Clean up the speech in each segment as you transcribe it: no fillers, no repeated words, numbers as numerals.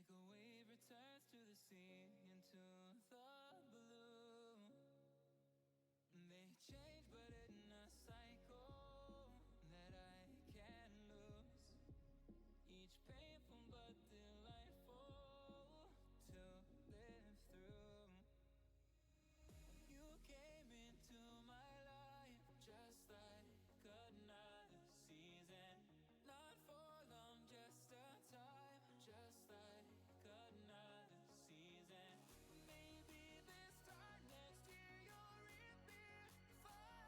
Like a wave returns to the sea, into the blue. They change but in a cycle that I can't lose. Each painful but delightful to live through. You came into my life just like another season. Not for long, just a time, just like another season. Maybe this time next year you'll reap me for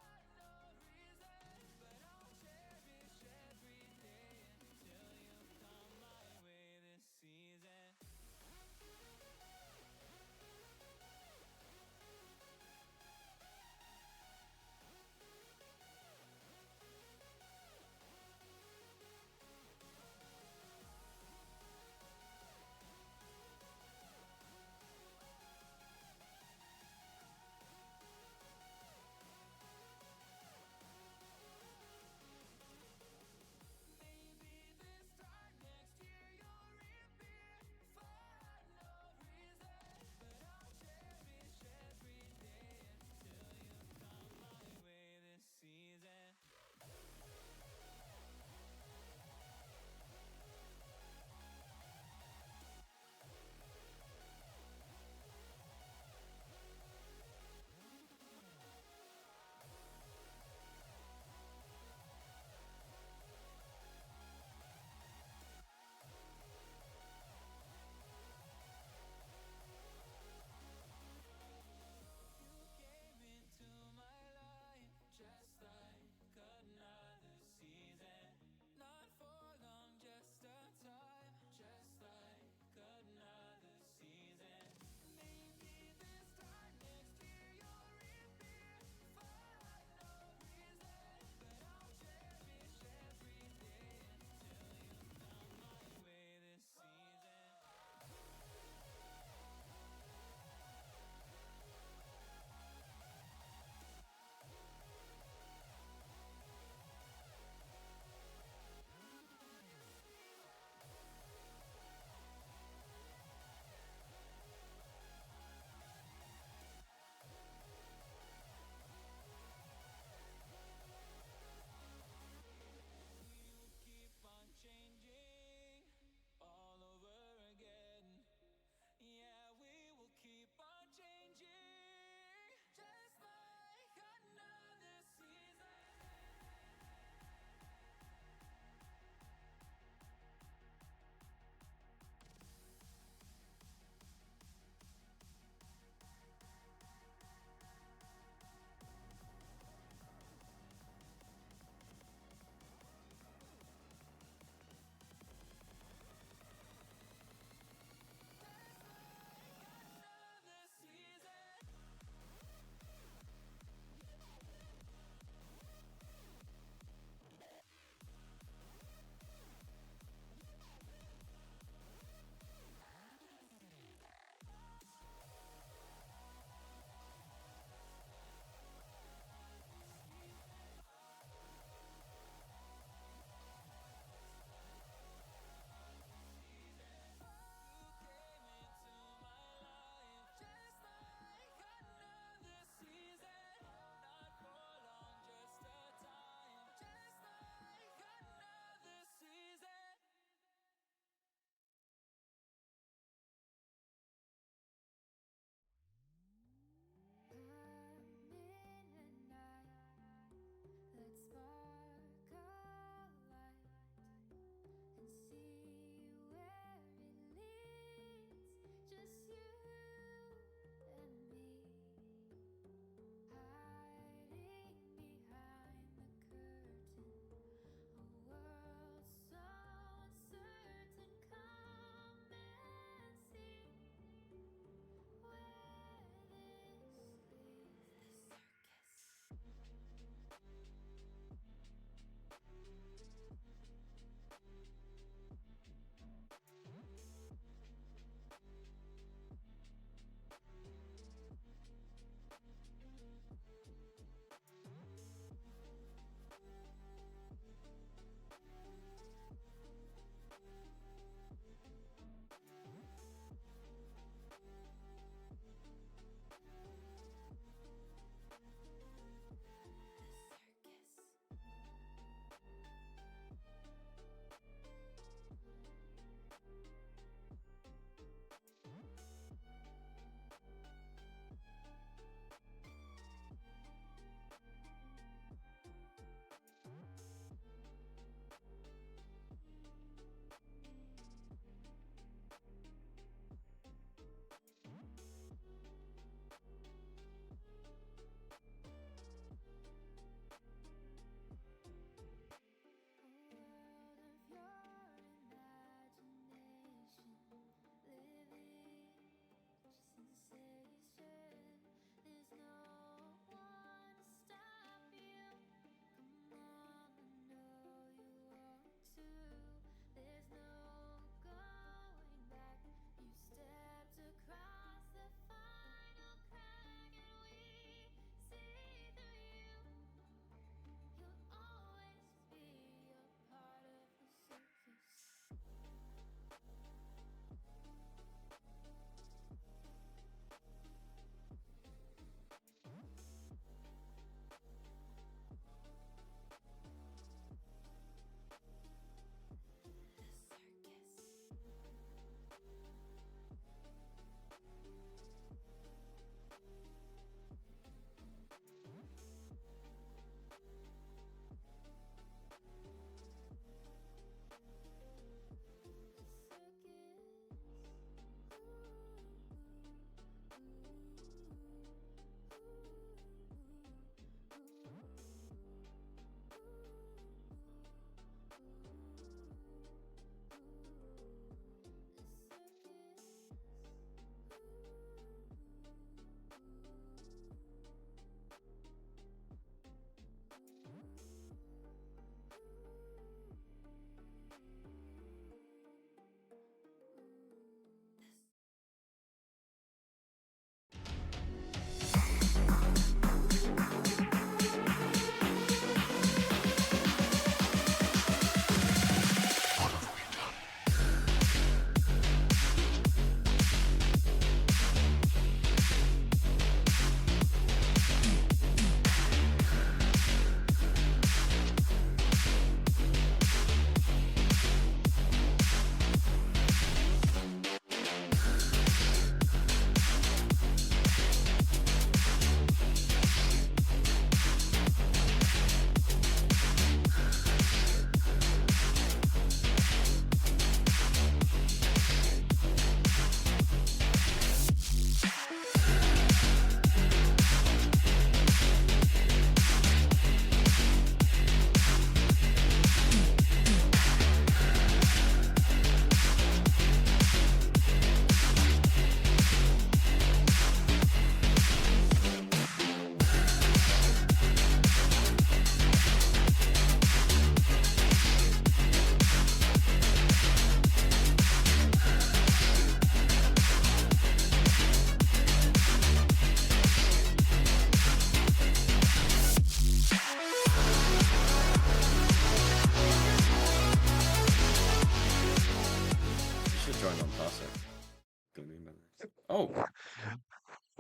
Oh,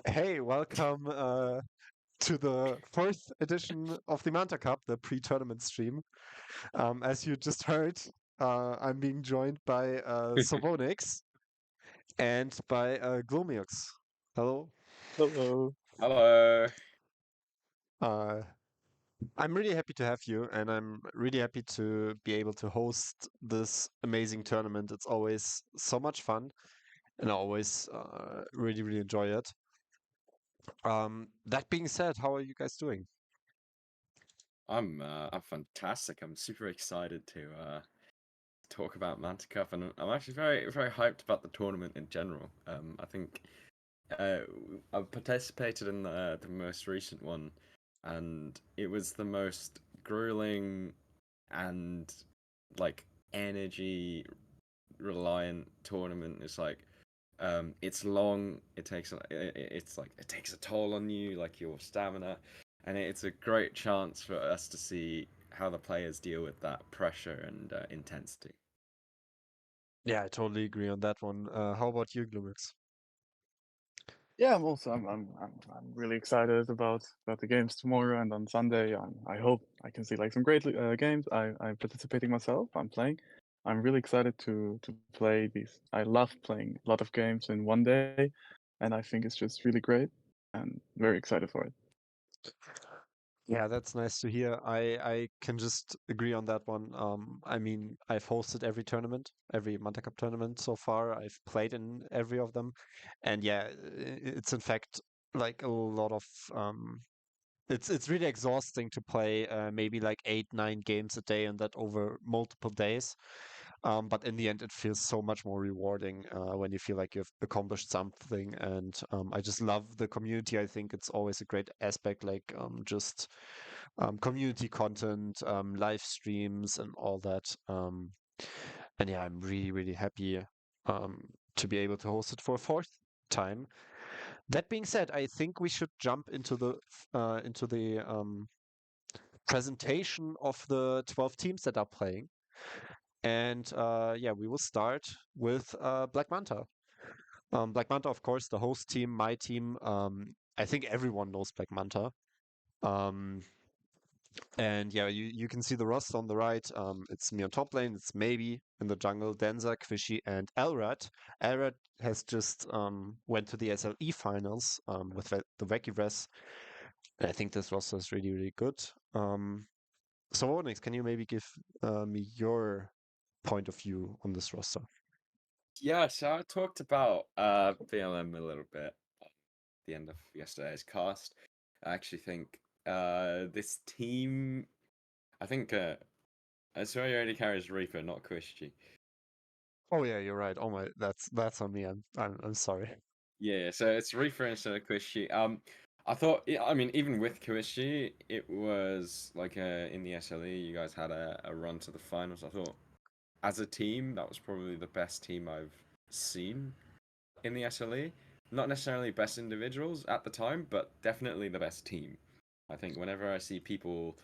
Hey, welcome to the fourth edition of the Manta Cup, the pre-tournament stream. As you just heard, I'm being joined by Sovonix and by Gloomiox. Hello. Hello. hello. Uh, I'm really happy to have you, and I'm really happy to be able to host this amazing tournament. It's always so much fun, and I always really, really enjoy it. That being said, how are you guys doing? I'm fantastic. I'm super excited to talk about Manta Cup, and I'm actually very hyped about the tournament in general. I think uh, I've participated in the most recent one, and it was the most grueling and like energy reliant tournament. It's long. It takes a toll on you, like your stamina, and it's a great chance for us to see how the players deal with that pressure and intensity. Yeah, I totally agree on that one. How about you, Gloomix? Yeah, I'm really excited about the games tomorrow and on Sunday. I hope I can see like some great games. I'm participating myself. I'm playing. I'm really excited to play these. I love playing a lot of games in one day, and I think it's just really great and very excited for it. Yeah, that's nice to hear. I can just agree on that one. I mean, I've hosted every tournament, every Manta Cup tournament so far. I've played in every of them, and yeah, it's in fact like a lot of it's really exhausting to play maybe like 8, 9 games a day and that over multiple days. But in the end, it feels so much more rewarding when you feel like you've accomplished something. And I just love the community. I think it's always a great aspect, like just community content, live streams, and all that. And yeah, I'm really, really happy to be able to host it for a fourth time. That being said, I think we should jump into the presentation of the 12 teams that are playing. And yeah, we will start with Black Manta. Black Manta, of course, the host team, my team. I think everyone knows Black Manta. Um, and yeah, you can see the roster on the right. It's me on top lane. It's Maybe in the jungle, Denza, Quishy, and Elrad. Elrad has just went to the SLE finals with the Vekivres. And I think this roster is really, really good. So, Onyx, can you maybe give me your point of view on this roster? Yeah, so I talked about BLM a little bit at the end of yesterday's cast. I actually think this team. I think Sorry, already carries Reaper, not Kushji. Oh yeah, you're right. Oh my, that's on me. I'm sorry. Yeah, so it's Reaper instead of Kuishi. I thought, I mean, even with Kuishi, it was like in the SLE, you guys had a run to the finals. I thought, as a team, that was probably the best team I've seen in the SLE. Not necessarily best individuals at the time, but definitely the best team. I think whenever I see people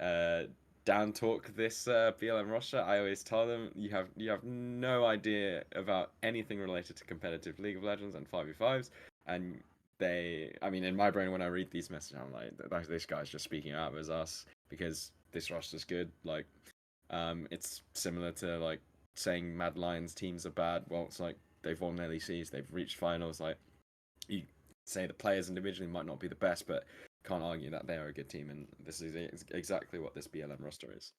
uh, down talk this BLM roster, I always tell them you have no idea about anything related to competitive League of Legends and 5v5s, and I mean, in my brain when I read these messages, I'm like, this guy's just speaking out of his ass because this roster's good. Like, it's similar to like saying Mad Lions teams are bad. Well, it's like they've won LECs, they've reached finals. Like, you say the players individually might not be the best, but can't argue that they are a good team, and this is exactly what this BLM roster is.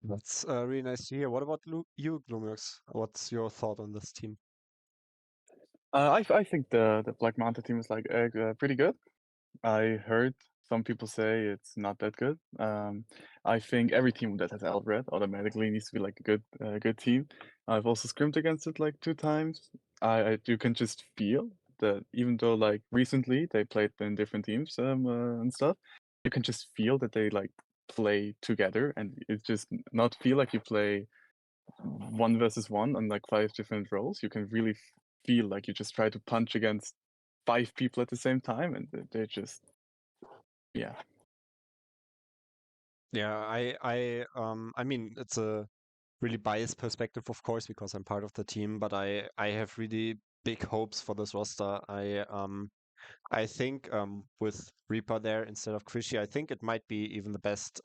That's really nice to hear. What about you, Gloomix? What's your thought on this team? I think the Black Manta team is like pretty good. I heard some people say it's not that good. I think every team that has Albred automatically needs to be like a good team. I've also scrimed against it like 2 times. You can just feel that even though like recently they played in different teams and stuff, you can just feel that they like play together, and it just not feel like you play 1 versus 1 on like 5 different roles. You can really feel like you just try to punch against 5 people at the same time, and they're just yeah. Yeah, I mean, it's a really biased perspective, of course, because I'm part of the team, but I have really big hopes for this roster. I think with Reaper there instead of Krishy, I think it might be even the best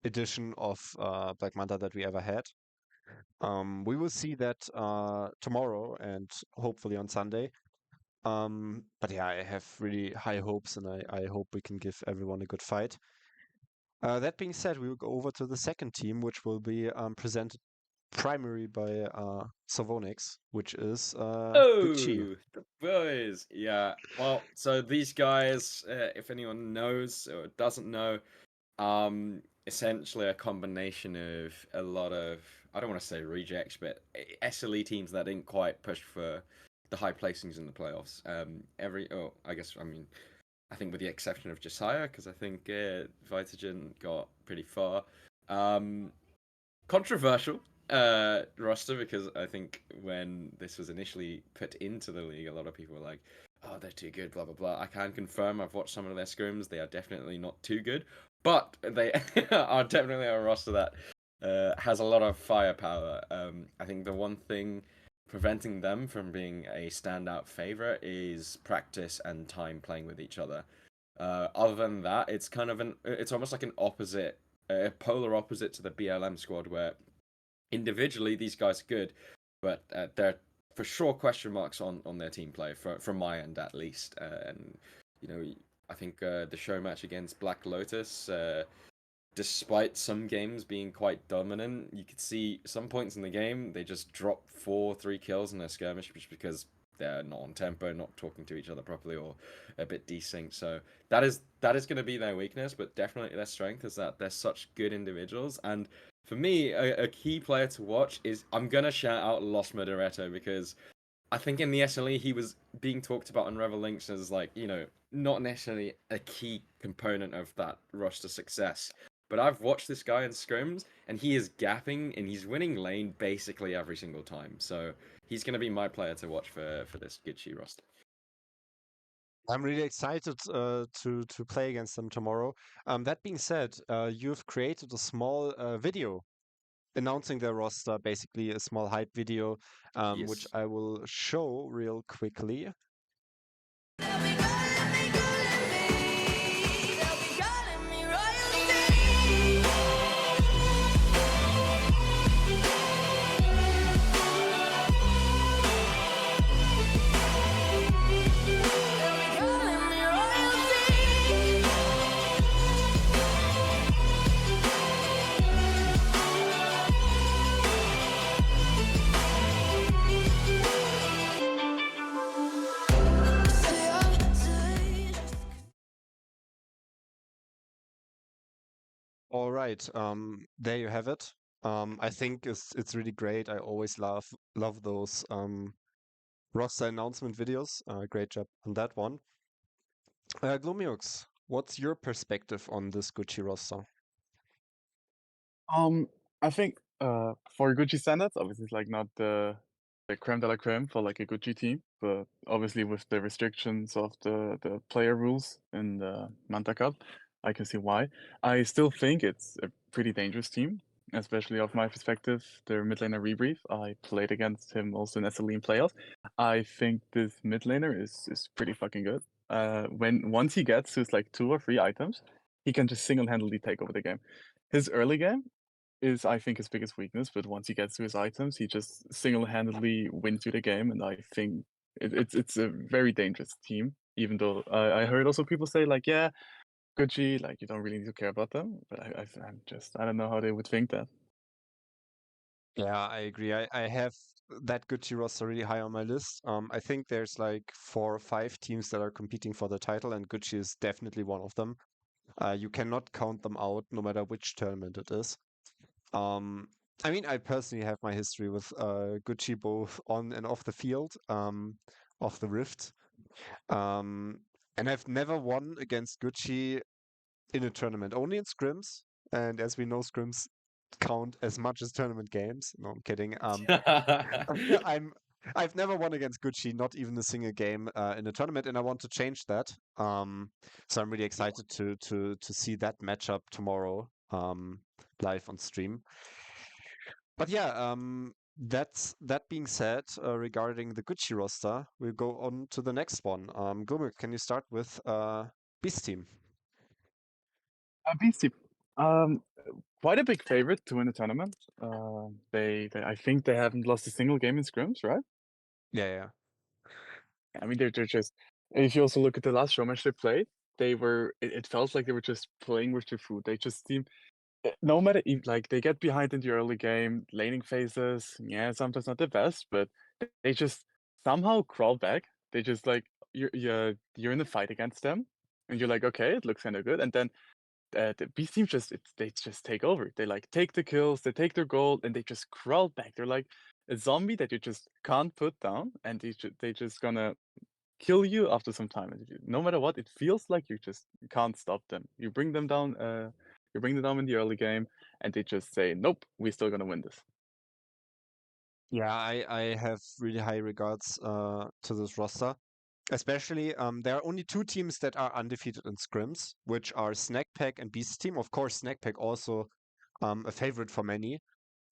edition of Black Manta that we ever had. We will see that tomorrow and hopefully on Sunday. But yeah, I have really high hopes, and I hope we can give everyone a good fight. That being said, we will go over to the second team, which will be presented primarily by Savonix, which is Gucci. Oh, the boys. Yeah. Well, so these guys, if anyone knows or doesn't know, essentially a combination of a lot of, I don't want to say rejects, but SLE teams that didn't quite push for the high placings in the playoffs. I think with the exception of Josiah, because I think Vitagen got pretty far. Controversial roster, because I think when this was initially put into the league, a lot of people were like, "Oh, they're too good," blah blah blah. I can confirm I've watched some of their scrims; they are definitely not too good, but they are definitely a roster that has a lot of firepower. I think the one thing preventing them from being a standout favorite is practice and time playing with each other. Other than that, it's almost like an opposite, a polar opposite to the BLM squad, where individually these guys are good, but they're for sure question marks on their team play from my end at least. And you know, I think the show match against Black Lotus, despite some games being quite dominant, you could see some points in the game they just drop 3 kills in a skirmish just because they're not on tempo, not talking to each other properly, or a bit desynced. So that is going to be their weakness, but definitely their strength is that they're such good individuals. And for me, a key player to watch is, I'm gonna shout out Los Moderato, because I think in the SLE he was being talked about on Revel Links as, like, not necessarily a key component of that roster success. But I've watched this guy in scrims, and he is gapping and he's winning lane basically every single time. So he's going to be my player to watch for this Gucci roster. I'm really excited to play against them tomorrow. That being said, you've created a small video announcing their roster, basically a small hype video, which Yes. I will show real quickly. All right, there you have it. I think it's really great. I always love those roster announcement videos. Great job on that one. Gloomyux, what's your perspective on this Gucci roster? I think for Gucci standards, obviously it's like not the creme de la creme for like a Gucci team, but obviously with the restrictions of the player rules in the Manta Cup, I can see why. I still think it's a pretty dangerous team, especially off my perspective. Their mid laner Rebrief, I played against him also in SLE playoffs. I think this mid laner is pretty fucking good. Once he gets his like 2 or 3 items, he can just single-handedly take over the game. His early game is, I think, his biggest weakness, but once he gets to his items, he just single-handedly wins you the game, and I think it's a very dangerous team. Even though I heard also people say like, yeah, Gucci, like you don't really need to care about them, but I don't know how they would think that. Yeah, I agree. I have that Gucci roster really high on my list. I think there's like 4 or 5 teams that are competing for the title, and Gucci is definitely one of them. You cannot count them out, no matter which tournament it is. Um, I mean, I personally have my history with Gucci both on and off the field, off the Rift. And I've never won against Gucci in a tournament, only in scrims. And as we know, scrims count as much as tournament games. No, I'm kidding. I'm I've never won against Gucci, not even a single game in a tournament, and I want to change that. So I'm really excited to see that matchup tomorrow live on stream. But yeah, That being said, regarding the Gucci roster, we'll go on to the next one. Gumik, can you start with Beast Team? BC, um, quite a big favorite to win the tournament. I think they haven't lost a single game in scrims, right? Yeah. I mean, they're just. If you also look at the last show match they played, it felt like they were just playing with their food. They just seem no matter like they get behind in the early game, laning phases, yeah, sometimes not the best, but they just somehow crawl back. They just like you're in a fight against them, and you're like, okay, it looks kind of good, and then the B team they just take over. They like take the kills, they take their gold, and they just crawl back. They're like a zombie that you just can't put down, and they just gonna kill you after some time. No matter what, it feels like you just can't stop them. You bring them down. You bring them down in the early game, and they just say, "Nope, we're still gonna win this." Yeah, I have really high regards to this roster. Especially, there are only two teams that are undefeated in scrims, which are Snack Pack and Beast Team. Of course, Snack Pack also a favorite for many,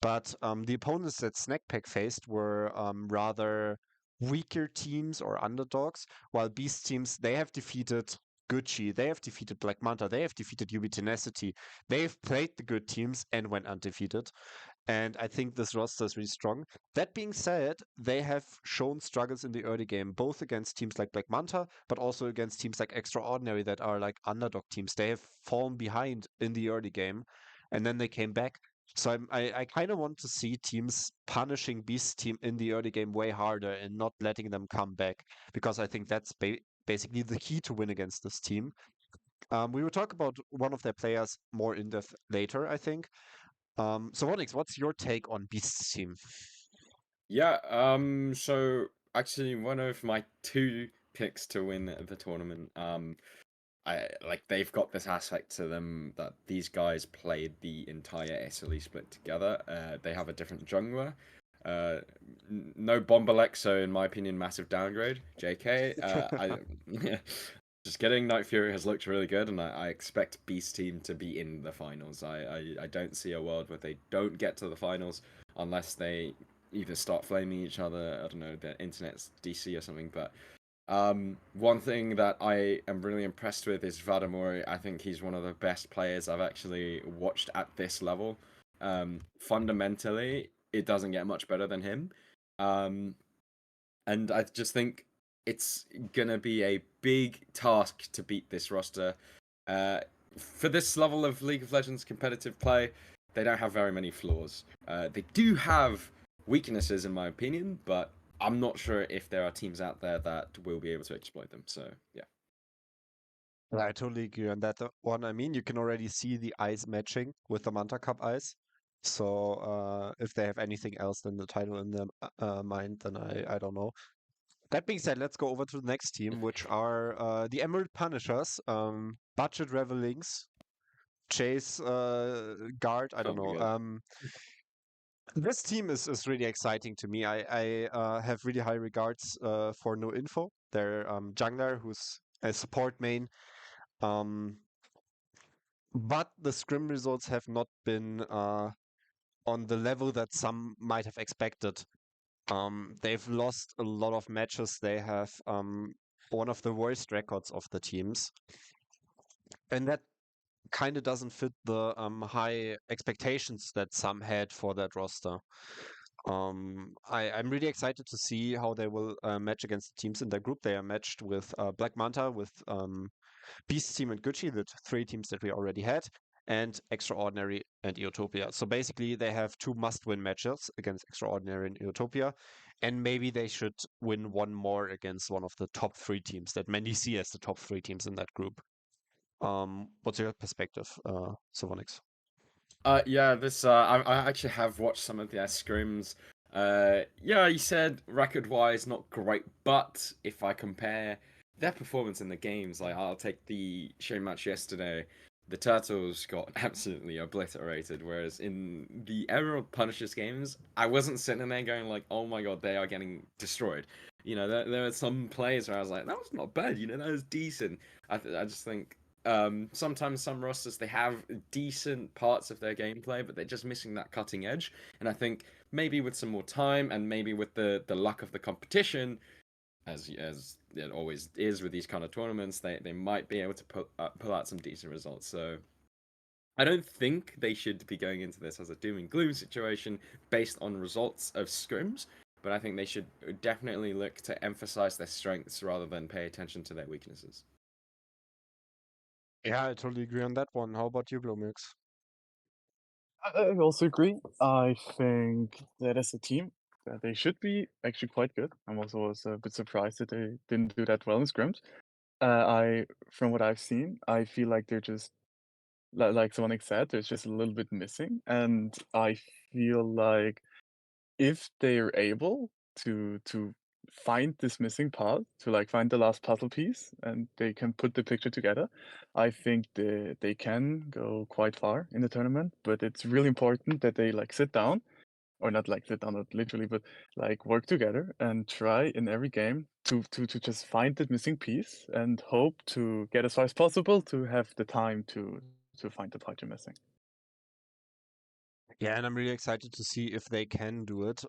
but the opponents that Snack Pack faced were rather weaker teams or underdogs, while Beast teams, they have defeated Gucci, they have defeated Black Manta, they have defeated UB Tenacity. They've played the good teams and went undefeated. And I think this roster is really strong. That being said, they have shown struggles in the early game, both against teams like Black Manta, but also against teams like Extraordinary that are like underdog teams. They have fallen behind in the early game, and then they came back. So I kind of want to see teams punishing Beast Team in the early game way harder and not letting them come back, because I think that's basically the key to win against this team. We will talk about one of their players more in depth later, I think. So Onyx, what's your take on Beast's team? Yeah, so actually one of my two picks to win the tournament, I like they've got this aspect to them that these guys played the entire SLE split together. They have a different jungler. No Bombalek, so in my opinion, massive downgrade. JK. Just kidding. Night Fury has looked really good, and I expect Beast Team to be in the finals. I don't see a world where they don't get to the finals unless they either start flaming each other. I don't know, the internet's DC or something. But one thing that I am really impressed with is Vadamori. I think he's one of the best players I've actually watched at this level. Fundamentally, it doesn't get much better than him. And I just think it's gonna be a big task to beat this roster. For this level of League of Legends competitive play, they don't have very many flaws. They do have weaknesses, in my opinion, but I'm not sure if there are teams out there that will be able to exploit them. So yeah. I totally agree on that one. I mean, you can already see the eyes matching with the Manta Cup eyes. So if they have anything else than the title in their mind, then I don't know. That being said, let's go over to the next team, which are the Emerald Punishers, Budget Revelings, Chase Guard. I Oh don't my know. god. This team is really exciting to me. I have really high regards for No Info, their jungler, who's a support main. But the scrim results have not been on the level that some might have expected. They've lost a lot of matches. They have one of the worst records of the teams, and that kind of doesn't fit the high expectations that some had for that roster. I'm really excited to see how they will match against the teams in their group. They are matched with Black Manta, with Beast Team and Gucci, the three teams that we already had, and Extraordinary and Utopia. So basically, they have two must-win matches against Extraordinary and Utopia, and maybe they should win one more against one of the top three teams that many see as the top three teams in that group. What's your perspective, Sylvanix? Yeah, this I actually have watched some of their scrims. Yeah, you said record-wise not great, but if I compare their performance in the games, like I'll take the show match yesterday. The Turtles got absolutely obliterated, whereas in the Emerald Punishers games, I wasn't sitting there going like, "Oh my god, they are getting destroyed." You know, there were some plays where I was like, "That was not bad," you know, that was decent. I just think Sometimes some rosters they have decent parts of their gameplay, but they're just missing that cutting edge. And I think maybe with some more time and maybe with the luck of the competition, as it always is with these kind of tournaments, they might be able to pull out some decent results. So I don't think they should be going into this as a doom and gloom situation based on results of scrims, but I think they should definitely look to emphasize their strengths rather than pay attention to their weaknesses. Yeah, I totally agree on that one. How about you, Glomix? I also agree. I think that as a team, that they should be actually quite good. I'm also was a bit surprised that they didn't do that well in scrims. From what I've seen, I feel like they're just like someone said, there's just a little bit missing, and I feel like if they're able to find this missing part, to like find the last puzzle piece, and they can put the picture together, I think they can go quite far in the tournament. But it's really important that they like sit down, or not like sit down, not literally, but like work together and try in every game to just find the missing piece and hope to get as far as possible to have the time to find the part you're missing. Yeah, and I'm really excited to see if they can do it.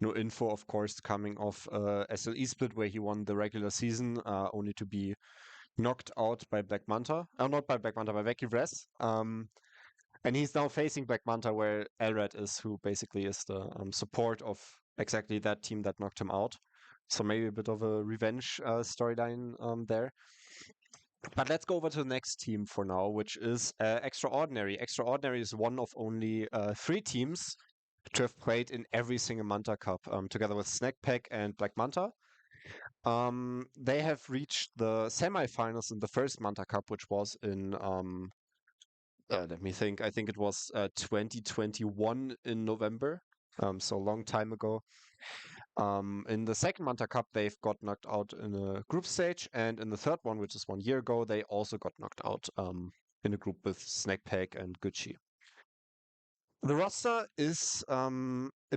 No info, of course, coming off SLE split where he won the regular season, only to be knocked out by Black Manta. Not by Black Manta, by Becky Vress. And he's now facing Black Manta where Elred is, who basically is the support of exactly that team that knocked him out. So maybe a bit of a revenge storyline there. But let's go over to the next team for now, which is Extraordinary. Extraordinary is one of only 3 teams to have played in every single Manta Cup, together with Snackpack and Black Manta. They have reached the semifinals in the first Manta Cup, which was in, let me think, I think it was 2021 in November, so a long time ago. In the second Manta Cup, they've got knocked out in a group stage, and in the third one, which is 1 year ago, they also got knocked out in a group with Snackpack and Gucci. The roster is a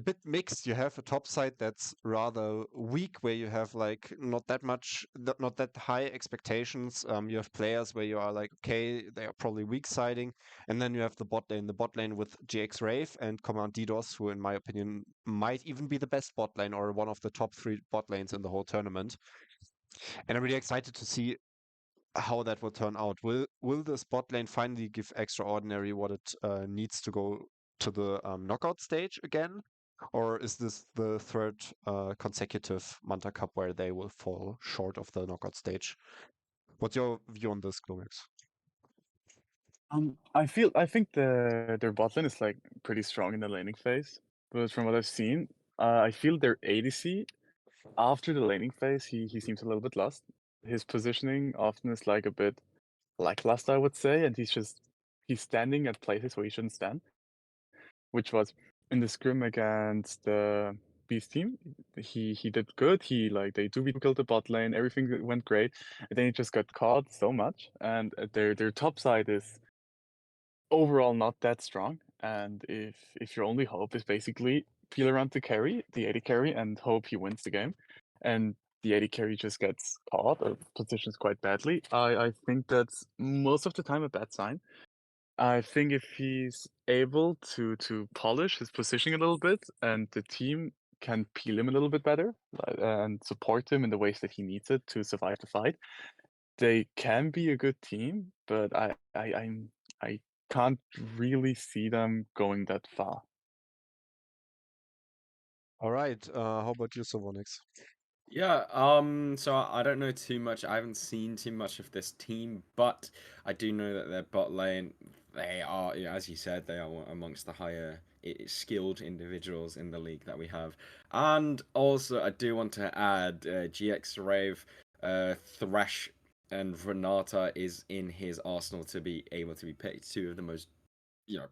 bit mixed. You have a top side that's rather weak, where you have like not that high expectations. You have players where you are like, okay, they are probably weak siding, and then you have the bot lane. The bot lane with GX Rave and Command DDoS, who in my opinion might even be the best bot lane or one of the top 3 bot lanes in the whole tournament. And I'm really excited to see how that will turn out. Will this bot lane finally give Extraordinary what it needs to go to the knockout stage again? Or is this the third consecutive Manta Cup where they will fall short of the knockout stage? What's your view on this, Glomix? I think their bot lane is like pretty strong in the laning phase, but from what I've seen, I feel their ADC after the laning phase, he seems a little bit lost. His positioning often is like a bit lackluster, I would say, and he's standing at places where he shouldn't stand, which was in the scrim against the Beast team. He did good. He like they do killed the bot lane, everything went great, and then he just got caught so much, and their top side is overall not that strong. And if your only hope is basically peel around the AD carry, and hope he wins the game, and the AD carry just gets caught or positions quite badly, I think that's most of the time a bad sign. I think if he's able to polish his positioning a little bit, and the team can peel him a little bit better, and support him in the ways that he needs it to survive the fight, they can be a good team. But I can't really see them going that far. All right. How about you, Sovonix? Yeah, so I don't know too much. I haven't seen too much of this team, but I do know that their bot lane, they are, yeah, as you said, they are amongst the higher skilled individuals in the league that we have. And also, I do want to add GX Rave, Thresh, and Renata is in his arsenal to be able to be picked. 2 of the most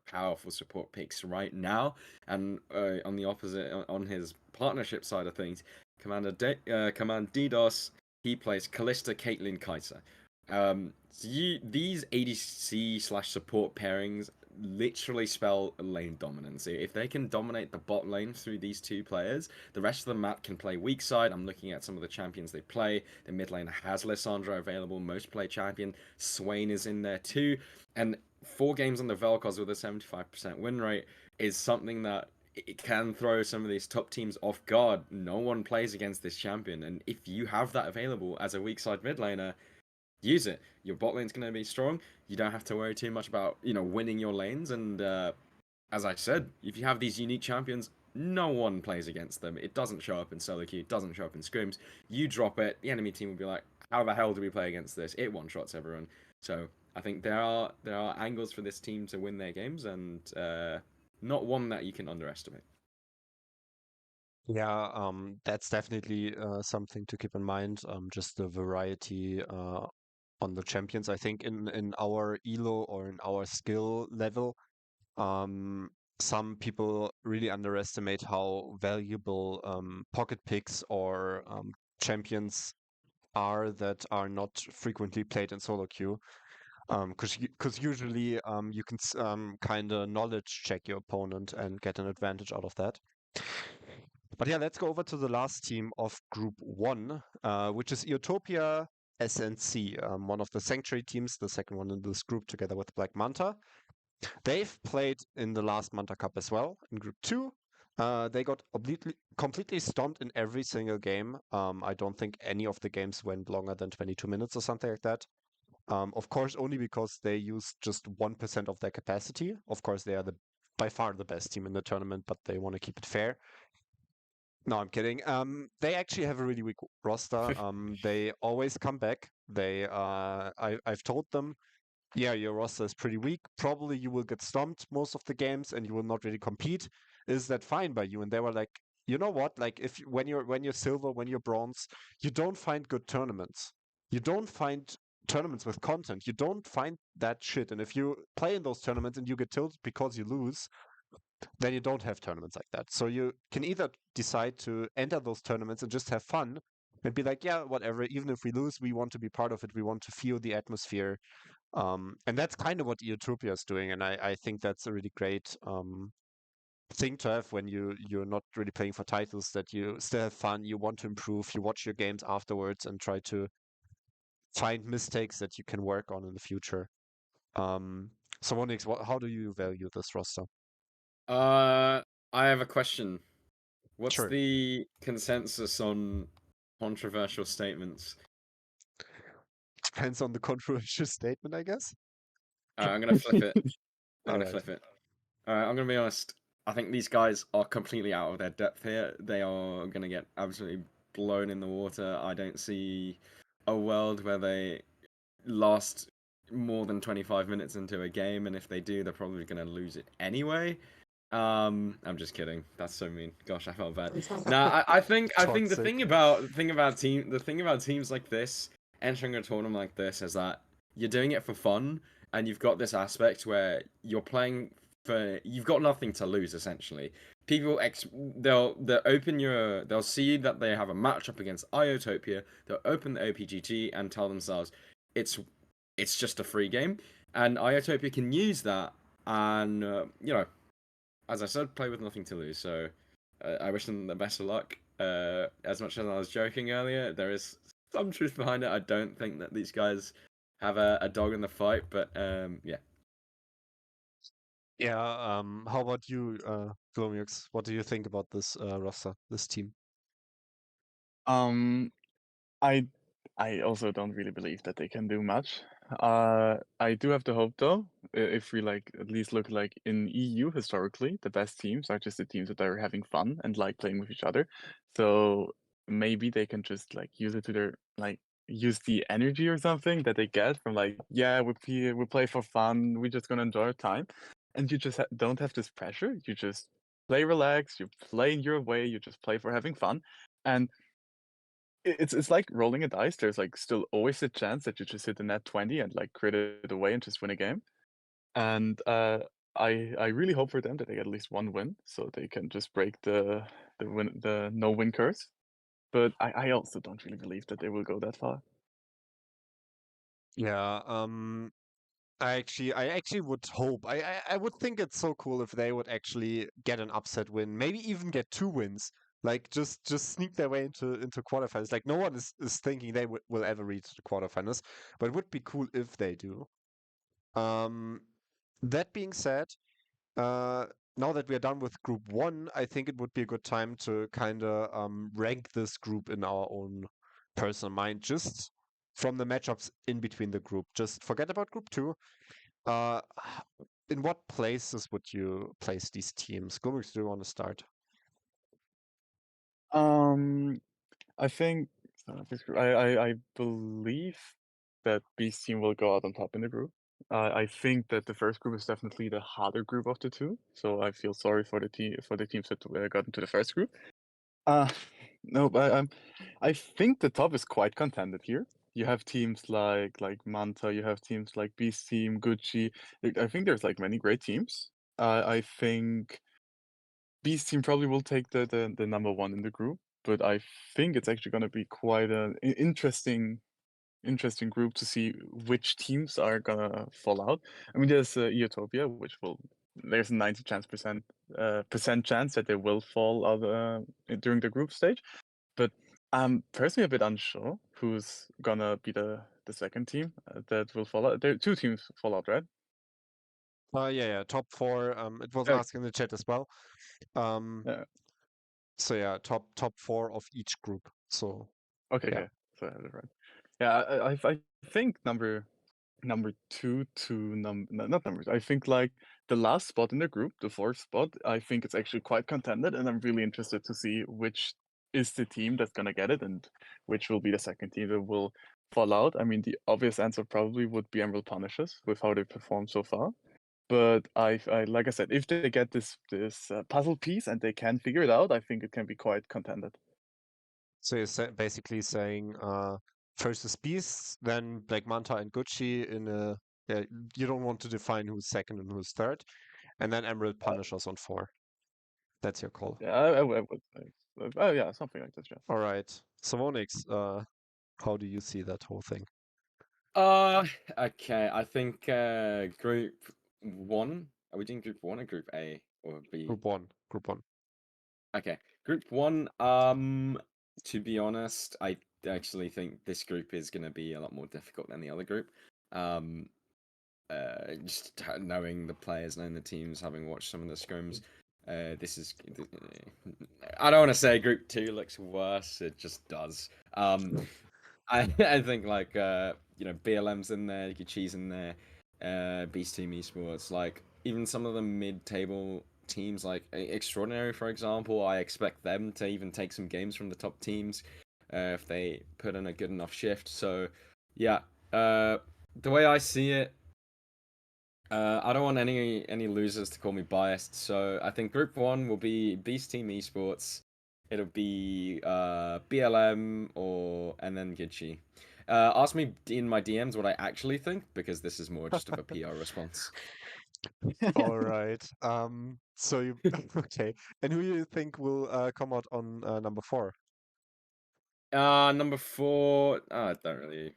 powerful support picks right now. And on the opposite, on his partnership side of things, Command DDoS, he plays Callista, Caitlyn, Kai'Sa. These ADC slash support pairings literally spell lane dominance. If they can dominate the bot lane through these two players, the rest of the map can play weak side. I'm looking at some of the champions they play. The mid lane has Lissandra available, most play champion. Swain is in there too. And 4 games on the Vel'Koz with a 75% win rate is something that it can throw some of these top teams off guard. No one plays against this champion, and if you have that available as a weak side mid laner, use it. Your bot lane's going to be strong. You don't have to worry too much about winning your lanes. And as I said, if you have these unique champions, no one plays against them. It doesn't show up in solo queue. It doesn't show up in scrims. You drop it, the enemy team will be like, "How the hell do we play against this?" It one shots everyone. So I think there are angles for this team to win their games, and not one that you can underestimate. Yeah, that's definitely something to keep in mind. Just the variety on the champions. I think in our elo or in our skill level, some people really underestimate how valuable pocket picks or champions are that are not frequently played in solo queue. Because usually you can kind of knowledge check your opponent and get an advantage out of that. But yeah, let's go over to the last team of Group 1, which is Utopia SNC, one of the Sanctuary teams, the second one in this group together with Black Manta. They've played in the last Manta Cup as well, in Group 2. They got completely stomped in every single game. I don't think any of the games went longer than 22 minutes or something like that. Of course, only because they used just 1% of their capacity. Of course, they are by far the best team in the tournament, but they want to keep it fair. No, I'm kidding. They actually have a really weak roster. They always come back. I've told them, yeah, your roster is pretty weak. Probably you will get stomped most of the games, and you will not really compete. Is that fine by you? And they were like, you know what? Like, when you're silver, when you're bronze, you don't find good tournaments. You don't find tournaments with content. You don't find that shit. And if you play in those tournaments and you get tilted because you lose, then you don't have tournaments like that. So you can either decide to enter those tournaments and just have fun and be like, yeah, whatever. Even if we lose, we want to be part of it. We want to feel the atmosphere. And that's kind of what Utopia is doing. And I think that's a really great thing to have when you're not really playing for titles, that you still have fun, you want to improve, you watch your games afterwards and try to find mistakes that you can work on in the future. So Monix, how do you value this roster? I have a question. What's Sure. the consensus on controversial statements? Depends on the controversial statement, I guess. I'm gonna flip it. I'm gonna Alright. flip it. I'm gonna be honest. I think these guys are completely out of their depth here. They are gonna get absolutely blown in the water. I don't see a world where they last more than 25 minutes into a game, and if they do, they're probably gonna lose it anyway. I'm just kidding. That's so mean. Gosh, I felt bad. Nah, I think the Toxic. thing about teams like this, entering a tournament like this, is that you're doing it for fun, and you've got this aspect where you're playing for, you've got nothing to lose essentially. People they'll they'll see that they have a matchup against Iotopia. They'll open the OPGG and tell themselves it's just a free game, and Iotopia can use that, and as I said, play with nothing to lose. So I wish them the best of luck. As much as I was joking earlier, there is some truth behind it. I don't think that these guys have a dog in the fight, but yeah. Yeah, how about you, Glomix? What do you think about this roster, this team? Um, I I also don't really believe that they can do much. I do have the hope though, if we like at least look like in EU historically, the best teams are just the teams that are having fun and like playing with each other. So maybe they can just like use it to their like use the energy or something that they get from like, yeah, we play for fun, we're just gonna enjoy our time, and you just don't have this pressure. You just play relax, you play in your way, you just play for having fun, and it's like rolling a dice. There's like still always a chance that you just hit the net 20 and like crit it away and just win a game. And I really hope for them that they get at least one win so they can just break the no win curse. But I also don't really believe that they will go that far. Yeah, I actually would hope. I would think it's so cool if they would actually get an upset win, maybe even get 2 wins. Like just sneak their way into quarterfinals. Like no one is thinking they will ever reach the quarterfinals, but it would be cool if they do. Um, that being said, uh, now that we are done with Group One, I think it would be a good time to kind of rank this group in our own personal mind, just from the matchups in between the group. Just forget about Group Two. Uh, in what places would you place these teams? Glumix, do you want to start? Um, I think I believe that Beast team will go out on top in the group. I think that the first group is definitely the harder group of the two, so I feel sorry for the teams that got into the first group. Uh, no, but I think the top is quite contended here. You have teams like Manta, you have teams like Beast team, Gucci. I think there's like many great teams. I think Beast team probably will take the number one in the group, but I think it's actually going to be quite an interesting group to see which teams are gonna fall out. I mean, there's Utopia, which there's a 90% chance that they will fall out during the group stage. But I'm personally a bit unsure who's gonna be the second team that will fall out. There are two teams fall out, right? Yeah, top four. It was Uh, asked in the chat as well. Um, yeah. so yeah, top four of each group. So Okay, yeah. yeah. So I have it right. Yeah, I think number two to not numbers. I think like the last spot in the group, the fourth spot, I think it's actually quite contended, and I'm really interested to see which is the team that's gonna get it and which will be the second team that will fall out. I mean, the obvious answer probably would be Emerald Punishes with how they performed so far. But I like I said, if they get this puzzle piece and they can figure it out, I think it can be quite contended. So you're basically saying first is Beast, then Black Manta and Gucci in a. Yeah, you don't want to define who's second and who's third, and then Emerald Uh, Punishers on four. That's your call. yeah, I would say. Oh yeah, something like this. Yeah. All right. Savonix, how do you see that whole thing? Okay. I think group one. Are we doing group one or group A or B? Group one. Group one. Okay, group one. To be honest, I actually think this group is going to be a lot more difficult than the other group. Um, just knowing the players, knowing the teams, having watched some of the scrims, this is. I don't want to say group two looks worse. It just does. I think like BLM's in there, Gucci's in there, Beast Team Esports, like even some of the mid-table teams like Extraordinary, for example, I expect them to even take some games from the top teams if they put in a good enough shift. So yeah, the way I see it, I don't want any losers to call me biased. So I think Group One will be Beast Team Esports. It'll be BLM and then Gidchi. Ask me in my DMs what I actually think because this is more just of a PR response. All right. So you okay? And who you think will come out on number four? Number four. I don't really.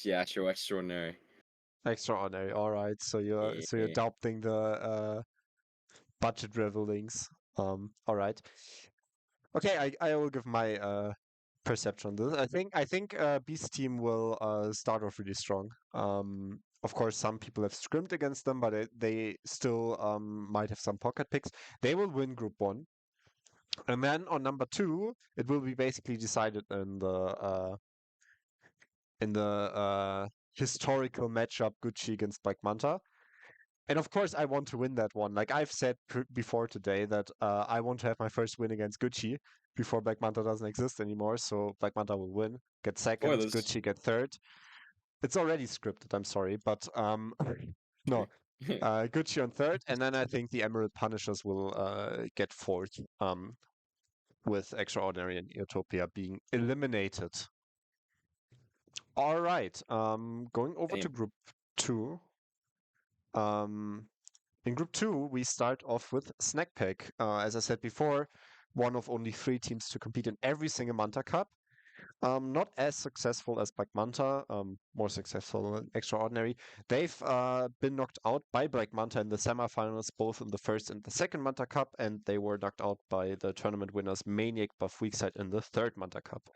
Yeah, sure, Extraordinary. Extraordinary. All right. So you're Yeah. doubting the budget revelings. All right. Okay, I will give my perception on this. I think Beast team will start off really strong. Of course, some people have scrimmed against them, but they still might have some pocket picks. They will win Group One, and then on number two, it will be basically decided in the historical matchup Gucci against Black Manta. And of course, I want to win that one. Like I've said before today, that I want to have my first win against Gucci before Black Manta doesn't exist anymore. So Black Manta will win, get second, Spoilers. Gucci get third. It's already scripted. I'm sorry, but no, Gucci on third, and then I think the Emerald Punishers will get fourth. With Extraordinary and Utopia being eliminated. All right. Going over to Damn. Group Two. Um, In Group 2, we start off with Snack Pack. As I said before, one of only 3 teams to compete in every single Manta Cup. Not as successful as Black Manta, more successful and extraordinary. They've been knocked out by Black Manta in the semifinals, both in the first and the second Manta Cup, and they were knocked out by the tournament winners Maniac Buff Weekside in the third Manta Cup.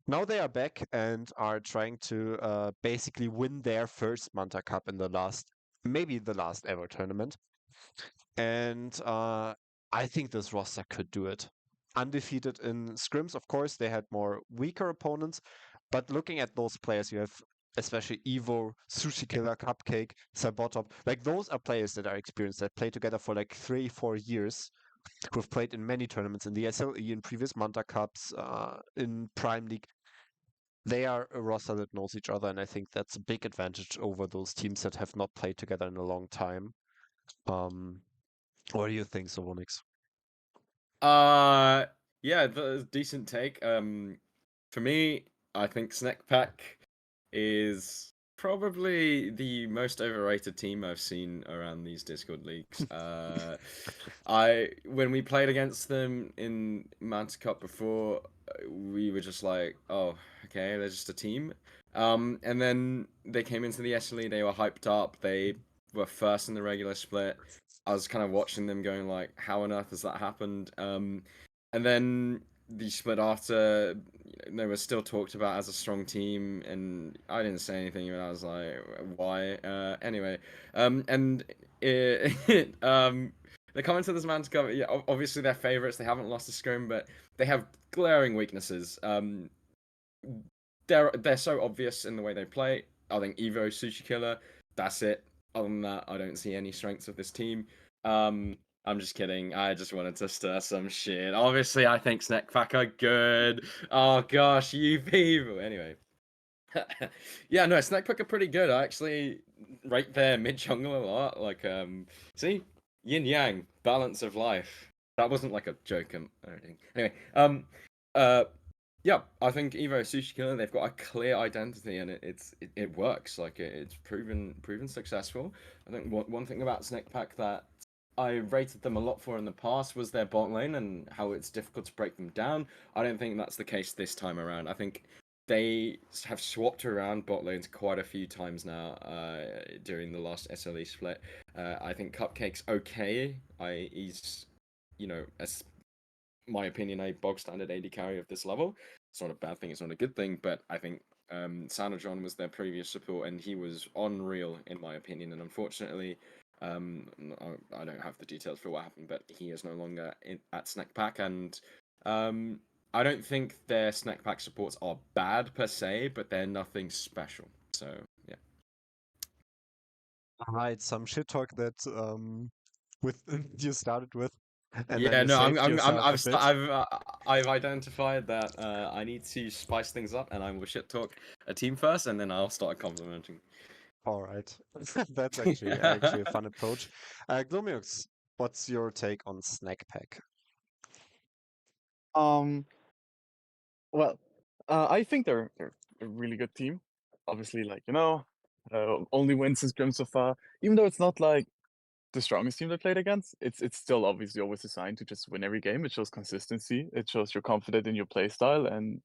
Now they are back and are trying to basically win their first Manta Cup in the last, maybe the last ever tournament. And I think this roster could do it. Undefeated in scrims, of course, they had more weaker opponents. But looking at those players, you have especially Evo, Sushi Killer, Cupcake, Sabotop. Like those are players that are experienced, that play together for like 3-4 years, who have played in many tournaments in the SLE, in previous Manta Cups, in Prime League. They are a roster that knows each other, and I think that's a big advantage over those teams that have not played together in a long time. What do you think, Savonix? Yeah, the decent take. For me, I think Snack Pack is probably the most overrated team I've seen around these Discord leagues. When we played against them in Manta Cup before, we were just like, oh, okay, they're just a team. And then they came into the SLE, they were hyped up, they were first in the regular split. I was kind of watching them going like, how on earth has that happened? And then the split after, they were still talked about as a strong team, and I didn't say anything, but I was like, why? Anyway, and they come into this Manta Cup. Yeah, obviously they're favorites. They haven't lost a scrim, but they have glaring weaknesses. They're so obvious in the way they play. I think Evo, Sushi Killer, that's it. Other than that, I don't see any strengths of this team. I'm just kidding. I just wanted to stir some shit. Obviously, I think Snackpack are good. Oh gosh, you people. Anyway. Yeah, no, Snackpack are pretty good. I actually rate their mid jungle a lot. Like, see? Yin Yang, balance of life. That wasn't like a joke or anything. Anyway, uh, yeah, I think Evo Sushi Killer, they've got a clear identity, and it works. Like it's proven successful. I think one thing about Snake Pack that I rated them a lot for in the past was their bot lane and how it's difficult to break them down. I don't think that's the case this time around. I think they have swapped around bot lanes quite a few times now during the last SLE split. I think Cupcake's okay. He's, as my opinion, a bog standard AD carry of this level. It's not a bad thing, it's not a good thing, but I think Sanajon was their previous support, and he was unreal in my opinion. And unfortunately, I don't have the details for what happened, but he is no longer at Snack Pack, and I don't think their Snack Pack supports are bad per se, but they're nothing special. So yeah. All right, some shit talk that with you started with, and then Yeah, you no, saved yourself a bit. I've identified that I need to spice things up, and I will shit talk a team first, and then I'll start complimenting. All right, that's actually a fun approach. Glomiux, what's your take on Snack Pack? Well, I think they're a really good team. Obviously, like only wins in scrim so far. Even though it's not like the strongest team they played against, it's still obviously always designed to just win every game. It shows consistency. It shows you're confident in your play style, and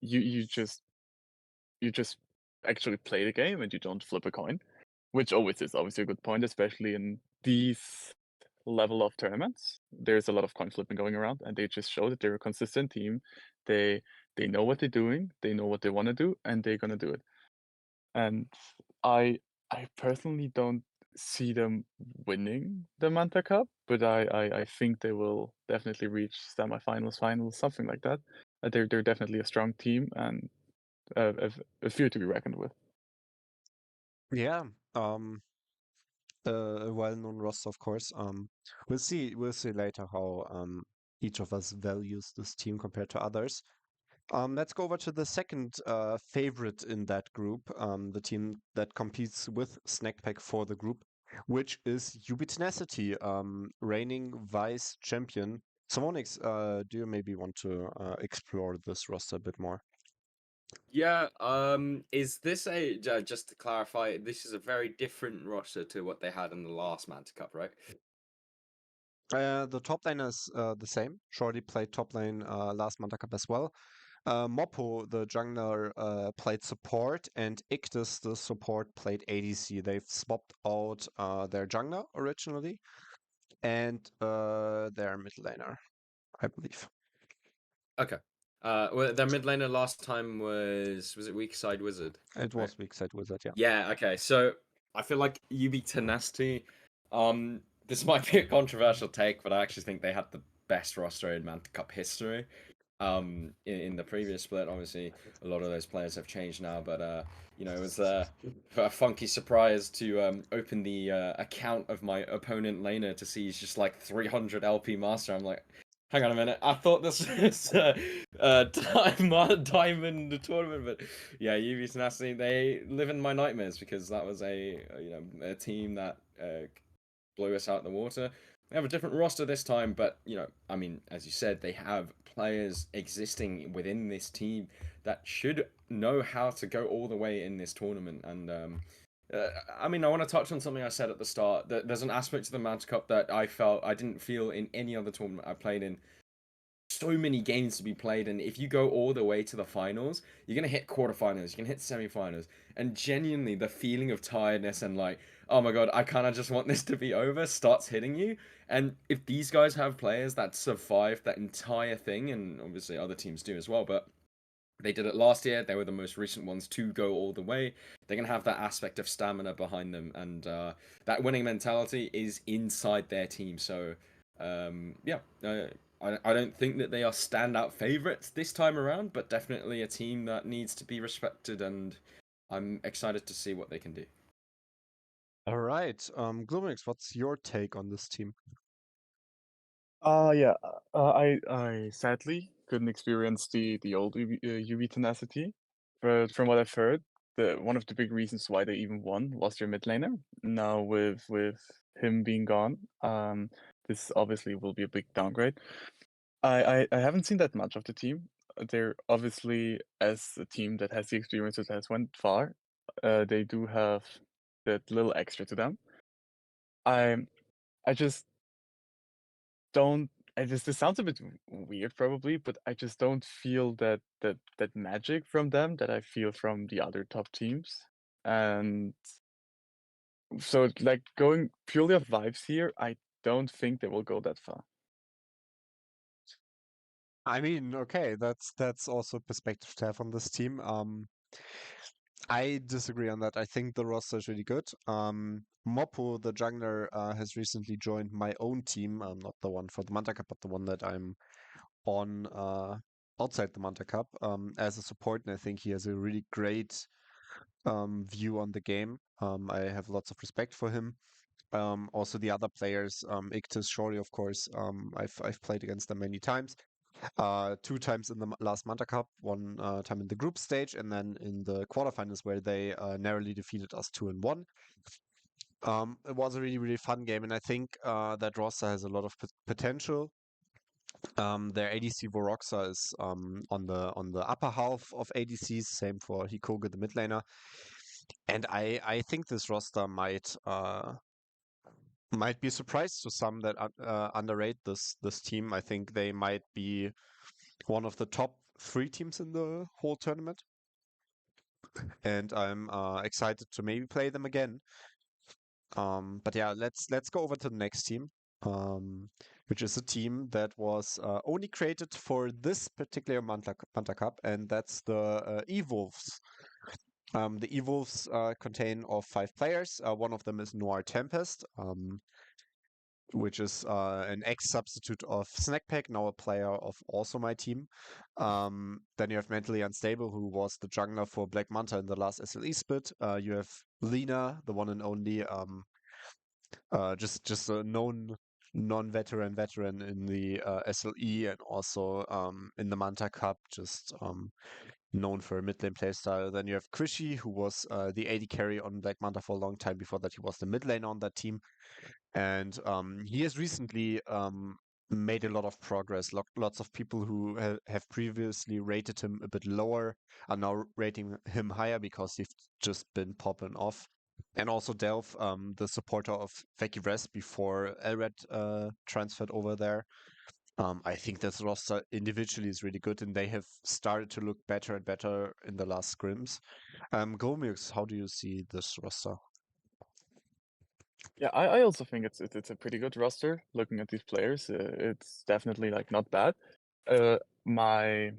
you just actually play the game and you don't flip a coin, which always is obviously a good point, especially in these level of tournaments. There's a lot of coin flipping going around, and they just show that they're a consistent team. They they know what they're doing, they know what they want to do, and they're gonna do it. And I personally don't see them winning the Manta Cup, but I think they will definitely reach semifinals, finals, something like that. They're definitely a strong team and a few to be reckoned with. Yeah, a well-known roster, of course. We'll see later how each of us values this team compared to others. Let's go over to the second favorite in that group, the team that competes with Snackpack for the group, which is UB Tenacity, reigning vice champion. Samonix, do you maybe want to explore this roster a bit more? Yeah, is this just to clarify, this is a very different roster to what they had in the last Manta Cup, right? The top lane is the same. Shorty played top lane last Manta Cup as well. Moppo, the jungler, played support, and Ictus, the support, played ADC. They've swapped out their jungler originally and their mid laner, I believe. Okay. Well, their mid laner last time was it Weak Side Wizard? It Right? was weak side wizard, yeah. Yeah. Okay. So I feel like UB Tenacity. This might be a controversial take, but I actually think they had the best roster in Manta Cup history. In the previous split, obviously a lot of those players have changed now, but it was a funky surprise to open the account of my opponent laner to see he's just like 300 LP master. I'm like, hang on a minute, I thought this was diamond tournament, but yeah, UV Tenacity, they live in my nightmares because that was a team that blew us out the water. They have a different roster this time, but I mean, as you said, they have players existing within this team that should know how to go all the way in this tournament. And I mean, I want to touch on something I said at the start. That there's an aspect to the Manta Cup that I didn't feel in any other tournament I played in. So many games to be played, and if you go all the way to the finals, you're gonna hit quarterfinals, you're gonna hit semifinals, and genuinely the feeling of tiredness and like, oh my god, I kind of just want this to be over, starts hitting you. And if these guys have players that survive that entire thing, and obviously other teams do as well, but they did it last year. They were the most recent ones to go all the way. They're gonna have that aspect of stamina behind them, and that winning mentality is inside their team. So, yeah, I don't think that they are standout favorites this time around, but definitely a team that needs to be respected, and I'm excited to see what they can do. All right. Gloomix, what's your take on this team? Yeah. I sadly couldn't experience the old UV Tenacity, but from what I've heard, the one of the big reasons why they even won was their mid laner. Now with him being gone, this obviously will be a big downgrade. I haven't seen that much of the team. They're obviously, as a team that has the experience that has went far, they do have that little extra to them. I I just don't. This sounds a bit weird, probably, but I just don't feel that magic from them that I feel from the other top teams. And so, like, going purely off vibes here, I don't think they will go that far. I mean, okay, that's also a perspective to have on this team. I disagree on that. I think the roster is really good. Moppo, the jungler, has recently joined my own team. Not the one for the Manta Cup, but the one that I'm on outside the Manta Cup as a support. And I think he has a really great view on the game. I have lots of respect for him. Also, the other players, Ictus, Shori, of course. I've played against them many times. Two times in the last Manta Cup, one time in the group stage, and then in the quarterfinals where they narrowly defeated us 2-1. It was a really, really fun game, and I think that roster has a lot of potential. Their ADC Voroxa is on the upper half of ADCs, same for Hikoga, the mid laner. And I think this roster might be a surprise to some that underrate this team. I think they might be one of the top 3 teams in the whole tournament, and I'm excited to maybe play them again. But yeah, let's go over to the next team, which is a team that was only created for this particular Manta Cup, and that's the E-Wolves. The E-Wolves contain of 5 players. One of them is Noir Tempest, which is an ex-substitute of Snackpack, now a player of also my team. Then you have Mentally Unstable, who was the jungler for Black Manta in the last SLE split. You have Lena, the one and only, just a known non-veteran veteran in the SLE and also in the Manta Cup, just known for a mid lane playstyle. Then you have Krishy, who was the AD carry on Black Manta for a long time. Before that, he was the mid lane on that team. And he has recently made a lot of progress. Lots of people who have previously rated him a bit lower are now rating him higher because he's just been popping off. And also Delph, the supporter of Veki Res before Elred transferred over there. I think this roster individually is really good, and they have started to look better and better in the last scrims. Gomez, how do you see this roster? Yeah, I also think it's a pretty good roster. Looking at these players, it's definitely like not bad. My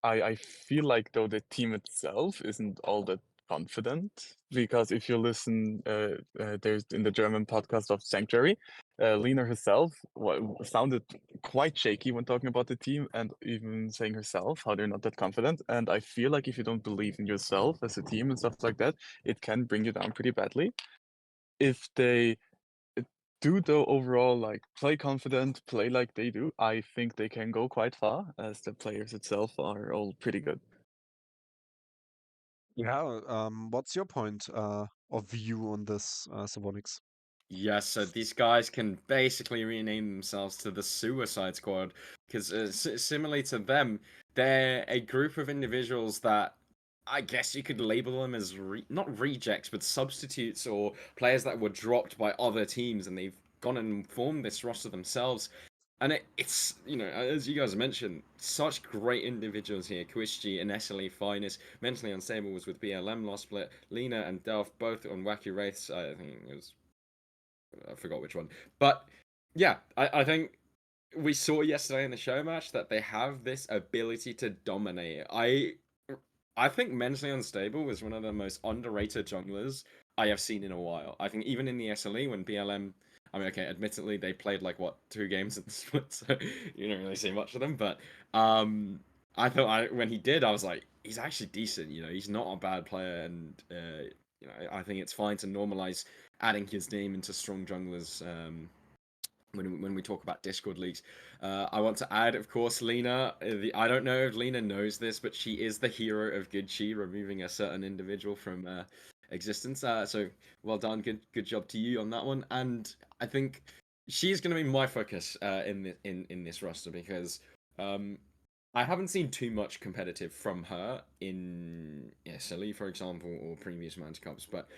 I feel like though the team itself isn't all that confident because if you listen, there's in the German podcast of Sanctuary, Lena herself sounded quite shaky when talking about the team and even saying herself how they're not that confident. And I feel like if you don't believe in yourself as a team and stuff like that, it can bring you down pretty badly. If they do though overall like play confident, play like they do, I think they can go quite far as the players itself are all pretty good. Yeah, what's your point of view on this, Savonix? Yes, so these guys can basically rename themselves to the Suicide Squad because, similarly to them, they're a group of individuals that I guess you could label them as not rejects, but substitutes or players that were dropped by other teams, and they've gone and formed this roster themselves. And it's, as you guys mentioned, such great individuals here. Kuishji and SLE Finest, Mentally Unstable was with BLM last split. Lena and Delph both on Wacky Wraiths. I think it was, I forgot which one. But yeah, I think we saw yesterday in the show match that they have this ability to dominate. I think Mentally Unstable was one of the most underrated junglers I have seen in a while. I think even in the SLE when BLM, I mean, okay, admittedly they played like what 2 games in the split, so you don't really see much of them. But I thought when he did, I was like, he's actually decent. He's not a bad player, and I think it's fine to normalize adding his name into strong junglers. When we talk about Discord leagues. I want to add, of course, Lena. I don't know if Lena knows this, but she is the hero of Good Chi, removing a certain individual from existence. So well done, good job to you on that one. And I think she's going to be my focus in this roster because I haven't seen too much competitive from her in SLE, for example, or previous Manta Cups, but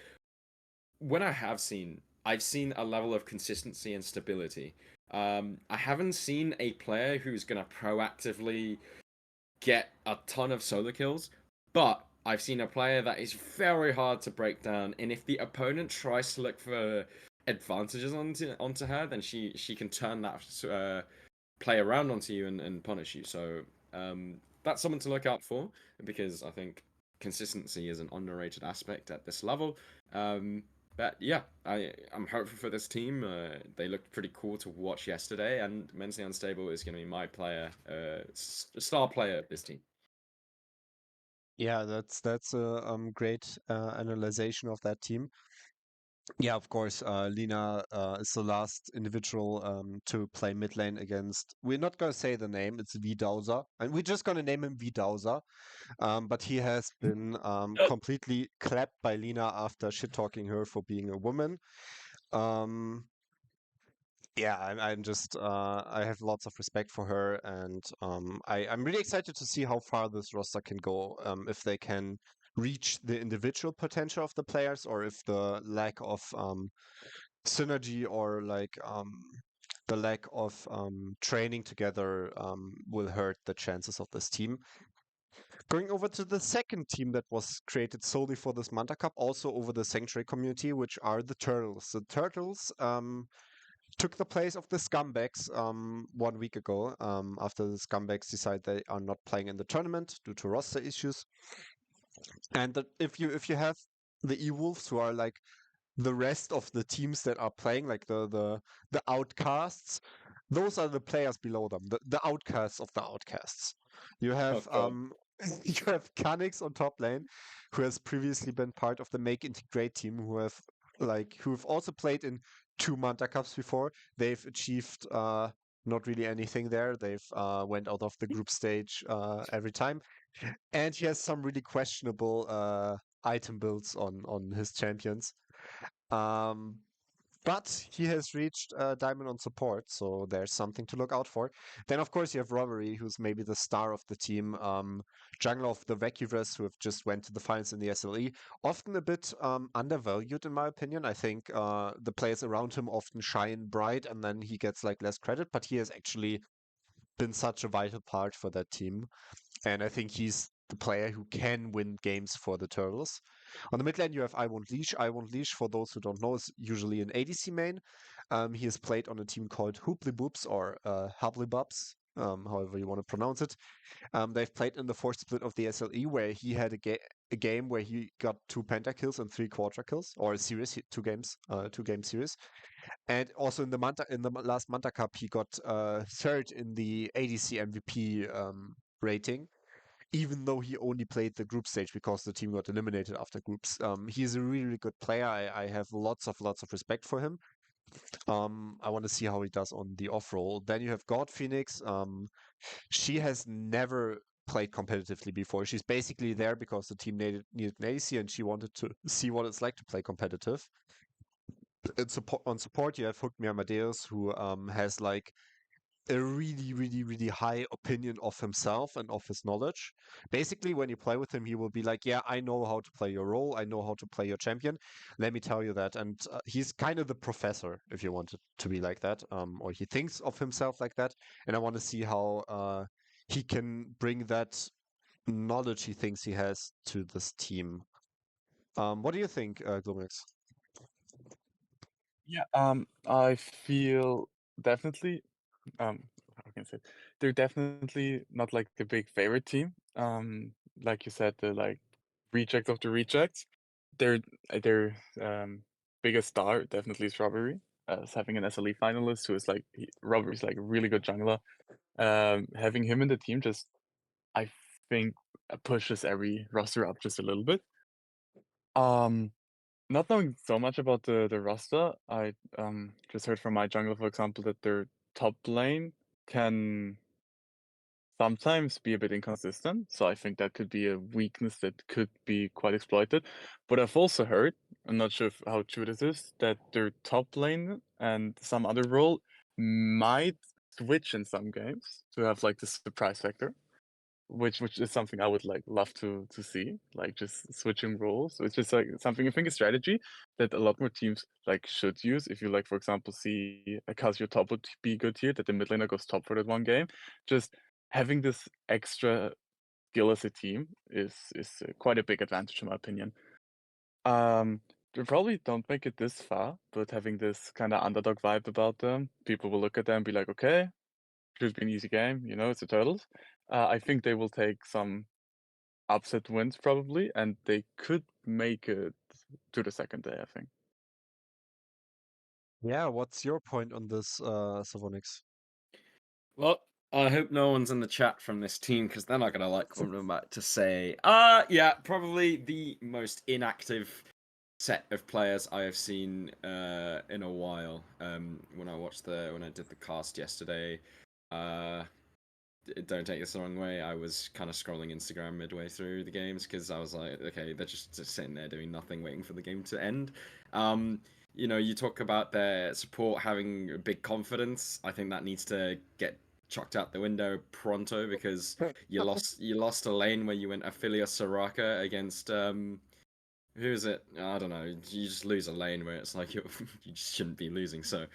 when I have seen, I've seen a level of consistency and stability. I haven't seen a player who's gonna proactively get a ton of solo kills, but I've seen a player that is very hard to break down, and if the opponent tries to look for advantages onto her, then she can turn that play around onto you and punish you. So that's someone to look out for because I think consistency is an underrated aspect at this level. But yeah, I'm hopeful for this team. They looked pretty cool to watch yesterday, and Mentally Unstable is going to be my player, star player of this team. Yeah, that's a great analyzation of that team. Yeah, of course, Lina is the last individual to play mid lane against. We're not gonna say the name. It's Vidauser, and we're just gonna name him Vidauser. But he has been completely clapped by Lina after shit talking her for being a woman. Um, yeah, I'm just I have lots of respect for her, and I'm really excited to see how far this roster can go. If they can reach the individual potential of the players, or if the lack of synergy or like the lack of training together will hurt the chances of this team. Going over to the second team that was created solely for this Manta Cup, also over the Sanctuary community, which are the Turtles. The Turtles took the place of the Scumbags 1 week ago after the Scumbags decide they are not playing in the tournament due to roster issues. And if you have the E-Wolves who are like the rest of the teams that are playing, like the outcasts, those are the players below them, the outcasts of the outcasts. You have God. you have Canix on top lane, who has previously been part of the Make Integrate team, who've also played in 2 Manta Cups before. They've achieved not really anything there. They've went out of the group stage every time. And he has some really questionable item builds on his champions. Um, but he has reached Diamond on support, so there's something to look out for. Then, of course, you have Robbery, who's maybe the star of the team. Jungler of the Vacuverse, who have just went to the finals in the SLE. Often a bit undervalued, in my opinion. I think the players around him often shine bright, and then he gets like less credit. But he has actually been such a vital part for that team. And I think he's the player who can win games for the Turtles. On the mid lane, you have I Won't Leash. I Won't Leash, for those who don't know, is usually an ADC main. He has played on a team called Hooply Boops or Hubbly Bubs, however you want to pronounce it. They've played in the fourth split of the SLE, where he had a game where he got 2 pentakills and 3 quadra kills, or a series, 2 game series. And also in the last Manta Cup, he got third in the ADC MVP rating, even though he only played the group stage because the team got eliminated after groups. He's a really, really good player. I have lots of respect for him. I want to see how he does on the off roll. Then you have God Phoenix. She has never played competitively before. She's basically there because the team needed an AC and she wanted to see what it's like to play competitive. On support, you have Hook Me Amadeus, who has like a really, really, really high opinion of himself and of his knowledge. Basically, when you play with him, he will be like, "Yeah, I know how to play your role. I know how to play your champion. Let me tell you that." And he's kind of the professor, if you want it to be like that, or he thinks of himself like that. And I want to see how he can bring that knowledge he thinks he has to this team. What do you think, Glumix? Yeah, I feel definitely, how can I say it? They're definitely not like the big favorite team. Like you said, the like reject of the rejects. Their biggest star definitely is Robbery, as having an SLE finalist who is like Robbery's like a really good jungler. Having him in the team just, I think, pushes every roster up just a little bit. Not knowing so much about the roster, I just heard from my jungler, for example, that their top lane can sometimes be a bit inconsistent. So I think that could be a weakness that could be quite exploited. But I've also heard, I'm not sure how true this is, that their top lane and some other role might switch in some games to have like the surprise factor. Which is something I would like love to see, like just switching roles. So it's just like something I think a strategy that a lot more teams like should use. If you like, for example, see a Casio top would be good here, that the mid laner goes top for that one game. Just having this extra skill as a team is quite a big advantage in my opinion. They probably don't make it this far, but having this kind of underdog vibe about them, people will look at them and be like, okay, should be an easy game, you know, it's the Turtles. I think they will take some upset wins probably, and they could make it to the second day, I think. Yeah, what's your point on this, Savonix? Well, I hope no one's in the chat from this team because they're not gonna like what I'm about to say. Yeah, probably the most inactive set of players I have seen in a while. When I did the cast yesterday, don't take this the wrong way. I was kind of scrolling Instagram midway through the games because I was like, okay, they're just sitting there doing nothing, waiting for the game to end. You talk about their support having big confidence. I think that needs to get chucked out the window pronto because you lost a lane where you went Ophelia Soraka against who is it? I don't know. You just lose a lane where it's like you just shouldn't be losing. So,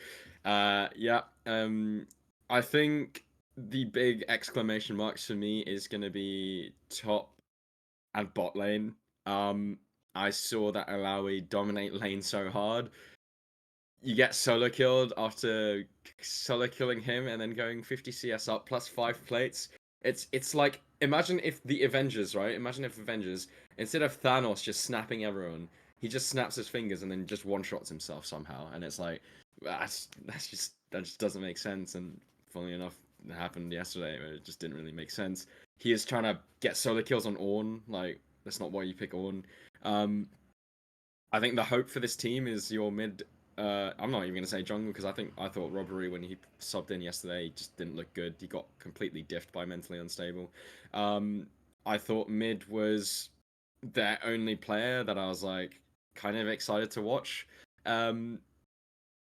yeah. I think the big exclamation marks for me is going to be top and bot lane. I saw that Alawi dominate lane so hard. You get solo killed after solo killing him and then going 50 CS up plus 5 plates. It's like, imagine if the Avengers, right? Imagine if Avengers, instead of Thanos just snapping everyone, he just snaps his fingers and then just one-shots himself somehow. And it's like, that just doesn't make sense. And funnily enough, it happened yesterday, but it just didn't really make sense. He is trying to get solo kills on Ornn. Like, that's not why you pick Ornn. I think the hope for this team is your mid. I'm not even gonna say jungle because I thought Robbery when he subbed in yesterday just didn't look good. He got completely diffed by Mentally Unstable. I thought mid was their only player that I was like kind of excited to watch.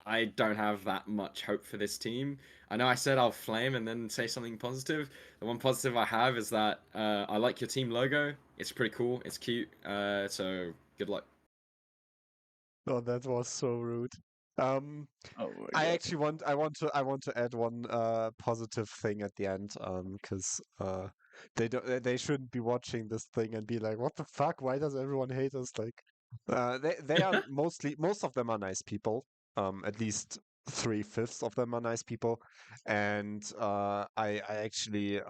I don't have that much hope for this team. I know I said I'll flame and then say something positive. The one positive I have is that I like your team logo. It's pretty cool. It's cute. So good luck. Oh, that was so rude. Um, Oh my I god. actually want to add one positive thing at the end, because they shouldn't be watching this thing and be like, what the fuck? Why does everyone hate us? Like, they are most of them are nice people. At least 3/5 of them are nice people, and I actually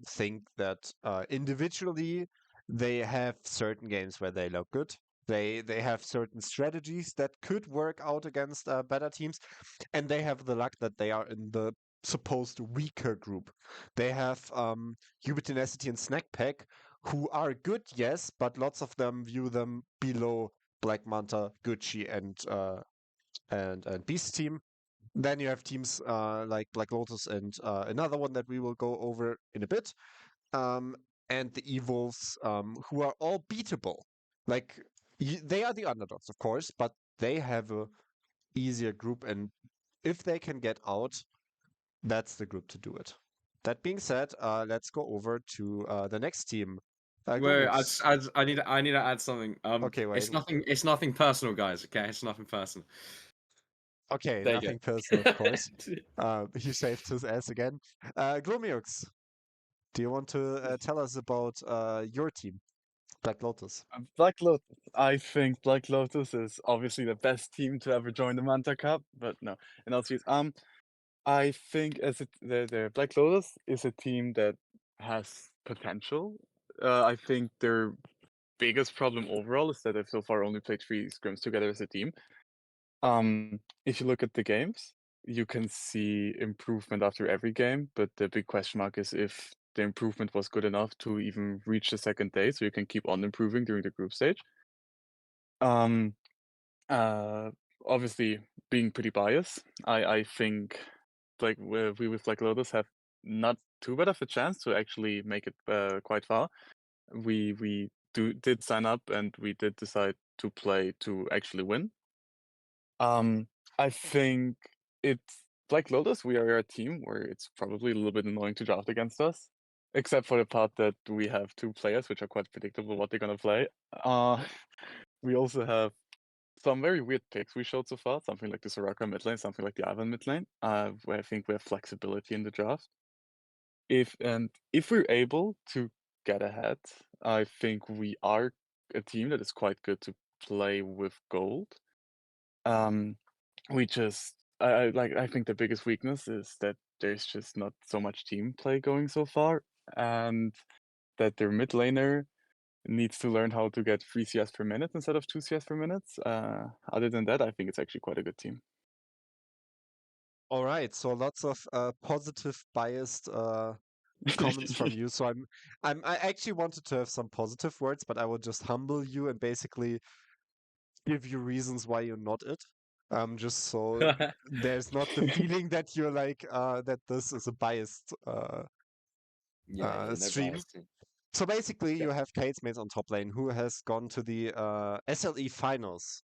think that individually they have certain games where they look good. They have certain strategies that could work out against better teams, and they have the luck that they are in the supposed weaker group. They have Hubert Tenacity and Snack Pack, who are good, yes, but lots of them view them below Black Manta, Gucci, and Beast Team. Then you have teams like Black Lotus and another one that we will go over in a bit, um, and the Evils, who are all beatable. Like they are the underdogs, of course, but they have a easier group, and if they can get out, that's the group to do it. That being said, let's go over to the next team. Wait, Gomix. I need to add something. Okay, wait. It's nothing personal, guys. Okay, it's nothing personal. Okay, There you nothing personal, of course. go. He saved his ass again. Glomiux, do you want to tell us about your team, Black Lotus? Black Lotus. I think Black Lotus is obviously the best team to ever join the Manta Cup, but no. In all seriousness, I think the Black Lotus is a team that has potential. I think their biggest problem overall is that they've so far only played 3 scrims together as a team. If you look at the games, you can see improvement after every game, but the big question mark is if the improvement was good enough to even reach the second day, so you can keep on improving during the group stage. Um, uh, Obviously, being pretty biased, I think like we with Black Lotus have not too bad of a chance to actually make it quite far. We did sign up and we did decide to play to actually win. I think it's like Lotus, we are a team where it's probably a little bit annoying to draft against us, except for the part that we have 2 players which are quite predictable what they're gonna play. We also have some very weird picks we showed so far, something like the Soraka mid lane, something like the Ivan mid lane, where I think we have flexibility in the draft. If we're able to get ahead, I think we are a team that is quite good to play with gold. Um, we just I think the biggest weakness is that there's just not so much team play going so far, and that their mid laner needs to learn how to get 3 CS per minute instead of 2 CS per minute. Other than that, I think it's actually quite a good team. All right, so lots of positive, biased comments from you. So I actually wanted to have some positive words, but I will just humble you and basically give you reasons why you're not it. Just so there's not the feeling that you're like that this is a biased Yeah, no stream. bias. So basically, Yeah. you have Kate's mates on top lane who has gone to the SLE finals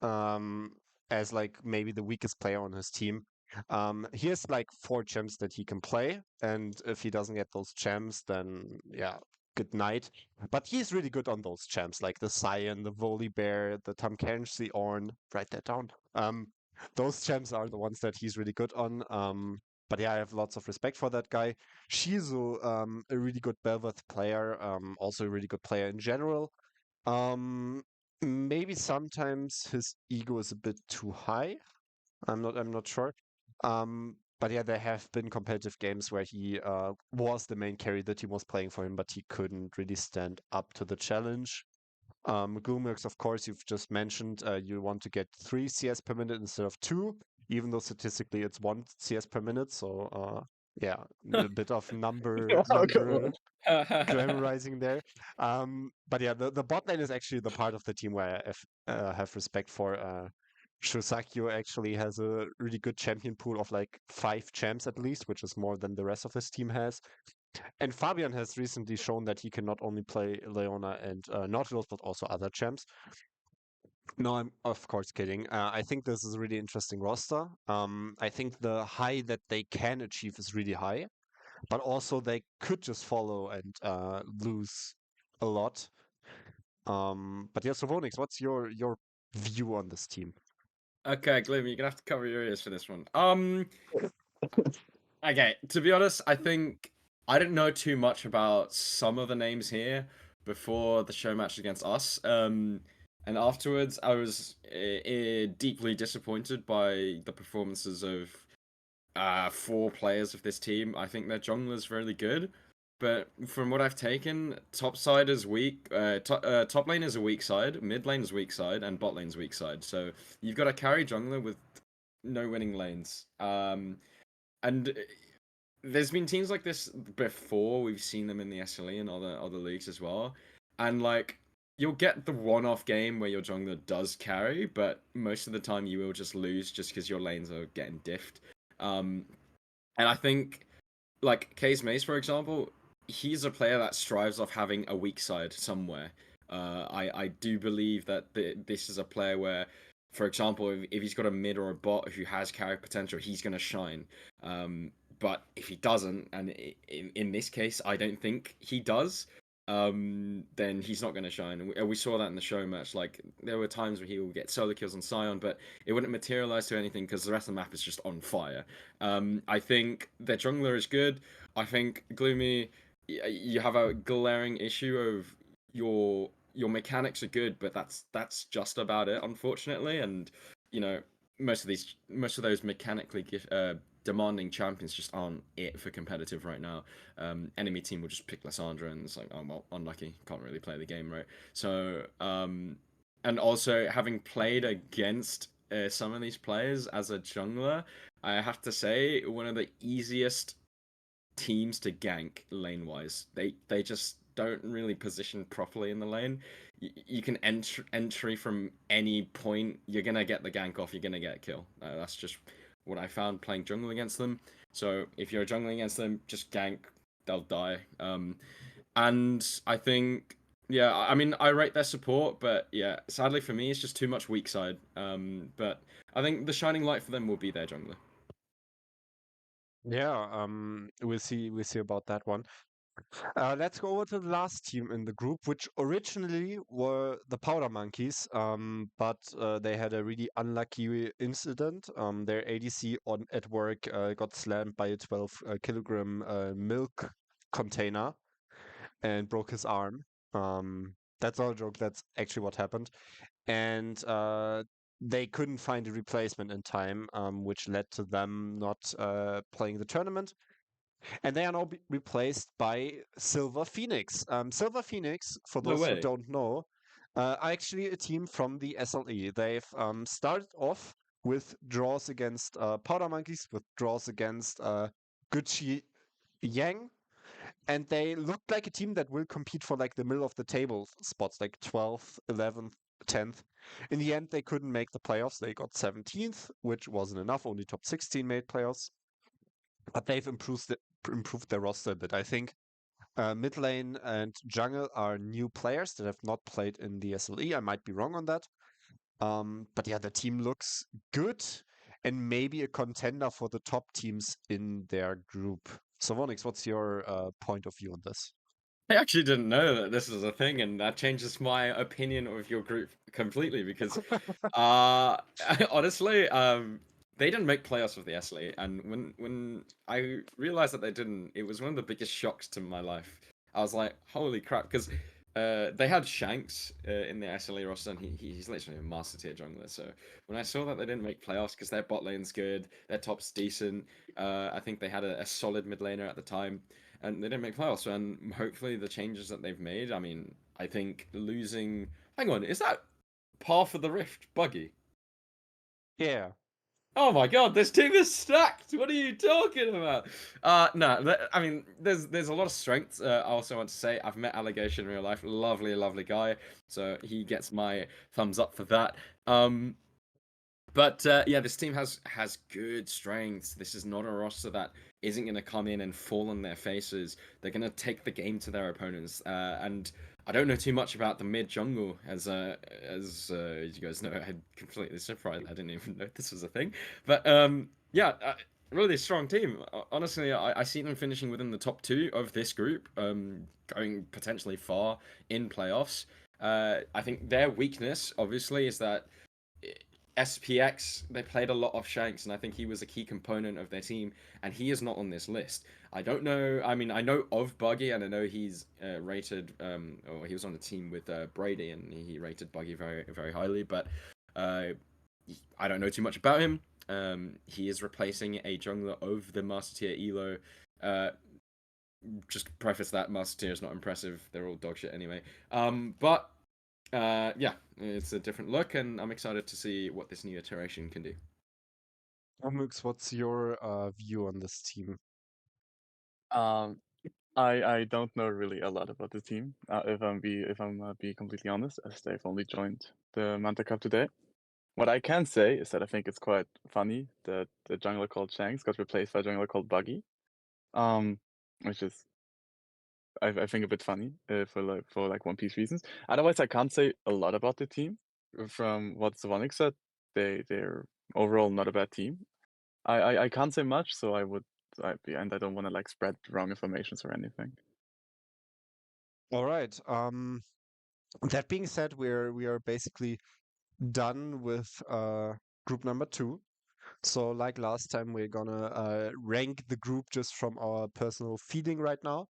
um, as like maybe the weakest player on his team. He has like 4 champs that he can play, and if he doesn't get those champs, then yeah, good night. But he's really good on those champs, like the Cyan, the Volibear, the Tamkench, the Ornn. Write that down. Those champs are the ones that he's really good on. But yeah, I have lots of respect for that guy. Shizu, a really good Bel'Veth player, also a really good player in general. Um, Maybe sometimes his ego is a bit too high. I'm not sure. But yeah, there have been competitive games where he was the main carry. The team was playing for him, but he couldn't really stand up to the challenge. Gloomworks, of course, you've just mentioned you want to get 3 CS per minute instead of 2, even though statistically it's 1 CS per minute. So yeah, a bit of number Oh, come number on. glamorizing there. But yeah, the bot lane is actually the part of the team where I have respect for. Shosakyo actually has a really good champion pool of like 5 champs at least, which is more than the rest of his team has. And Fabian has recently shown that he can not only play Leona and Nautilus, but also other champs. No, I'm of course kidding. I think this is a really interesting roster. I think the high that they can achieve is really high, but also they could just follow and lose a lot. But yeah, so Vonix, what's your view on this team? Okay, Gloom, you're gonna have to cover your ears for this one. Okay, to be honest, I think I didn't know too much about some of the names here before the show match against us. And afterwards, I was deeply disappointed by the performances of four players of this team. I think their jungler's really good, but from what I've taken, top side is weak. Top lane is a weak side, mid lane is weak side, and bot lane's weak side. So you've got to carry jungler with no winning lanes. And there's been teams like this before. We've seen them in the SLE and other leagues as well. And like you'll get the one-off game where your jungler does carry, but most of the time you will just lose just because your lanes are getting diffed. Um, and I think like Case Mace, for example, he's a player that strives off having a weak side somewhere. I do believe that this is a player where, for example, if he's got a mid or a bot who has carry potential, he's going to shine. But if he doesn't, and in this case, I don't think he does, then he's not going to shine. And we saw that in the show match. Like there were times where he will get solo kills on Sion, but it wouldn't materialize to anything because the rest of the map is just on fire. I think their jungler is good. I think Gloomy, you have a glaring issue of your mechanics are good, but that's just about it, unfortunately. And you know, most of those mechanically demanding champions just aren't it for competitive right now. Enemy team will just pick Lissandra, and it's like, oh well, unlucky, can't really play the game, right? So, and also having played against some of these players as a jungler, I have to say one of the easiest teams to gank lane wise. They just don't really position properly in the lane. You can entry from any point. You're gonna get the gank off. You're gonna get a kill. That's just what I found playing jungle against them. So if you're jungling against them, just gank. They'll die. And I think yeah, I mean I rate their support, but yeah, sadly for me it's just too much weak side. But I think the shining light for them will be their jungler. Yeah, we'll see about that one. Let's go over to the last team in the group, which originally were the Powder Monkeys, but they had a really unlucky incident. Their ADC at work got slammed by a 12 kilogram milk container and broke his arm. That's not a joke. That's actually what happened. And they couldn't find a replacement in time, which led to them not playing the tournament. And they are now replaced by Silver Phoenix. Silver Phoenix, for No those who way. don't know, are actually a team from the SLE. They've started off with draws against Powder Monkeys, with draws against Gucci Yang, and they looked like a team that will compete for like the middle of the table spots, like 12th, 11th, 10th. In the end, they couldn't make the playoffs. They got 17th, which wasn't enough. Only top 16 made playoffs. But they've improved their roster a bit. I think mid lane and jungle are new players that have not played in the SLE. I might be wrong on that. But yeah, the team looks good and maybe a contender for the top teams in their group. So, Vonix, what's your point of view on this? I actually didn't know that this was a thing, and that changes my opinion of your group completely because, honestly, they didn't make playoffs with the SLE, and when I realized that they didn't, it was one of the biggest shocks to my life. I was like, holy crap, because they had Shanks in the SLE roster, and he's literally a master tier jungler. So when I saw that they didn't make playoffs because their bot lane's good, their top's decent, I think they had a solid mid laner at the time and they didn't make playoffs. And hopefully, the changes that they've made. I mean, I think losing. Hang on, is that Path of the Rift buggy? Yeah. Oh my god, this team is stacked. What are you talking about? No, I mean, there's a lot of strengths. I also want to say I've met Allegation in real life. Lovely, lovely guy. So he gets my thumbs up for that. But yeah, this team has good strengths. This is not a roster that isn't going to come in and fall on their faces. They're going to take the game to their opponents. And I don't know too much about the mid jungle, as you guys know, I'm completely surprised. I didn't even know this was a thing. But yeah, really strong team. Honestly, I see them finishing within the top two of this group, going potentially far in playoffs. I think their weakness, obviously, is that SPX, they played a lot of Shanks, and I think he was a key component of their team, and he is not on this list. I don't know. I mean, I know of Buggy, and I know he's rated, or he was on the team with Brady, and he rated Buggy very, very highly, but I don't know too much about him. He is replacing a jungler of the Master Tier Elo. Just preface that Master Tier is not impressive. They're all dog shit anyway. But yeah, it's a different look, and I'm excited to see what this new iteration can do. Mux, what's your view on this team? I don't know really a lot about the team. If I'm be completely honest, as they've only joined the Manta Cup today. What I can say is that I think it's quite funny that the jungler called Shanks got replaced by a jungler called Buggy, which is I think a bit funny for One Piece reasons. Otherwise, I can't say a lot about the team. From what Savonik said, they're overall not a bad team. I can't say much, so and I don't want to like spread wrong information or anything. All right. That being said, we are basically done with group number 2. So like last time, we're gonna rank the group just from our personal feeling right now.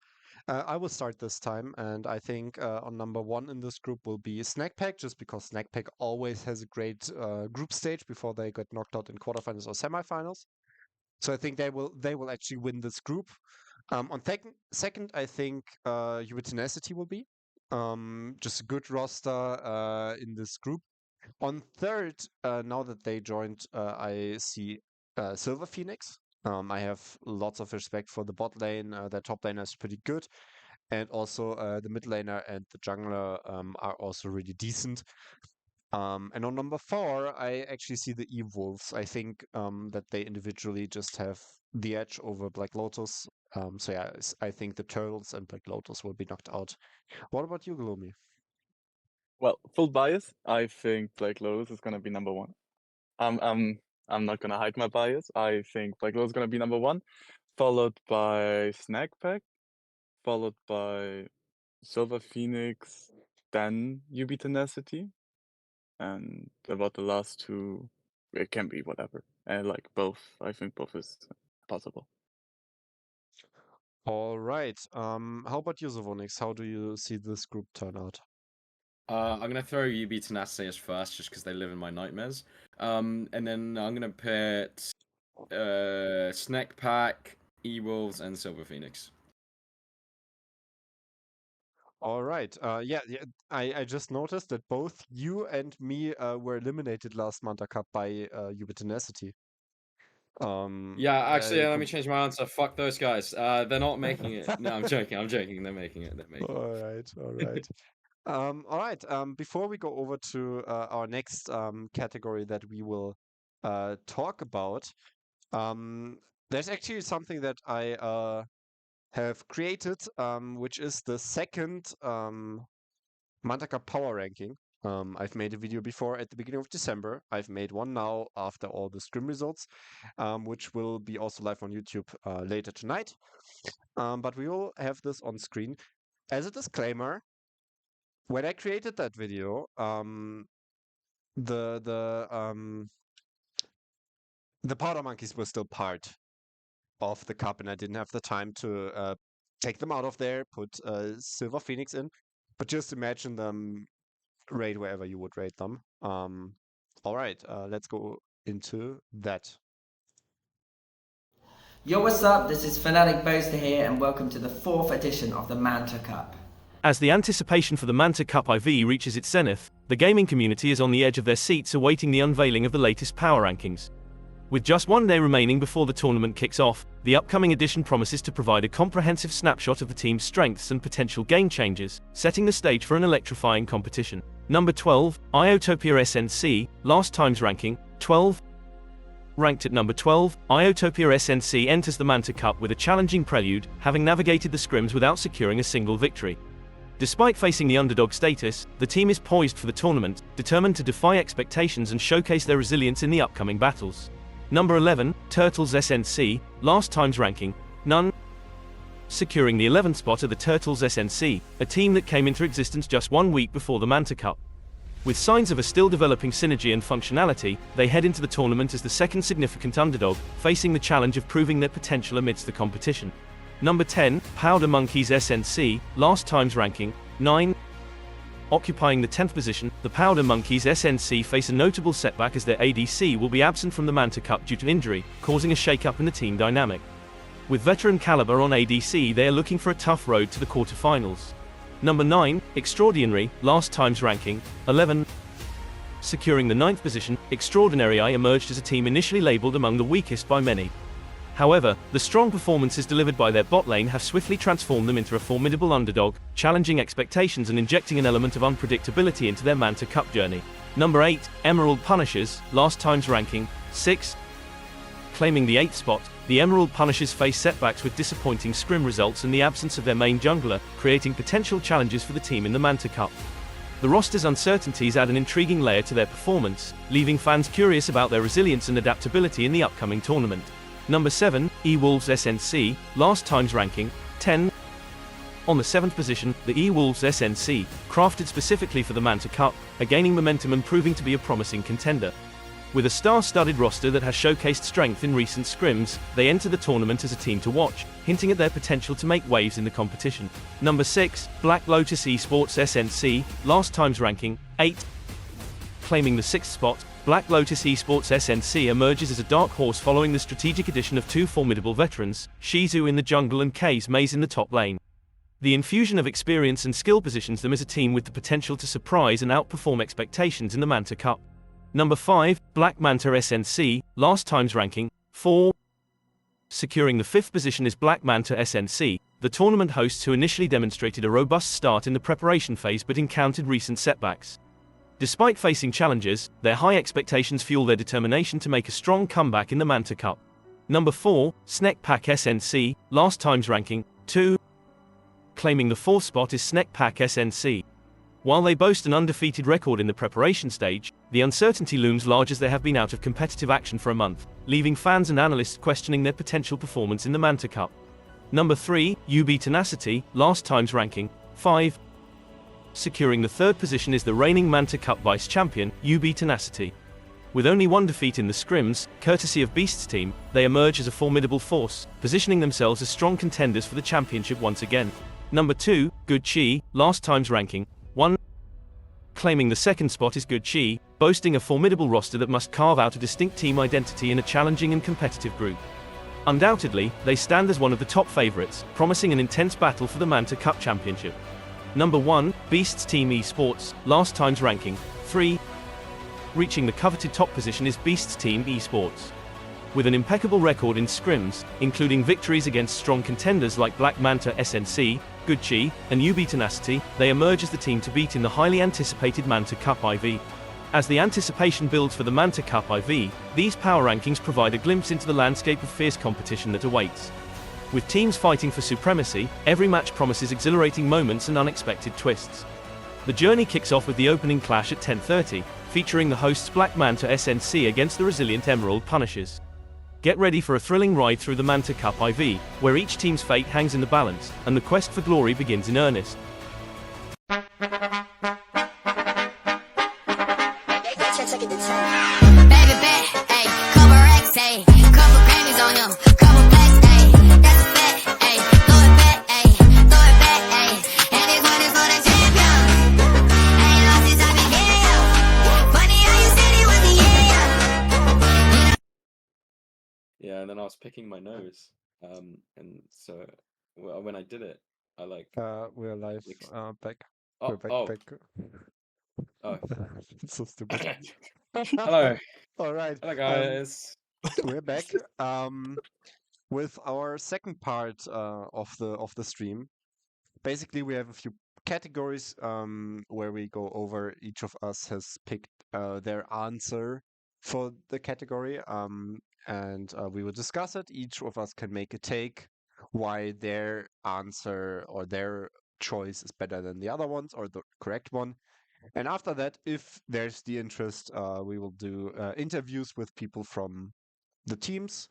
I will start this time, and I think on number 1 in this group will be Snack Pack, just because Snack Pack always has a great group stage before they get knocked out in quarterfinals or semifinals. So I think they will actually win this group. On second, I think Your Tenacity will be just a good roster in this group. On third, now that they joined, I see Silver Phoenix. I have lots of respect for the bot lane. Their top laner is pretty good. And also the mid laner and the jungler are also really decent. And on number 4, I actually see the E-Wolves. I think that they individually just have the edge over Black Lotus. So yeah, I think the Turtles and Black Lotus will be knocked out. What about you, Gloomy? Well, full bias, I think Black Lotus is gonna be number 1. I'm not gonna hide my bias. I think Black Lotus is gonna be number 1, followed by Snack Pack, followed by Silver Phoenix, then UB Tenacity, and about the last 2, it can be whatever. And like both, I think both is possible. All right. How about you, Zavonix? How do you see this group turn out? I'm gonna throw UB Tenacity as first, just because they live in my nightmares. And then I'm gonna put Snack Pack, E-Wolves, and Silver Phoenix. All right. Yeah. I just noticed that both you and me were eliminated last Manta Cup by UB Tenacity. Yeah, actually, let me com- change my answer. Fuck those guys. They're not making it. No, I'm joking. I'm joking. They're making it. They're making it. All right. All right. All right. Before we go over to our next category that we will talk about, there's actually something that I have created, which is the second Manta Cup power ranking. I've made a video before at the beginning of December. I've made one now after all the scrim results, which will be also live on YouTube later tonight. But we will have this on screen. As a disclaimer, when I created that video, the powder monkeys were still part of the cup, and I didn't have the time to take them out of there, put Silver Phoenix in. But just imagine them rate wherever you would rate them. All right, let's go into that. Yo, what's up? This is Fnatic Boaster here, and welcome to the 4th edition of the Manta Cup. As the anticipation for the Manta Cup IV reaches its zenith, the gaming community is on the edge of their seats awaiting the unveiling of the latest power rankings. With just one day remaining before the tournament kicks off, the upcoming edition promises to provide a comprehensive snapshot of the team's strengths and potential game changes, setting the stage for an electrifying competition. Number 12, Iotopia SNC, last time's ranking, 12. Ranked at number 12, Iotopia SNC enters the Manta Cup with a challenging prelude, having navigated the scrims without securing a single victory. Despite facing the underdog status, the team is poised for the tournament, determined to defy expectations and showcase their resilience in the upcoming battles. Number 11, Turtles SNC, last time's ranking, none. Securing the 11th spot are the Turtles SNC, a team that came into existence just 1 week before the Manta Cup. With signs of a still developing synergy and functionality, they head into the tournament as the second significant underdog, facing the challenge of proving their potential amidst the competition. Number 10, Powder Monkeys SNC, last times ranking, 9. Occupying the 10th position, the Powder Monkeys SNC face a notable setback as their ADC will be absent from the Manta Cup due to injury, causing a shake-up in the team dynamic. With veteran caliber on ADC, they are looking for a tough road to the quarterfinals. Number 9, Extraordinary, last times ranking, 11. Securing the 9th position, Extraordinary emerged as a team initially labeled among the weakest by many. However, the strong performances delivered by their bot lane have swiftly transformed them into a formidable underdog, challenging expectations and injecting an element of unpredictability into their Manta Cup journey. Number 8, Emerald Punishers, last times ranking, 6. Claiming the 8th spot, the Emerald Punishers face setbacks with disappointing scrim results and the absence of their main jungler, creating potential challenges for the team in the Manta Cup. The roster's uncertainties add an intriguing layer to their performance, leaving fans curious about their resilience and adaptability in the upcoming tournament. Number 7, E-Wolves SNC, last times ranking, 10. On the 7th position, the E-Wolves SNC, crafted specifically for the Manta Cup, are gaining momentum and proving to be a promising contender. With a star-studded roster that has showcased strength in recent scrims, they enter the tournament as a team to watch, hinting at their potential to make waves in the competition. Number 6, Black Lotus Esports SNC, last times ranking, 8. Claiming the 6th spot, Black Lotus Esports SNC emerges as a dark horse following the strategic addition of two formidable veterans, Shizu in the jungle and Kaze Maze in the top lane. The infusion of experience and skill positions them as a team with the potential to surprise and outperform expectations in the Manta Cup. Number 5, Black Manta SNC, last times ranking, 4. Securing the 5th position is Black Manta SNC, the tournament hosts who initially demonstrated a robust start in the preparation phase but encountered recent setbacks. Despite facing challenges, their high expectations fuel their determination to make a strong comeback in the Manta Cup. Number 4, Sneck Pack SNC, last times ranking, 2. Claiming the 4th spot is Sneck Pack SNC. While they boast an undefeated record in the preparation stage, the uncertainty looms large as they have been out of competitive action for a month, leaving fans and analysts questioning their potential performance in the Manta Cup. Number 3, UB Tenacity, last times ranking, 5. Securing the 3rd position is the reigning Manta Cup vice champion, UB Tenacity. With only one defeat in the scrims, courtesy of Beast's team, they emerge as a formidable force, positioning themselves as strong contenders for the championship once again. Number 2, Good Chi, last times ranking, 1. Claiming the 2nd spot is Good Chi, boasting a formidable roster that must carve out a distinct team identity in a challenging and competitive group. Undoubtedly, they stand as one of the top favorites, promising an intense battle for the Manta Cup championship. Number 1, Beast's Team Esports, last times ranking, 3. Reaching the coveted top position is Beast's Team Esports. With an impeccable record in scrims, including victories against strong contenders like Black Manta SNC, Good Chi, and UB Tenacity, they emerge as the team to beat in the highly anticipated Manta Cup IV. As the anticipation builds for the Manta Cup IV, these power rankings provide a glimpse into the landscape of fierce competition that awaits. With teams fighting for supremacy, every match promises exhilarating moments and unexpected twists. The journey kicks off with the opening clash at 10:30, featuring the hosts Black Manta SNC against the resilient Emerald Punishers. Get ready for a thrilling ride through the Manta Cup IV, where each team's fate hangs in the balance, and the quest for glory begins in earnest. Yeah, and then I was picking my nose, and so when I did it, I like. We're live, like back. oh We're back, oh back. oh. It's so stupid. Hello, All right, hello guys. we're back. With our second part of the stream. Basically, we have a few categories where we go over. Each of us has picked their answer for the category, and we will discuss it. Each of us can make a take why their answer or their choice is better than the other ones or the correct one. And after that, if there's the interest, we will do interviews with people from the teams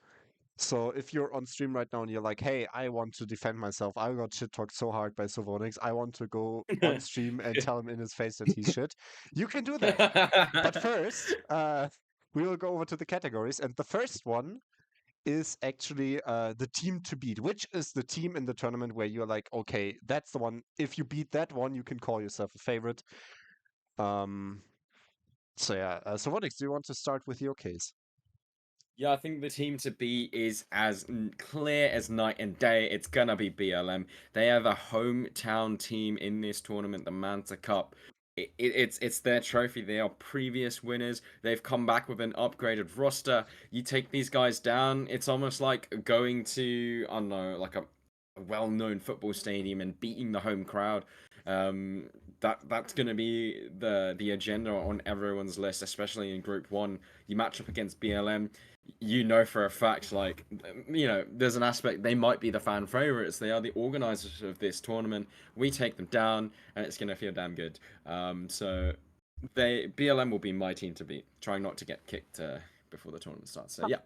So if you're on stream right now and you're like, hey, I want to defend myself, I got shit talked so hard by Sovonix, I want to go on stream and tell him in his face that he's shit, you can do that. But first, we will go over to the categories, and the first one is actually the team to beat. Which is the team in the tournament where you're like, okay, that's the one. If you beat that one, you can call yourself a favorite. So yeah, Sovonix, do you want to start with your case? Yeah, I think the team to beat is as clear as night and day. It's gonna be BLM. They are the hometown team in this tournament, the Manta Cup. It's their trophy. They are previous winners. They've come back with an upgraded roster. You take these guys down, it's almost like going to, I don't know, like a well-known football stadium and beating the home crowd. That's going to be the agenda on everyone's list, especially in Group One. You match up against BLM, you know for a fact, like, there's an aspect they might be the fan favorites. They are the organizers of this tournament. We take them down, and it's going to feel damn good. So BLM will be my team to beat. Trying not to get kicked before the tournament starts. So yeah.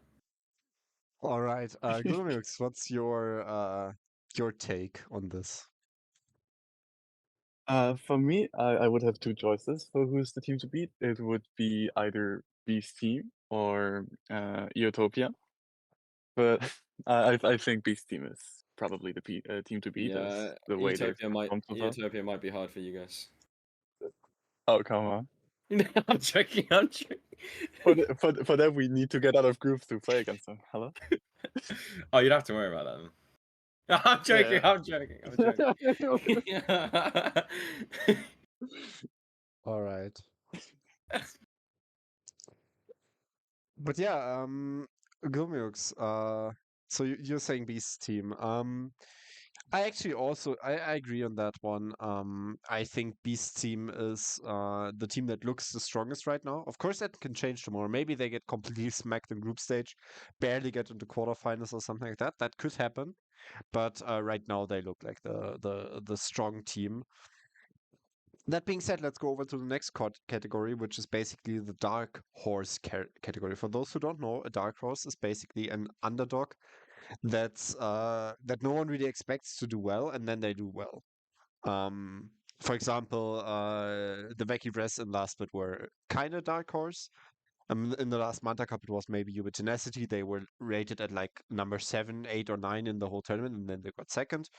All right, Glumix, what's your take on this? For me, I would have two choices for who's the team to beat. It would be either Beast Team or Utopia. But I think Beast Team is probably the team to beat, as Yeah, the way they've performed so far. Utopia might be hard for you guys. Oh, come on. I'm joking. I'm joking. For that, we need to get out of groups to play against them. Hello? Oh, you don't have to worry about that. Then. I'm joking. Yeah. I'm joking. I'm joking. All right. But yeah, Gilmux, so you're saying Beast team. I actually also I agree on that one. I think Beast team is the team that looks the strongest right now. Of course, that can change tomorrow. Maybe they get completely smacked in group stage, barely get into quarterfinals or something like that. That could happen. But right now they look like the strong team. That being said, let's go over to the next category, which is basically the dark horse category. For those who don't know, a dark horse is basically an underdog that no one really expects to do well, and then they do well. For example, the Veki Vress and last bit were kind of dark horse. In the last Manta Cup, it was maybe Uber Tenacity. They were rated at like number 7, 8, or 9 in the whole tournament, and then they got second.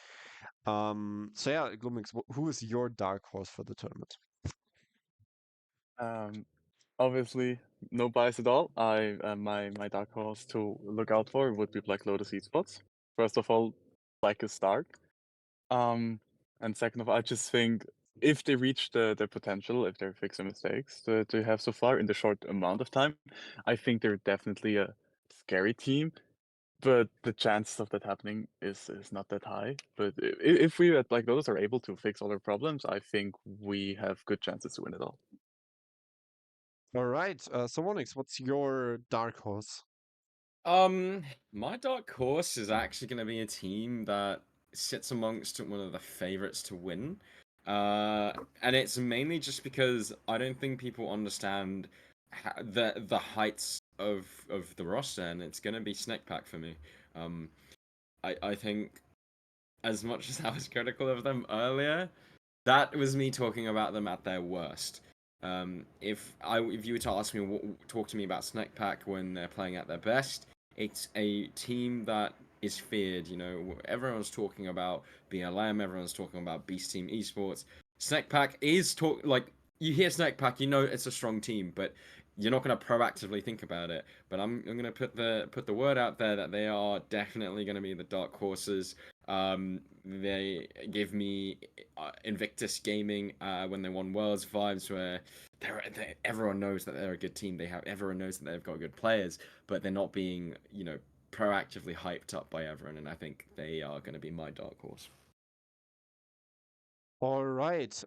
So yeah, Gloomix, who is your dark horse for the tournament? Obviously, no bias at all. My dark horse to look out for would be Black Lotus Esports. First of all, like a start. And second of all, I just think if they reach their potential, if they fix the mistakes that they have so far in the short amount of time, I think they're definitely a scary team. But the chance of that happening is not that high. But if we at Black Lotus are able to fix all their problems, I think we have good chances to win it all. All right, so Onyx, what's your dark horse? My dark horse is actually going to be a team that sits amongst one of the favorites to win. And it's mainly just because I don't think people understand the heights of the roster, and it's going to be Snake Pack for me. I think as much as I was critical of them earlier, that was me talking about them at their worst. If you were to ask me, talk to me about Snake Pack when they're playing at their best, it's a team that is feared. Everyone's talking about BLM, everyone's talking about Beast Team Esports. Snake Pack is you hear Snake Pack, you know it's a strong team, but you're not going to proactively think about it. But I'm going to put the word out there that they are definitely going to be the dark horses. They give me Invictus Gaming when they won Worlds vibes, where everyone knows that they're a good team. Everyone knows that they've got good players, but they're not being proactively hyped up by everyone. And I think they are going to be my dark horse. All right.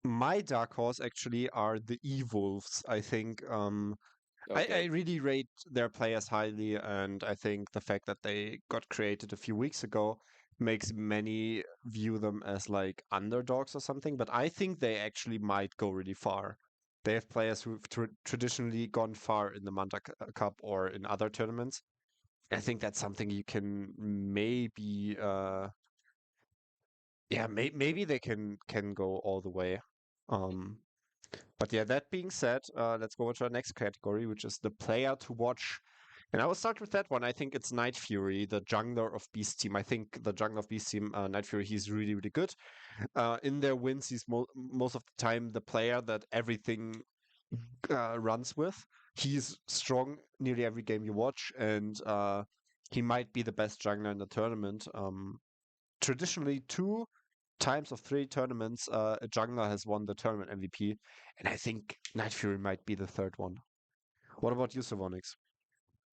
My dark horse actually are the E-Wolves. I think I really rate their players highly, and I think the fact that they got created a few weeks ago makes many view them as like underdogs or something, but I think they actually might go really far. They have players who've traditionally gone far in the Manta Cup or in other tournaments. I think that's something you can maybe maybe they can go all the way. But yeah, that being said, let's go on to our next category, which is the player to watch. And I will start with that one. I think it's Night Fury, the jungler of Beast Team. I think the jungler of Beast Team, Night Fury, he's really, really good. In their wins, he's most of the time the player that everything runs with. He's strong nearly every game you watch, and he might be the best jungler in the tournament. Traditionally, 2 times of 3 tournaments, a jungler has won the tournament MVP, and I think Night Fury might be the third one. What about you, Savonix?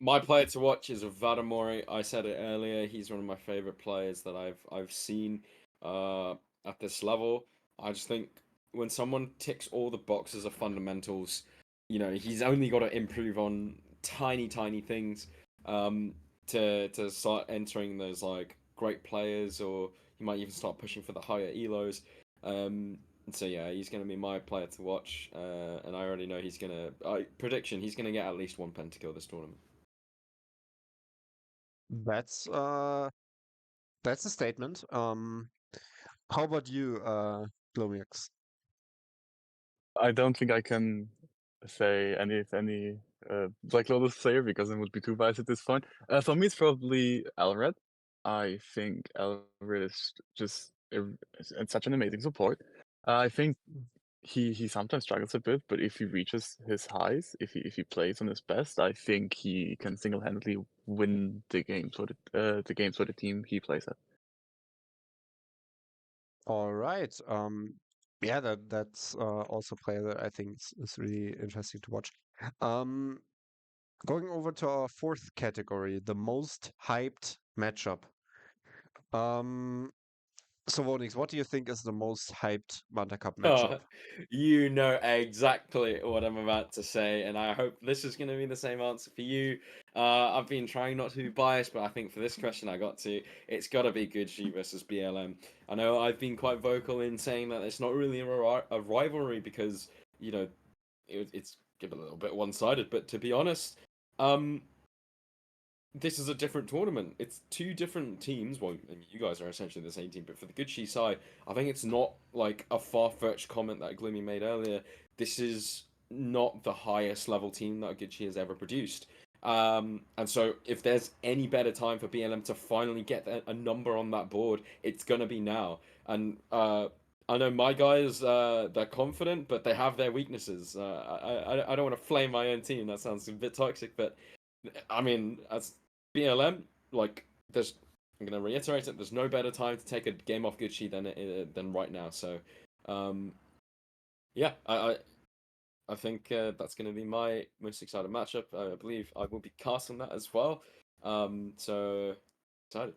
My player to watch is Vadamori. I said it earlier. He's one of my favorite players that I've seen at this level. I just think when someone ticks all the boxes of fundamentals, he's only got to improve on tiny things to start entering those like great players, or he might even start pushing for the higher elos. So yeah, he's going to be my player to watch, and I already know he's going to. Prediction: he's going to get at least one pentakill this tournament. That's a statement. How about you, Glomiax? I don't think I can say any Black Lotus player because it would be too biased at this point. For me, it's probably Elred. I think Elred is just it's such an amazing support. I think he sometimes struggles a bit, but if he reaches his highs, if he plays on his best, I think he can single-handedly win the games for the team he plays at. All right. Yeah, that's also a player that I think is really interesting to watch. Um, Going over to our fourth category, the most hyped matchup. Um, so Vonix, what do you think is the most hyped Manta Cup matchup? You know exactly what I'm about to say, and I hope this is going to be the same answer for you. I've been trying not to be biased, but I think for this question I got to, it's got to be Gucci versus BLM. I know I've been quite vocal in saying that it's not really a rivalry because, it's a little bit one-sided, but to be honest, this is a different tournament. It's 2 different teams. Well, and you guys are essentially the same team, but for the Gucci side, I think it's not like a far-fetched comment that Glimmy made earlier. This is not the highest level team that Gucci has ever produced. And so if there's any better time for BLM to finally get a number on that board, it's gonna be now. And I know my guys, they're confident, but they have their weaknesses. I don't want to flame my own team. That sounds a bit toxic, but I mean, as BLM, like, I'm gonna reiterate it. There's no better time to take a game off Gucci than right now. So, yeah, I think that's gonna be my most excited matchup. I believe I will be casting that as well. So excited.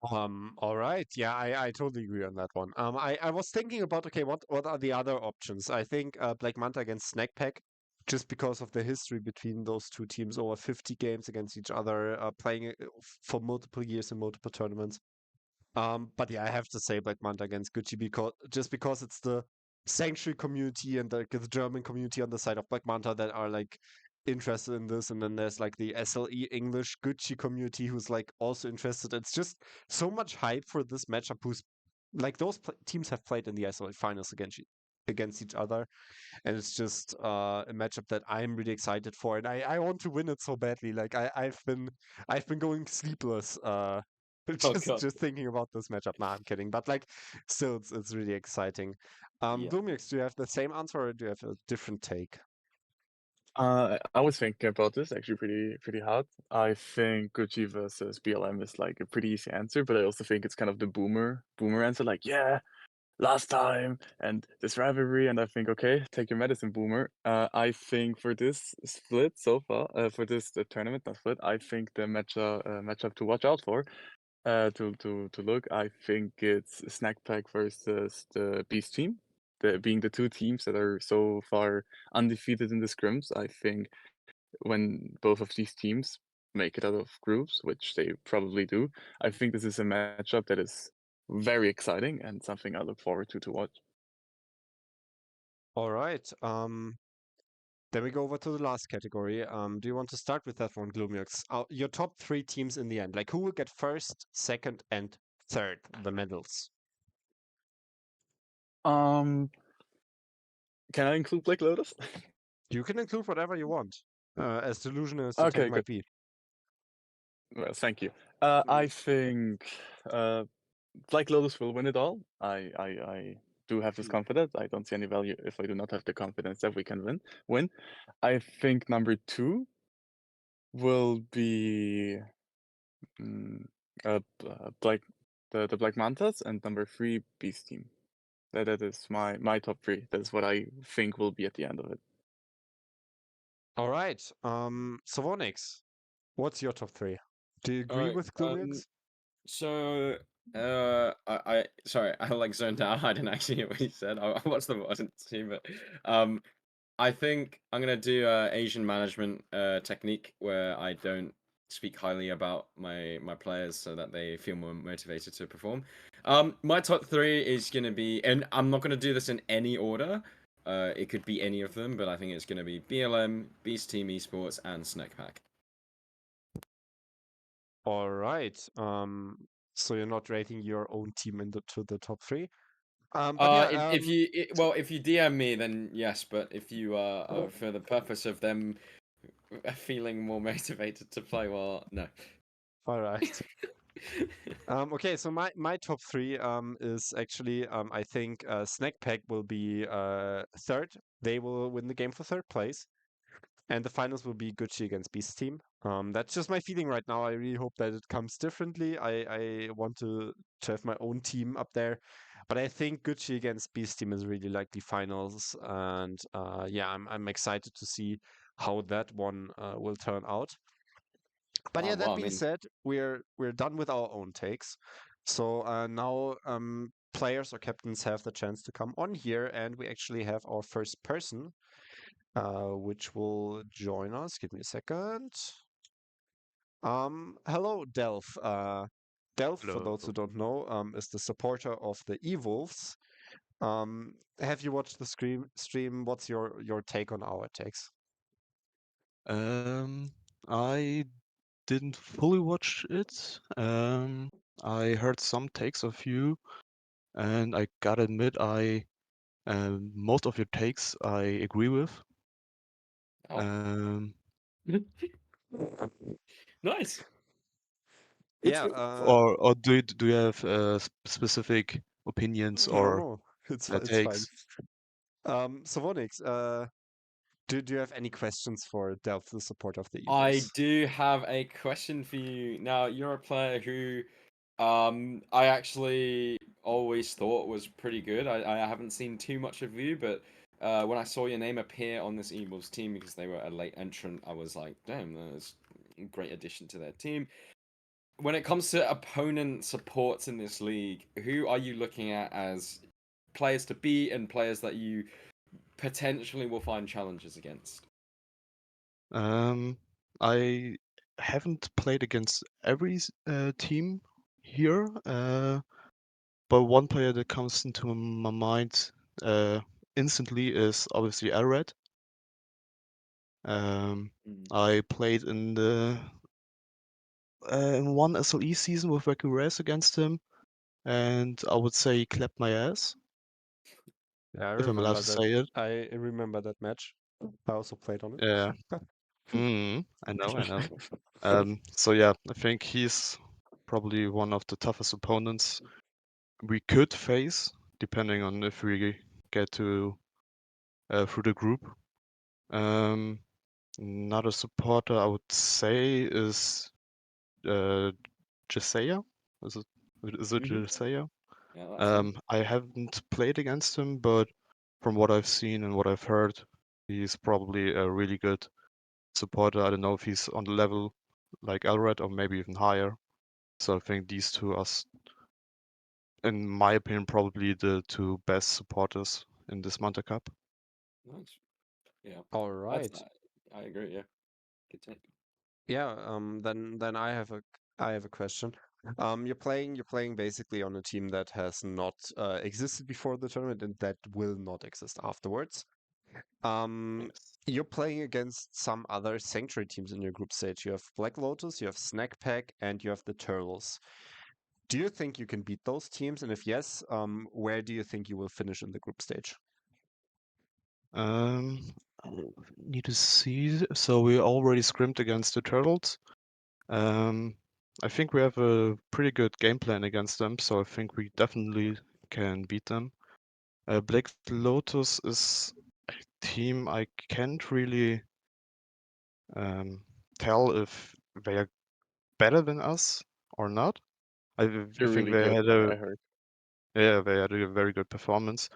All right. Yeah, I totally agree on that one. I was thinking about, okay, what are the other options? I think Black Manta against Snack Pack, just because of the history between those two teams, over 50 games against each other, playing for multiple years in multiple tournaments. But yeah, I have to say Black Manta against Gucci because it's the Sanctuary community and the German community on the side of Black Manta that are like interested in this, and then there's like the SLE English Gucci community who's like also interested. It's just so much hype for this matchup. Who's like those teams have played in the SLE finals against each other, and it's just a matchup that I'm really excited for, and I want to win it so badly. Like I've been going sleepless Oh just god, just thinking about this matchup. Nah, I'm kidding, but like still it's really exciting. yeah. Glumix, do you have the same answer or do you have a different take? I was thinking about this actually pretty hard. I think Gucci versus BLM is like a pretty easy answer, but I also think it's kind of the boomer answer, like yeah, last time and this rivalry, and I think okay, take your medicine, boomer. I think for this split so far, for this the tournament not split, I think the matchup to watch out for, to look, I think it's Snack Pack versus the Beast team. Being the 2 teams that are so far undefeated in the scrims, I think when both of these teams make it out of groups, which they probably do, I think this is a matchup that is very exciting and something I look forward to watch. All right. Then we go over to the last category. Do you want to start with that one, Gloomix? Your top 3 teams in the end. Like, who will get first, second, and third the medals? Can I include Black Lotus? You can include whatever you want, as delusional as the Okay, take might be. Well, thank you. I think Black Lotus will win it all. I do have this confidence. I don't see any value if I do not have the confidence that we can win. I think number 2 will be Black the Black Mantas, and number 3 Beast Team. That is my top 3. That's what I think will be at the end of it. All right. Savonix, what's your top 3? Do you agree Alright, with Gloomix? So, I sorry, I like zoned out. I didn't actually hear what you said. I watched the I didn't see, but I think I'm gonna do a Asian management technique where I don't speak highly about my players so that they feel more motivated to perform. My top 3 is gonna be, and I'm not gonna do this in any order. It could be any of them, but I think it's gonna be BLM, Beast Team Esports, and Snack Pack. All right. So you're not rating your own team to the top 3? But yeah, If you DM me, then yes. But if you for the purpose of them feeling more motivated to play, well, no. all right. Okay, so my top 3 is actually I think Snack Pack will be third. They will win the game for third place. And the finals will be Gucci against Beast Team. That's just my feeling right now. I really hope that it comes differently. I want to have my own team up there. But I think Gucci against Beast Team is really likely finals. And yeah, I'm excited to see how that one will turn out. But yeah, Well, that I being mean, said, we're done with our own takes. So now players or captains have the chance to come on here, and we actually have our first person which will join us. Give me a second. Hello, Delph. Delph, for Hello. those who don't know, is the supporter of the E-Wolves. Have you watched the stream? What's your take on our takes? I didn't fully watch it. I heard some takes of you, and I gotta admit, most of your takes I agree with. oh, Um, nice. Yeah, or do you have specific opinions no, or no, it's fine. takes? Savonix, do you have any questions for Delph, the supporter of the I E-Wolves? do have a question for you. Now, you're a player who I actually always thought was pretty good. I haven't seen too much of you, but when I saw your name appear on this Eagles team because they were a late entrant, I was like, damn, that's a great addition to their team. When it comes to opponent supports in this league, who are you looking at as players to beat and players that you potentially will find challenges against? I haven't played against every team here, but one player that comes into my mind instantly is obviously Elred. I played in one SLE season with Recurres against him, and I would say he clapped my ass, Yeah, I if I'm allowed remember to that. say it. I remember that match. I also played on Yeah. it. I know. So yeah, I think he's probably one of the toughest opponents we could face, depending on if we get to through the group. Another supporter I would say is Jesaya. Is it Jesaya? Yeah, that's him. I haven't played against him, but from what I've seen and what I've heard, he's probably a really good supporter. I don't know if he's on the level like Elred or maybe even higher. So I think these two are, in my opinion, probably the two best supporters in this Manta Cup. Nice. Yeah, All that's right. I agree. Yeah, good take. Yeah, then I have a question. You're playing basically on a team that has not existed before the tournament and that will not exist afterwards. Yes. You're playing against some other Sanctuary teams in your group stage. You have Black Lotus, you have Snack Pack, and you have the Turtles. Do you think you can beat those teams? And if yes, where do you think you will finish in the group stage? I need to see. So we already scrimmed against the Turtles. I think we have a pretty good game plan against them, so I think we definitely can beat them. Black Lotus is a team I can't really um, tell if they are better than us or not. I They're think really they good, had I heard. they had a very good performance,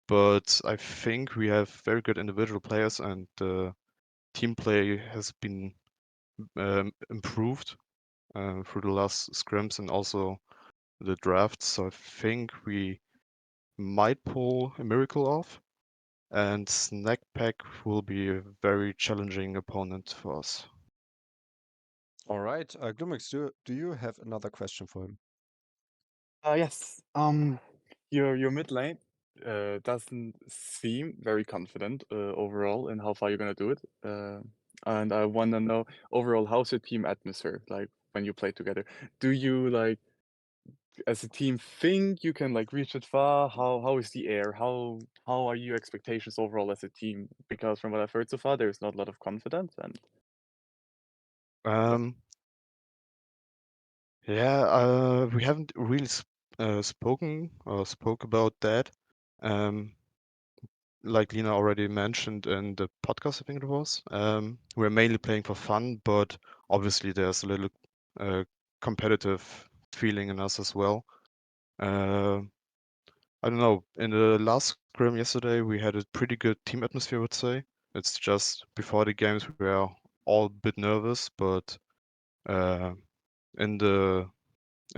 but I think we have very good individual players and team play has been improved through the last scrims and also the draft. So I think we might pull a miracle off, and Snack Pack will be a very challenging opponent for us. All right, Glumix, do you have another question for him? Yes. Your mid lane doesn't seem very confident overall in how far you're gonna do it. And I wanna know overall, how's your team atmosphere like when you play together? Do you like as a team think you can like reach it far? How is the air? How are your expectations overall as a team? Because from what I've heard so far, there's not a lot of confidence and Um, yeah, we haven't really spoken or spoke about that. Um, like Lena already mentioned in the podcast, I think it was. We're mainly playing for fun, but obviously there's a little competitive feeling in us as well. Uh, I don't know. In the last scrim yesterday, we had a pretty good team atmosphere, I would say. It's just before the games we were all a bit nervous, but uh, in the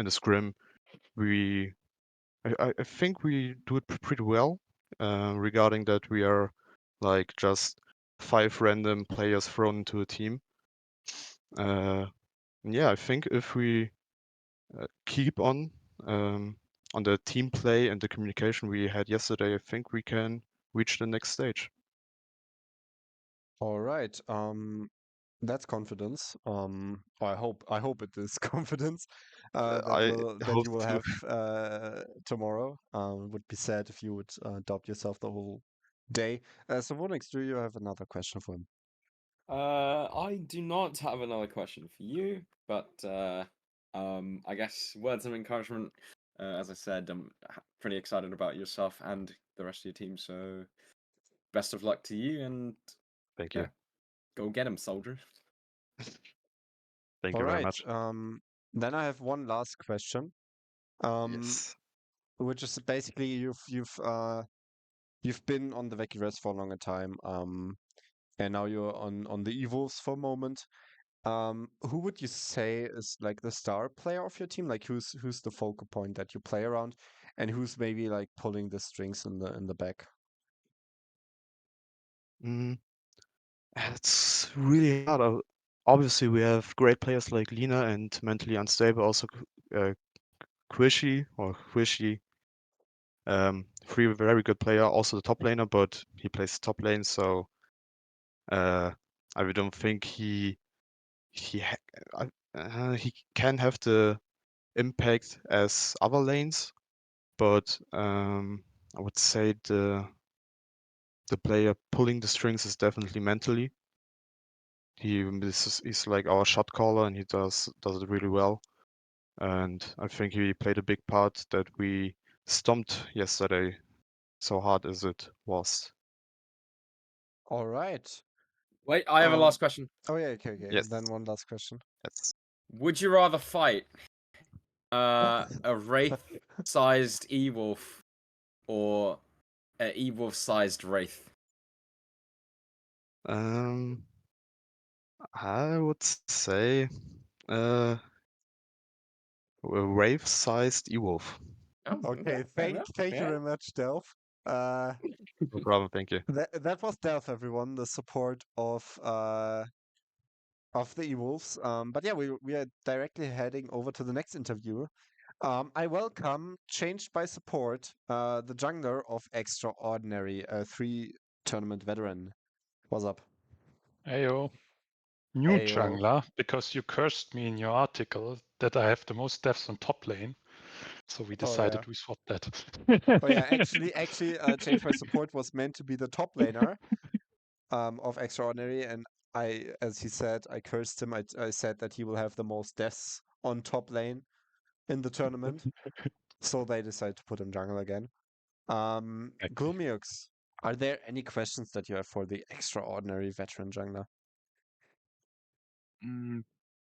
scrim, we I think we do it pretty well. Regarding that, we are like just 5 random players thrown into a team. Uh, yeah, I think if we keep on the team play and the communication we had yesterday, I think we can reach the next stage. All right, that's confidence. Or I hope it is confidence I that hope you will to. have tomorrow. It would be sad if you would doubt yourself the whole day. So, Vonix, do you have another question for him? I do not have another question for you, but I guess words of encouragement. As I said, I'm pretty excited about yourself and the rest of your team. So best of luck to you, and Thank yeah, you. go get him, soldier. Thank All you very right. much. Then I have one last question, um, Yes. which is basically you've been on the Vecchi Rest for a longer time, and now you're on the Evos for a moment. Who would you say is like the star player of your team? Like who's the focal point that you play around, and who's maybe like pulling the strings in the back? Mm, it's really hard. Obviously, we have great players like Lina and mentally unstable, also Quishy or Quishy. Three very good player, also the top laner, but he plays top lane, so uh, I really don't think he he can have the impact as other lanes, but I would say the player pulling the strings is definitely mentally. He's like our shot caller, and he does it really well. And I think he played a big part that we stomped yesterday, so hard as it was. All right. Wait, I have a Um. last question. Oh yeah. Okay. Yes, Then one last question. that's Would you rather fight a wraith-sized e-wolf or a e-wolf-sized wraith? um I would say uh a wave-sized Ewolf. Oh, Okay. fair enough. Thank you Yeah. very much, Delph. Uh, No problem, thank you. that was Delph, everyone. The support of the E-Wolves. But yeah, we are directly heading over to the next interview. I welcome, changed by support, the jungler of Extraordinary, 3 tournament veteran. What's up? Ayo. New Ayo. jungler, because you cursed me in your article that I have the most deaths on top lane. So we decided we swapped that. Oh yeah, actually, Change My Support was meant to be the top laner of Extraordinary, and as he said, I cursed him. I said that he will have the most deaths on top lane in the tournament, so they decided to put him jungle again. Gloomiux, are there any questions that you have for the Extraordinary veteran jungler?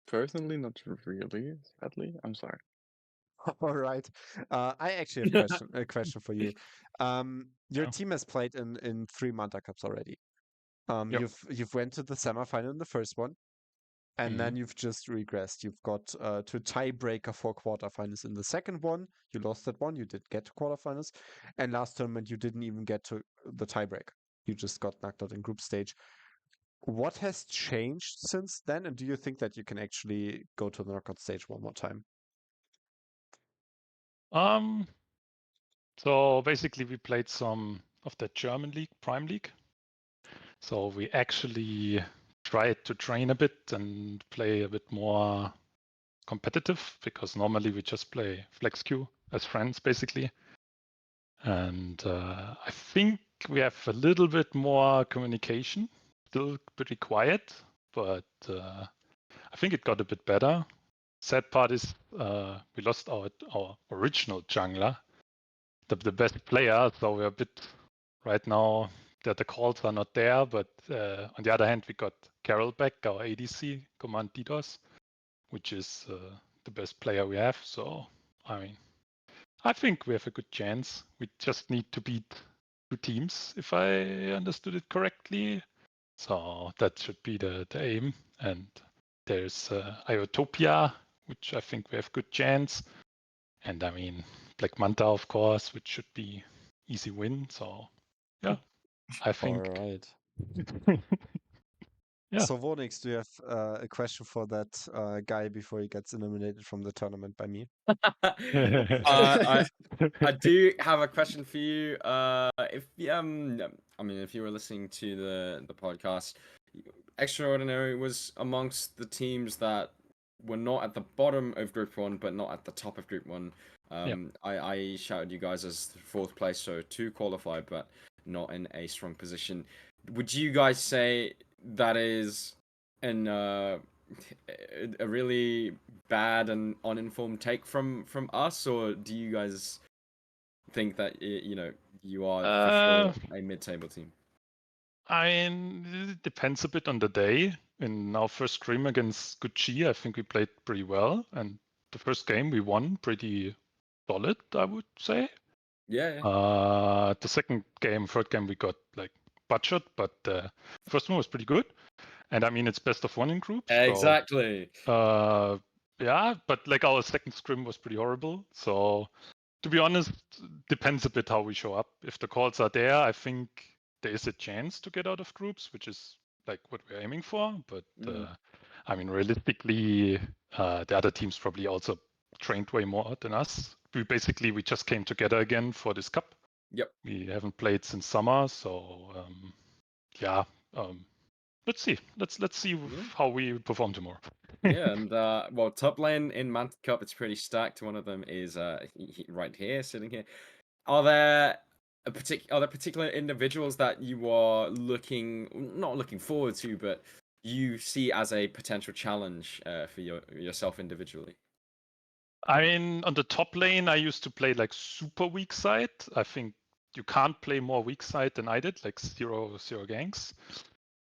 Personally, not really, sadly. I'm sorry. All right. I actually have a question for you. Your Yeah. team has played in 3 Manta Cups already. Yep. You've went to the semifinal in the first one, and then Mhm. you've just regressed. You've got to tiebreaker for quarterfinals in the second one. You lost that one. You did get to quarterfinals, and last tournament you didn't even get to the tiebreak. You just got knocked out in group stage. What has changed since then, and do you think that you can actually go to the knockout stage one more time? So basically we played some of the German league, Prime League. So we actually tried to train a bit and play a bit more competitive, because normally we just play flex queue as friends basically. And I think we have a little bit more communication, still pretty quiet, but I think it got a bit better. Sad part is we lost our original jungler, the best player, so we're a bit right now that the calls are not there, but on the other hand, we got Carol back, our ADC, Command DDoS, which is the best player we have. So, I mean, I think we have a good chance. We just need to beat 2 teams, if I understood it correctly. So that should be the aim. And there's Iotopia, which I think we have good chance. And I mean, Black Manta, of course, which should be easy win. So yeah, I think. All right. Yeah. So, Vonix, do you have a question for that guy before he gets eliminated from the tournament by me? I do have a question for you. If I mean, if you were listening to the podcast, Extraordinary was amongst the teams that were not at the bottom of Group 1, but not at the top of Group 1. I shouted you guys as 4th place, so 2 qualified, but not in a strong position. Would you guys say that is a really bad and uninformed take from us, or do you guys think that you are for sure a mid-table team? I mean, it depends a bit on the day. In our first stream against Gucci, I think we played pretty well, and the first game we won pretty solid, I would say. Yeah. The third game we got like butchered, but the first one was pretty good. And I mean, it's best of 1 in groups. Exactly. So, yeah, but like our second scrim was pretty horrible. So to be honest, depends a bit how we show up. If the calls are there, I think there is a chance to get out of groups, which is like what we're aiming for. But I mean, realistically, the other teams probably also trained way more than us. We just came together again for this cup. Yep. We haven't played since summer, so yeah. Let's see. Let's see how we perform tomorrow. Yeah, and well, top lane in Manta Cup, it's pretty stacked. One of them is right here, sitting here. Are there particular individuals that you are not looking forward to, but you see as a potential challenge for yourself individually? I mean, on the top lane, I used to play like super weak side. I think you can't play more weak side than I did, like zero ganks.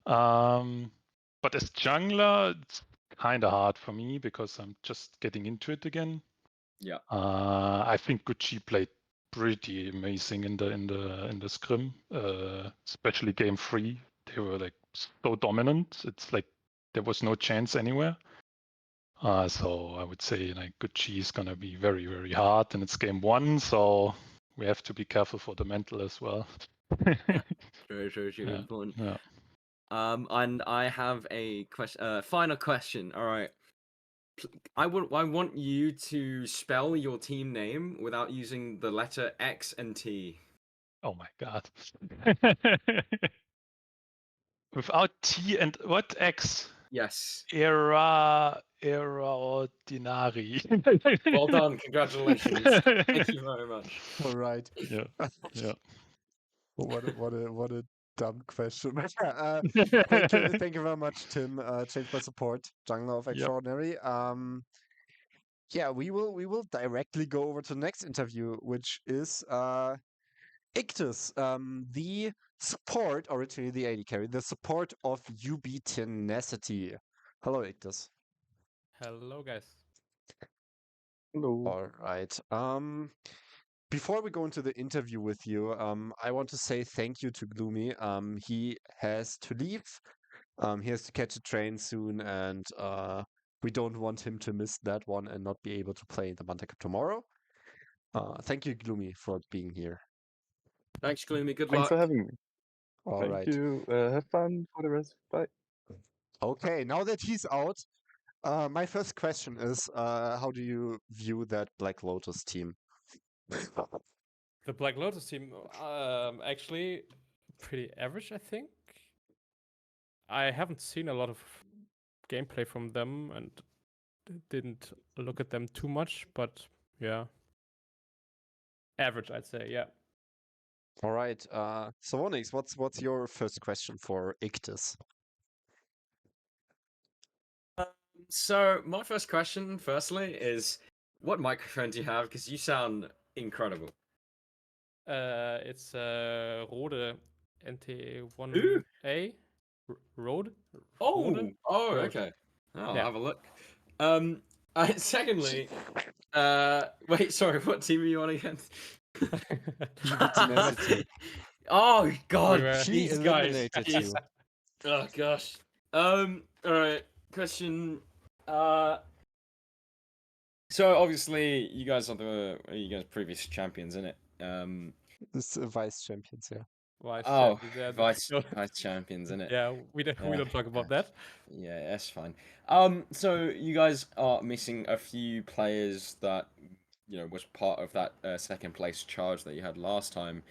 But as jungler, it's kind of hard for me because I'm just getting into it again. Yeah. I think Gucci played pretty amazing in the scrim, especially game 3. They were like so dominant. It's like there was no chance anywhere. So I would say like Gucci is gonna be very, very hard, and it's game 1, so we have to be careful for the mental as well. True, Yeah, important. yeah. And I have a question. Final question. All right. I want you to spell your team name without using the letter X and T. Oh my god. Without T and what X? Yes. Ordinary. Well done. Congratulations. Thank you very much. All right. Yeah. Yeah. What a dumb question. Thank you very much, Tim. Changed my support, Jungler of Yep. Extraordinary. Yeah, we will directly go over to the next interview, which is Ictus, the support, originally the AD carry, the support of UB Tenacity. Hello, Ictus. Hello, guys. Hello. All right. Before we go into the interview with you, I want to say thank you to Gloomy. He has to leave. He has to catch a train soon, and we don't want him to miss that one and not be able to play the Manta Cup tomorrow. Thank you, Gloomy, for being here. Thanks, Gloomy. Good Thanks luck. for having me. All Thank right. you. Have fun for the rest. Bye. Okay, now that he's out, my first question is, how do you view that Black Lotus team? The Black Lotus team, actually pretty average, I think. I haven't seen a lot of gameplay from them and didn't look at them too much, but yeah. Average, I'd say, yeah. All right. So Onyx, what's your first question for Ictus? So my first question, firstly, is what microphone do you have? Because you sound incredible. It's Rode NT1A. Rode? Oh, Rode? oh, Rode. okay. I'll Yeah. have a look. Secondly, wait, sorry, what team are you on again? Tenacity. Oh God, were- She these guys. eliminated Jeez. you. Oh gosh. All right. Question. So obviously you guys are previous champions, innit? This vice champions, yeah. Vice Oh, champions, yeah, vice champions, innit? yeah, we don't talk about that. Yeah, that's fine. So you guys are missing a few players that was part of that second place charge that you had last time.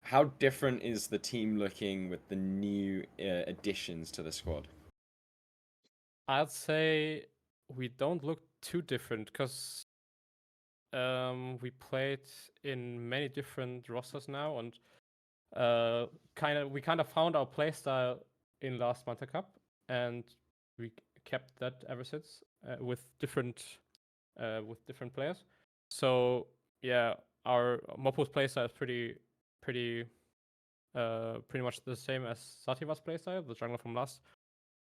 How different is the team looking with the new additions to the squad? I'd say we don't look too different because we played in many different rosters now, and we kind of found our playstyle in last Manta Cup, and we kept that ever since with different players. So yeah, our Mopo's playstyle is pretty much the same as Sativa's playstyle, the jungler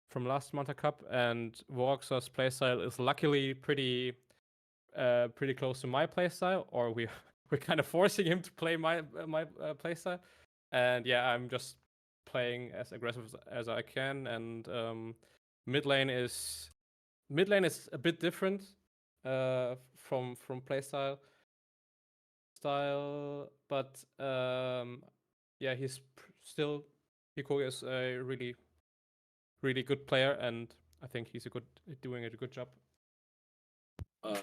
from last Manta Cup, and Voxer's playstyle is luckily pretty close to my playstyle, or we're kind of forcing him to play my playstyle. And yeah, I'm just playing as aggressive as I can, and mid lane is a bit different from playstyle but yeah, he's still Hikogi is a really good player, and I think he's doing a good job.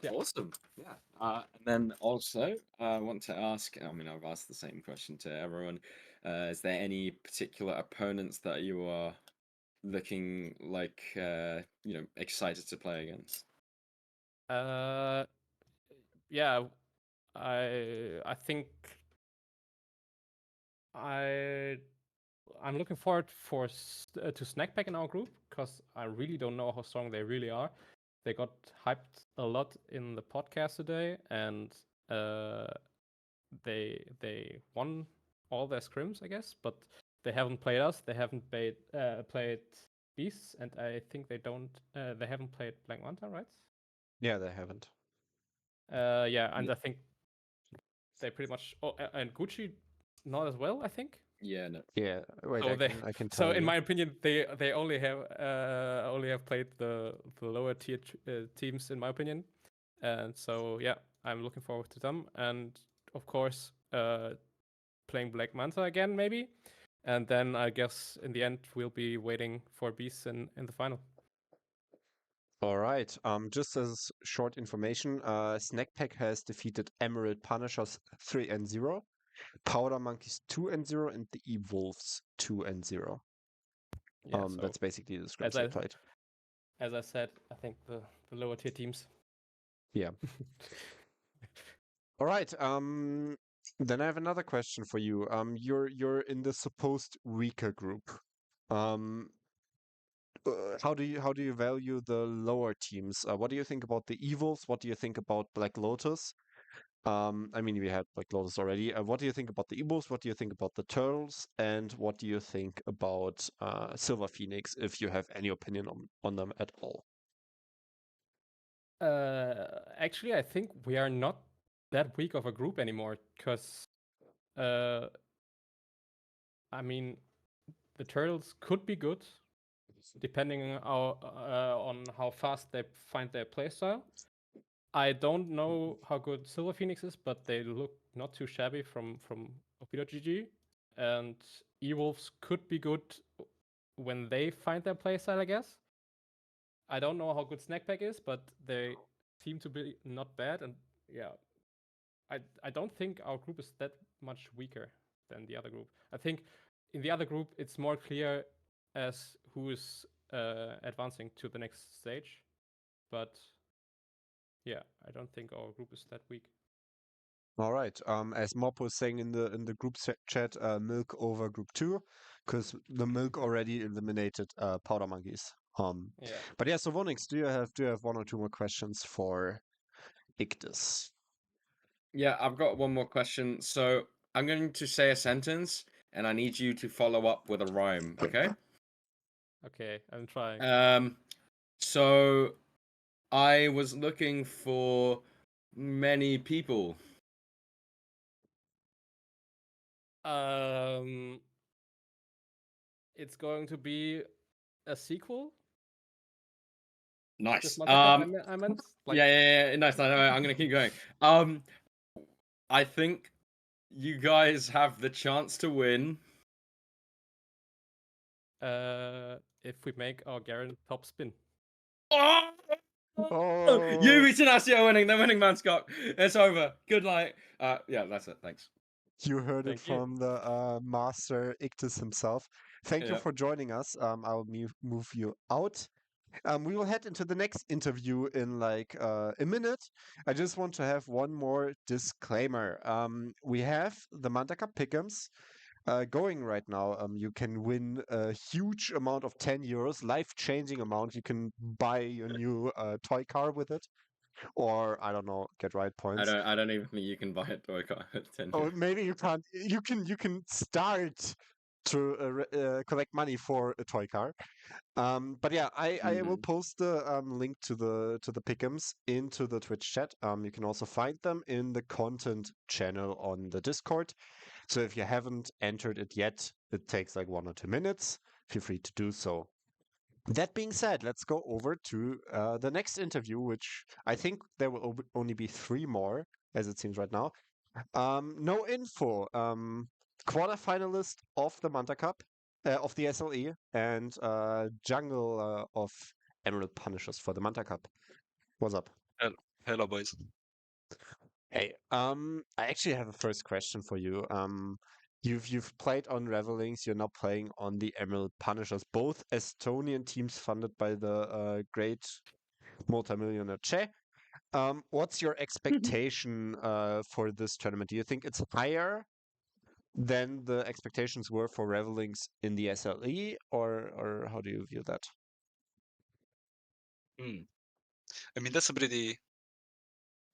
Yeah. Awesome. Yeah. And then also, I want to ask, I mean, I've asked the same question to everyone. Is there any particular opponents that you are looking like, excited to play against? Yeah, I think I'm looking forward to Snackpack in our group, because I really don't know how strong they really are. They got hyped a lot in the podcast today, and they won all their scrims, I guess, but they haven't played us. They haven't played Beasts, and I think they haven't played Black Manta, right? Yeah, they haven't. Yeah, and I think they pretty much. Oh, and Gucci not as well, I think. Yeah, no. Yeah, wait, So I can tell so you. in my opinion, they only have played the lower tier teams, in my opinion, and so yeah, I'm looking forward to them, and of course playing Black Manta again maybe, and then I guess in the end we'll be waiting for Beasts in the final. All right. Just as short information, Snackpack has defeated Emerald Punishers 3-0. Powder Monkeys 2-0, and the E-Wolves 2-0. Yeah, so That's basically the as scrims I they played. as I said, I think the lower tier teams. Yeah. All right. Then I have another question for you. You're in the supposed weaker group. How do you value the lower teams? What do you think about the Evils? What do you think about Black Lotus? I mean, we had Black Lotus already. What do you think about the Evils? What do you think about the Turtles? And what do you think about Silver Phoenix, if you have any opinion on them at all? Actually, I think we are not that weak of a group anymore because, I mean, the Turtles could be good depending on how fast they find their playstyle. I don't know how good Silver Phoenix is, but they look not too shabby from OP.GG. And E-Wolves could be good when they find their playstyle, I guess. I don't know how good Snackpack is, but they seem to be not bad. And yeah, I don't think our group is that much weaker than the other group. I think in the other group it's more clear as who is advancing to the next stage. But yeah, I don't think our group is that weak. All right. As Mop was saying in the group chat, Milk over Group 2, because the Milk already eliminated Powder Monkeys. Yeah. But yeah. So Vonix, do you have one or two more questions for Ictus? Yeah, I've got one more question. So I'm going to say a sentence, and I need you to follow up with a rhyme. Okay. Okay, I'm trying. So I was looking for many people. It's going to be a sequel. Nice. This Manta Cup, I meant. Like, Yeah. Nice. I'm gonna keep going. I think you guys have the chance to win. if we make our Garen top spin. Oh, UB Tenacity are winning. They're winning Manscott. It's over. Good night. Yeah, that's it. Thanks. you heard it Thank you. from the master Ictus himself. Thank you Yeah. for joining us. I'll move you out. We will head into the next interview in like a minute. I just want to have one more disclaimer. We have the Manta Cup Pick'ems going right now. You can win a huge amount of 10 euros, life-changing amount. You can buy a new toy car with it, or I don't know, get right points. I don't even think you can buy a toy car at 10 Oh, euros. maybe you can't. You can start to collect money for a toy car. But yeah, I will post the link to the pick'ems into the Twitch chat. You can also find them in the content channel on the Discord. So if you haven't entered it yet, it takes like 1 or 2 minutes. Feel free to do so. That being said, let's go over to the next interview, which I think there will only be 3 more, as it seems right now. No info. Quarterfinalist of the Manta Cup, of the SLE, and jungle of Emerald Punishers for the Manta Cup. What's up? Hello, boys. Hey, I actually have a first question for you. You've played on Revelings. You're now playing on the Emerald Punishers, both Estonian teams funded by the great multimillionaire Che. What's your expectation for this tournament? Do you think it's higher than the expectations were for Revelings in the SLE, or how do you view that? I mean, that's a pretty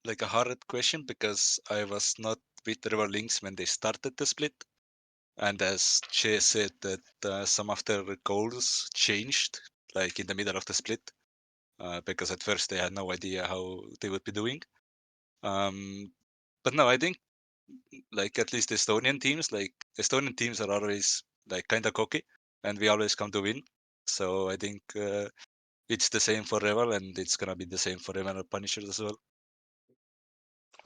like a hard question because I was not with River Links when they started the split, and as Che said, that some of their goals changed like in the middle of the split, because at first they had no idea how they would be doing. But no, I think like at least Estonian teams are always like kind of cocky, and we always come to win. So I think it's the same for Revel, and it's gonna be the same for Revel Punishers as well.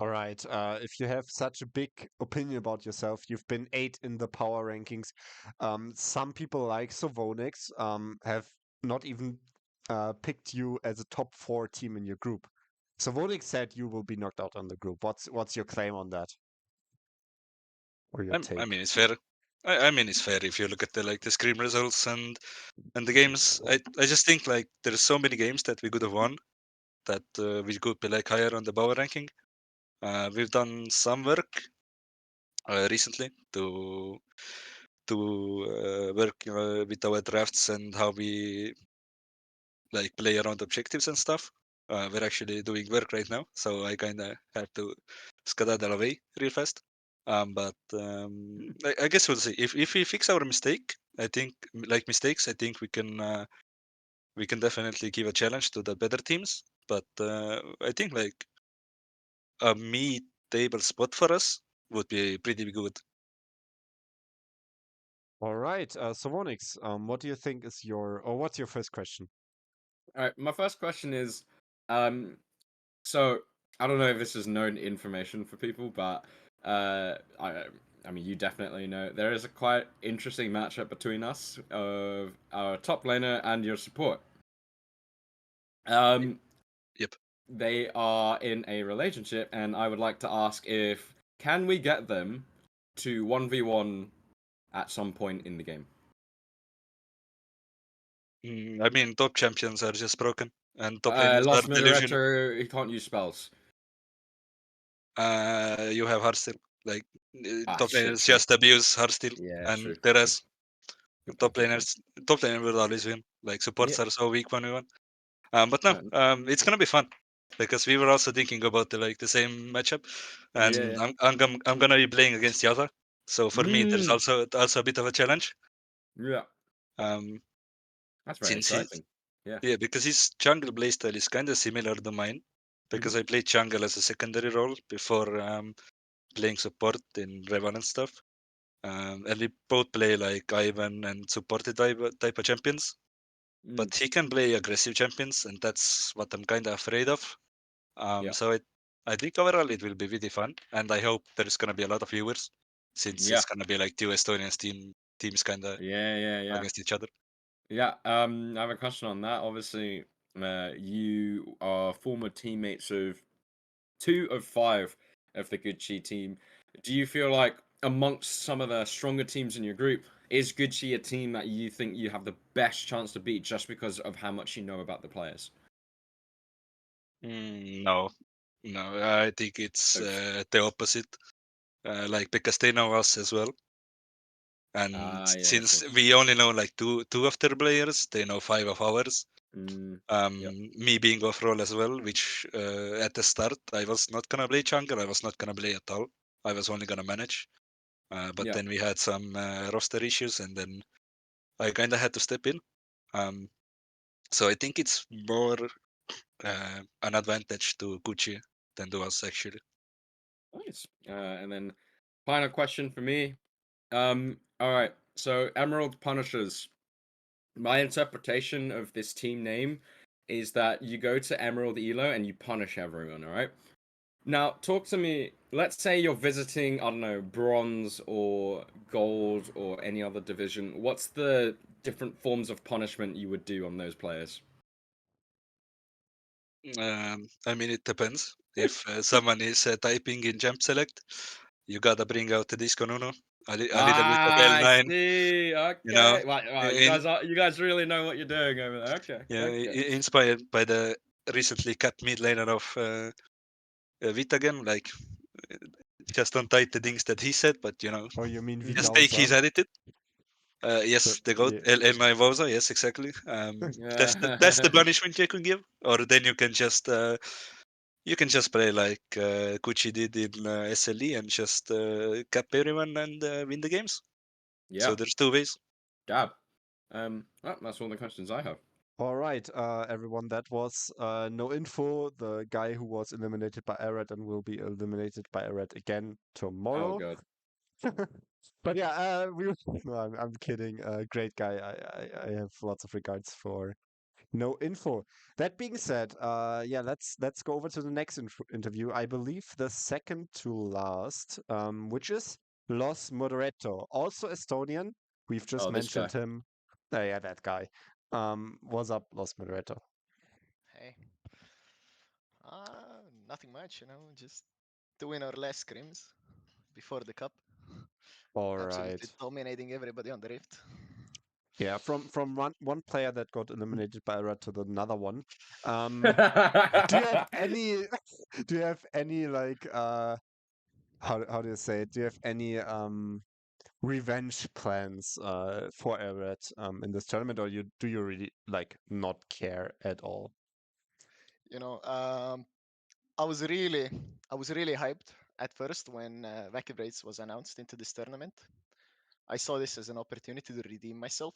All right. If you have such a big opinion about yourself, you've been 8 in the power rankings. Some people like Sovonix have not even picked you as a top 4 team in your group. Sovonix said you will be knocked out on the group. What's your claim on that? or your take? I mean, it's fair. I mean, it's fair if you look at the screen results and the games. I just think like there's so many games that we could have won that we could be like higher on the power ranking. We've done some work recently to work with our drafts and how we like play around objectives and stuff. We're actually doing work right now, so I kind of have to skedaddle away real fast. But I guess we'll see. If we fix our mistake, I think like mistakes, I think we can definitely give a challenge to the better teams. But I think like a mid-table spot for us would be pretty good. All right. So Vonix, what do you think is or what's your first question? All right, my first question is, um, so I don't know if this is known information for people, but I mean, you definitely know there is a quite interesting matchup between us of our top laner and your support. Yep. They are in a relationship, and I would like to ask if can we get them to 1v1 at some point in the game? I mean, top champions are just broken, and top laners are Lost delusional. Moderator, he can't use spells. You have Hearthstone. Like top Shit, laners true. just abuse Hearthstone, Yeah, and true. Teras. Good Top point, good point. laners, top laner will always win. Like supports Yeah. are so weak 1v1. But no, it's gonna be fun because we were also thinking about the same matchup, and Yeah. I'm gonna be playing against Yata. So for me, there's Mm. also a bit of a challenge. Yeah. Um, That's very since he's exciting. Yeah. yeah, because his jungle playstyle is kind of similar to mine. Because I played jungle as a secondary role before playing support in Revan and stuff. And we both play like Ivan and supported type of champions. Mm. But he can play aggressive champions, and that's what I'm kind of afraid of. Yeah. So I think overall it will be really fun, and I hope there's gonna be a lot of viewers, since Yeah. it's gonna be like two Estonian teams kind of Yeah. against each other. Yeah. I have a question on that. Obviously, you are former teammates of 2 of 5 of the Gucci team. Do you feel like amongst some of the stronger teams in your group, is Gucci a team that you think you have the best chance to beat just because of how much you know about the players? No, no, I think it's Oops. the opposite. Like because they know us as well, and Yeah, since true. we only know like two of their players, they know 5 of ours. Yep. Me being off role as well, which at the start I was not gonna play jungle. I was not gonna play at all. I was only gonna manage. But Yeah. then we had some roster issues, and then I kind of had to step in. So I think it's more an advantage to Gucci than to us actually. Nice. And then final question for me. All right. So Emerald Punishers. My interpretation of this team name is that you go to Emerald Elo and you punish everyone, all right? Now, talk to me. Let's say you're visiting, I don't know, bronze or gold or any other division. What's the different forms of punishment you would do on those players? I mean, it depends. If someone is typing in jump select, you gotta bring out the Disco Nuno, a little bit of I L9, see. you know, Okay. Wow, in you guys really know what you're doing over there. Okay. yeah, Okay. inspired by the recently cut mid laner of Vita game. Like, uh, just don't type the things that he said, but Oh, you mean Mhm. just take his Vidausa? attitude. So Yes, the goat yeah. L9 Vosa. Yes, exactly. That's the punishment you can give, or then you can just play like Gucci did in SLE and just cap everyone and win the games. So Yeah. there's two ways. Gab. Well, that's all the questions I have. All right, everyone. That was No Info, the guy who was eliminated by Arad and will be eliminated by Arad again Oh tomorrow. god. But yeah, no, I'm kidding. Great guy. I have lots of regards for No Info. That being said, yeah, let's go over to the next interview. I believe the second to last, which is Los Moderato, also Estonian. We've just Oh, this guy. mentioned him. Oh, yeah, that guy. What's up, Los Moderato? Hey. Nothing much, just doing our last scrims before the cup. All Absolutely right. dominating everybody on the Rift. Yeah, from one player that got eliminated by Red to the another one. Do you have any do you have any like how do you say it? Do you have any revenge plans for Everett in this tournament, or do you really like not care at all? You know, I was really hyped at first when Vacuum Raids was announced into this tournament. I saw this as an opportunity to redeem myself.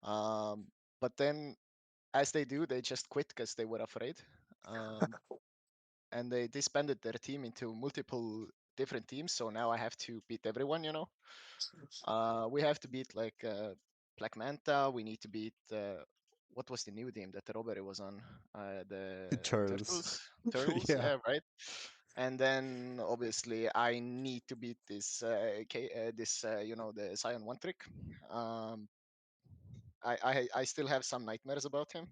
But then, as they do, they just quit because they were afraid. And they disbanded their team into multiple different teams. So now I have to beat everyone, you know. We have to beat like Black Manta. We need to beat what was the new team that the robbery was on? The Turtles. Turtles, Yeah. yeah, right. And then obviously I need to beat this you know, the Scion One Trick. I still have some nightmares about him.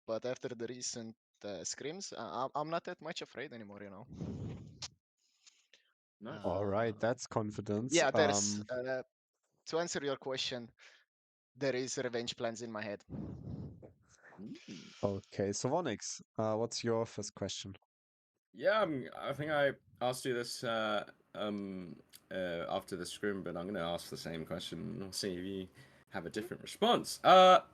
But after the recent scrims, I'm not that much afraid anymore, you know. Nice. All right, Uh, that's confidence. yeah, there's to answer your question, there is revenge plans in my head. Okay, so Vonix, what's your first question? Yeah, I think I asked you this after the scrim, but I'm going to ask the same question and I'll see if you have a different response.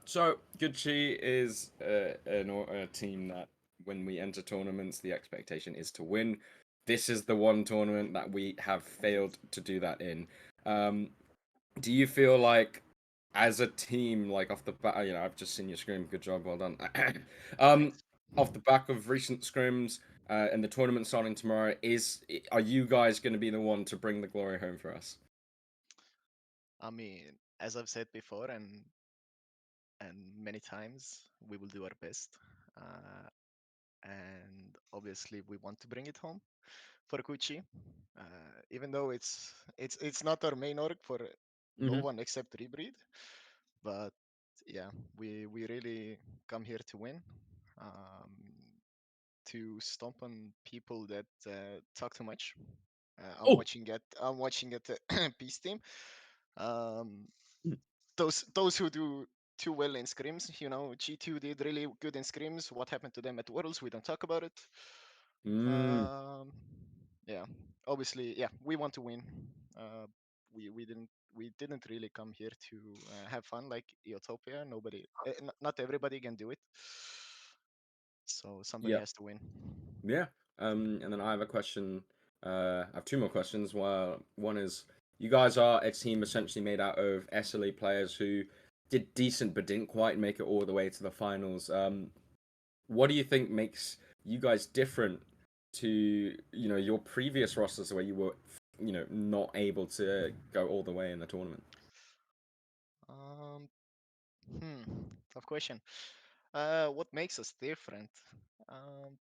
So Gucci is a team that when we enter tournaments, the expectation is to win. This is the one tournament that we have failed to do that in. Do you feel like, as a team, like off the bat, you know, I've just seen your scrim. Good job, well done. Thanks. Off the back of recent scrims and the tournament starting tomorrow, are you guys going to be the one to bring the glory home for us? I mean, as I've said before, and many times, we will do our best. And obviously, we want to bring it home for Gucci, even though it's not our main org for no Mm-hmm. one except Rebreed. But yeah, we really come here to win, to stomp on people that talk too much. Oh. I'm watching at the Peace team. Um, those who do too well in scrims, you know, G2 did really good in scrims. What happened to them at Worlds? We don't talk about it. Yeah, obviously, yeah, we want to win. We didn't really come here to have fun like Utopia. Not everybody can do it. So somebody Yeah. has to win. Yeah. And then I have a question. I have two more questions. Well, one is, you guys are a team essentially made out of SLE players who did decent but didn't quite make it all the way to the finals. What do you think makes you guys different to, you know, your previous rosters where you were, you know, not able to go all the way in the tournament? Um, Tough question. What makes us different? Um,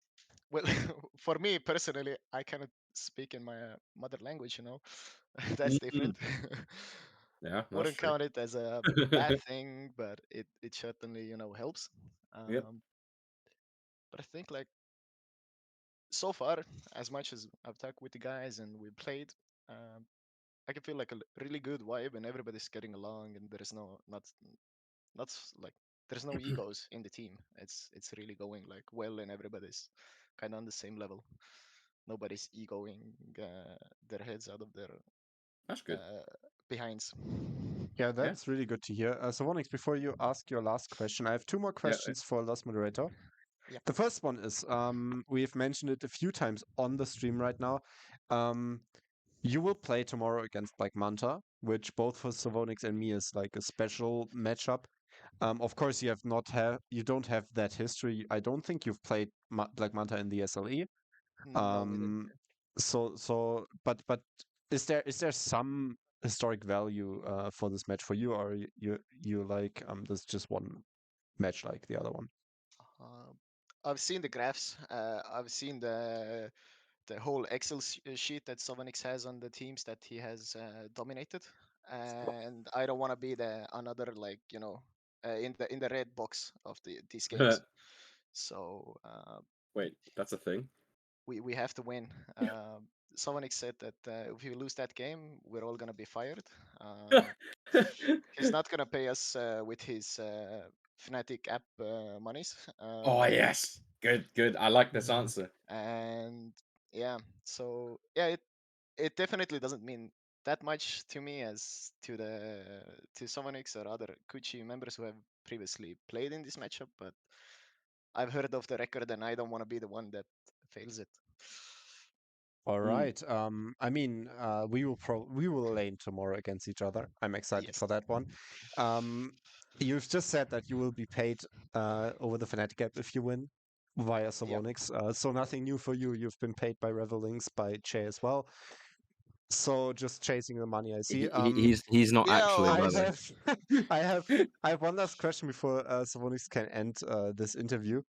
well, for me personally, I cannot speak in my mother language. You know, that's Mm. different. Yeah, that's Wouldn't true. count it as a bad thing, but it certainly, you know, helps. Yep. But I think like so far, as much as I've talked with the guys and we played, um, I can feel like a really good vibe and everybody's getting along and there is like there's no egos in the team. It's really going like well and everybody's kind of on the same level. Nobody's egoing their heads out of their That's good. behinds. Yeah, Yeah. that's really good to hear. So Vonix, before you ask your last question, I have two more Yeah. questions for last moderator. Yeah. The first one is, we've mentioned it a few times on the stream right now. You will play tomorrow against like Manta, which both for Savonix and me is like a special matchup. Of course, you don't have that history. I don't think you've played Black Manta in the SLE. No, we didn't. But is there some historic value for this match for you, or you like this just one match like the other one? Uh, I've seen the graphs. I've seen the whole Excel sheet that Sovanix has on the teams that he has dominated, and I don't want to be the another like, you know, in the red box of these games. So Wait, that's a thing? we have to win. Sovanik said that if we lose that game, we're all gonna be fired. Uh, he's not gonna pay us with his Fnatic app monies. Oh yes, good. I like this answer. And yeah, so yeah, it definitely doesn't mean that much to me as to Sovanix or other Kuchi members who have previously played in this matchup, but I've heard of the record and I don't want to be the one that fails it. All Mm. right. I mean, we will lane tomorrow against each other. I'm excited Yes. for that one. You've just said that you will be paid over the Fnatic app if you win via Yep. Savonix. So nothing new for you. You've been paid by Revelings, by Che as well. So just chasing the money, I see. He's not Yeah, actually, well, by the way. I have one last question before Savonix can end this interview.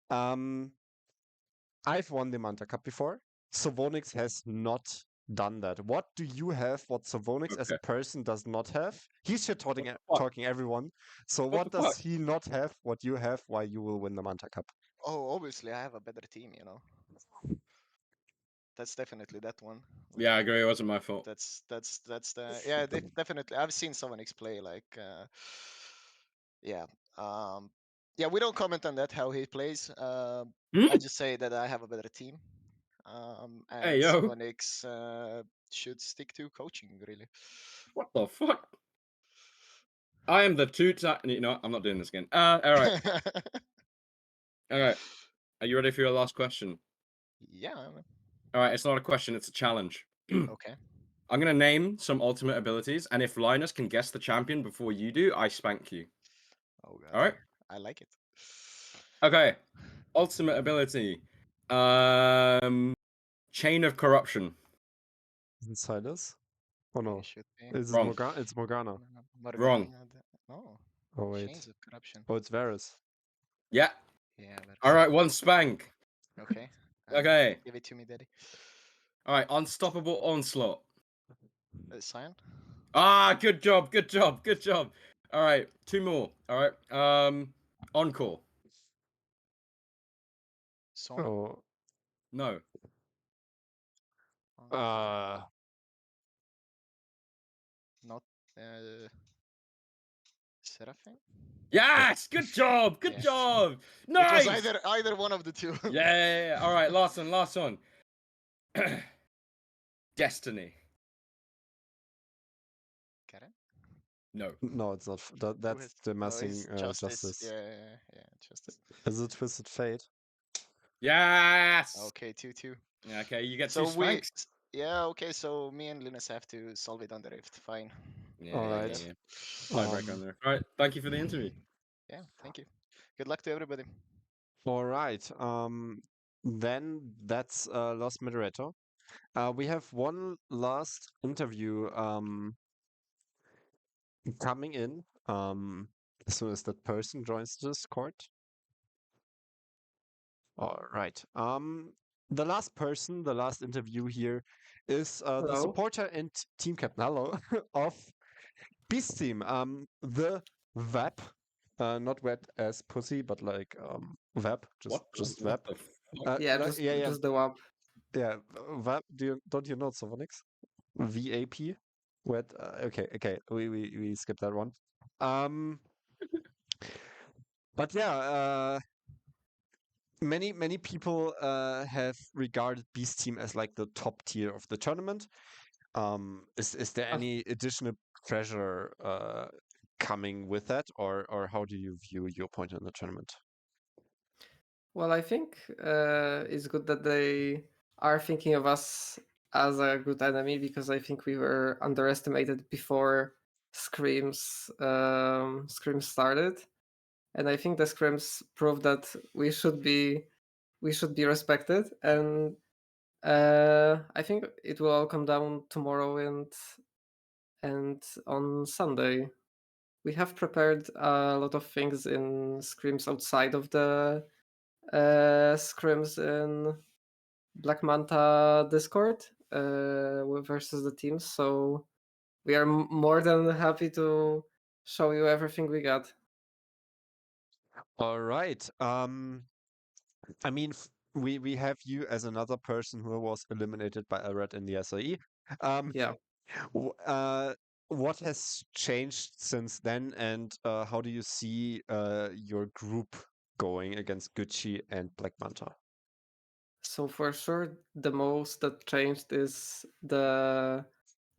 I've won the Manta Cup before. Savonix has not done that. What do you have what Savonix as a Okay. person does not have? He's here What the fuck? talking everyone. So What what the does fuck? he not have what you have why you will win the Manta Cup? oh, obviously I have a better team, you know. That's definitely that one. Yeah, I agree. It wasn't my fault. That's the yeah, definitely. I've seen someone play like yeah. Yeah, we don't comment on that how he plays. Hmm? I just say that I have a better team. Hey And yo, Sovanix should stick to coaching really. what the fuck? I am the two-time. You know, what? I'm not doing this again. All right, all right. Are you ready for your last question? Yeah. All right, it's not a question; it's a challenge. Okay. I'm gonna name some ultimate abilities, and if Linus can guess the champion before you do, I spank you. Oh god. All right. I like it. Okay. Ultimate ability. Chain of corruption. Is it Silas? Oh no. It should be. Is it Wrong. Morgana? It's Morgana. Wrong. No. Oh wait. Chains of corruption. Oh, it's Varus. Yeah. Yeah. All right. One spank. Okay. Okay. Give it to me, daddy. All right. Unstoppable onslaught. Cyan. Ah, good job. Good job. Good job. All right. Two more. All right. Encore. Son. Oh. No. Not Seraphim. Yes. Good job. Good Yes. job. It was Nice. either one of the two. Yeah. All right. Last one. Last one. Destiny. Karen? No. No, it's not. That's the messing justice. Yeah, justice. Is it Twisted Fate? Yes. Okay, 2-2. Yeah, okay, you get So two spanks. yeah, okay, so me and Linus have to solve it on the rift. Fine. Yeah, All I like right. that. Tiebreaker on there. All right, thank you for the interview. Yeah, thank you. Good luck to everybody. All right. Then that's last moderator. We have one last interview coming in. As soon as that person joins the Discord. All right. The last person, the last interview here is the Hello. supporter and team captain. Hello, of Beast Team. The VAP. Not wet as pussy, but like VAP, just VAP. What the fuck? Yeah, Yeah. just the WAP. Yeah, VAP. Don't you know Sovanix? VAP. Wet. Okay. We skip that one. But yeah. Many people have regarded Beast Team as like the top tier of the tournament. Is there any additional pressure coming with that, or how do you view your point in the tournament? Well, I think it's good that they are thinking of us as a good enemy because I think we were underestimated before scrims started, and I think the scrims prove that we should be respected, and I think it will all come down tomorrow and on Sunday. We have prepared a lot of things in scrims outside of the scrims in Black Manta Discord versus the teams, so we are more than happy to show you everything we got. All right. I mean, we have you as another person who was eliminated by Elred in the SOE. Yeah. What has changed since then, and how do you see your group going against Gucci and Black Manta? So for sure, the most that changed is the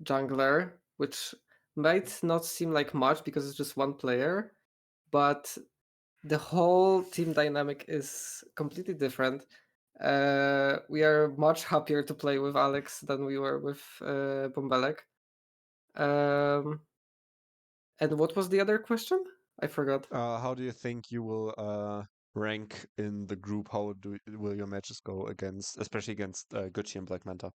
jungler, which might not seem like much because it's just one player, but the whole team dynamic is completely different. We are much happier to play with Alex than we were with Bombelek. And what was the other question? I forgot. How do you think you will rank in the group? Will your matches go against, especially against Gucci and Black Manta?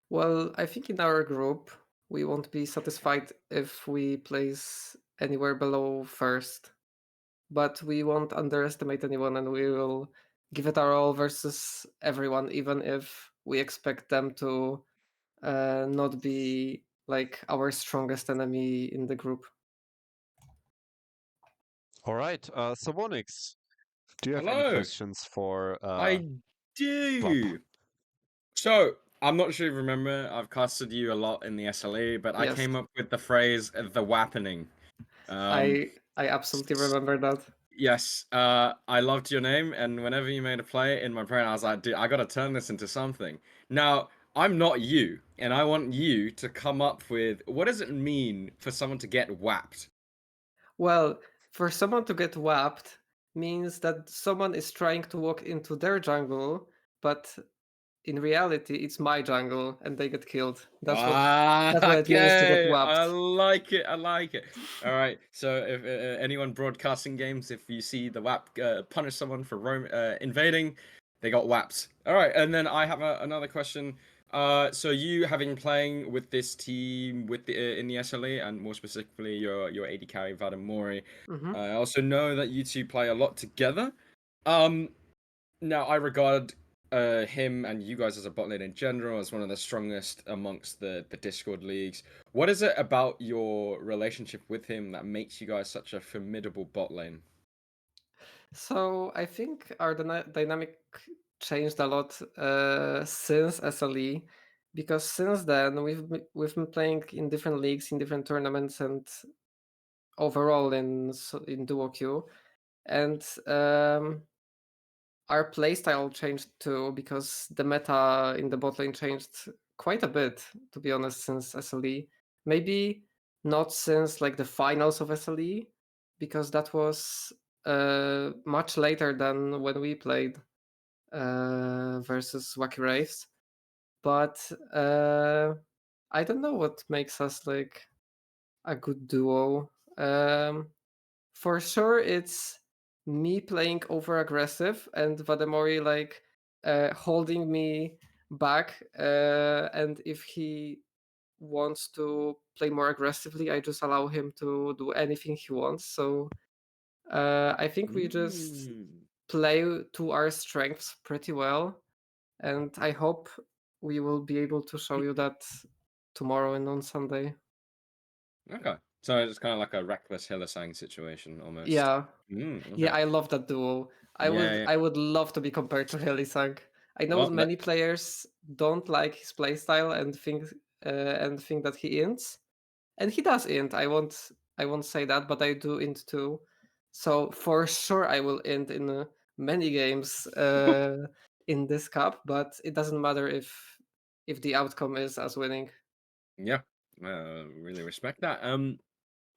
Well, I think in our group, we won't be satisfied if we place anywhere below first, but we won't underestimate anyone and we will give it our all versus everyone, even if we expect them to not be like our strongest enemy in the group. All right, Savonix, do you have any Hello. questions for I do. So I'm not sure if you remember, I've casted you a lot in the SLE, but I Yes. came up with the phrase "the wappening." I absolutely remember that. Yes, I loved your name, and whenever you made a play in my brain, I was like, dude, I gotta turn this into something. Now, I'm not you, and I want you to come up with what does it mean for someone to get whapped? Well, for someone to get whapped means that someone is trying to walk into their jungle, but in reality it's my jungle and they get killed. That's what it means to get Okay, I whapped. like it. I like it. All right. So, if anyone broadcasting games, if you see the WAP punish someone for invading, they got WAPs. All right. And then I have another question. So you having playing with this team with the in the SLE and more specifically your AD carry Vadim Mori, Mhm. I also know that you two play a lot together. Now I regard him and you guys as a bot lane in general as one of the strongest amongst the Discord leagues. What is it about your relationship with him that makes you guys such a formidable bot lane? So I think our dynamic changed a lot since SLE, because since then we've been playing in different leagues, in different tournaments, and overall in duo queue, and our playstyle changed too because the meta in the bot lane changed quite a bit, to be honest, since SLE. Maybe not since like the finals of SLE, because that was much later than when we played versus Wacky Raves. But I don't know what makes us like a good duo. For sure, it's me playing over aggressive and Vademori like holding me back. And if he wants to play more aggressively, I just allow him to do anything he wants. So I think we just play to our strengths pretty well, and I hope we will be able to show you that tomorrow and on Sunday. Okay. So it's kind of like a reckless Hylissang situation almost. Yeah, Okay. yeah, I love that duo. Yeah. I would love to be compared to Hylissang. I know Well, many players don't like his playstyle and think that he ints, and he does int. I won't say that, but I do int too. So for sure, I will int in many games in this cup. But it doesn't matter if the outcome is us winning. yeah. Really respect that.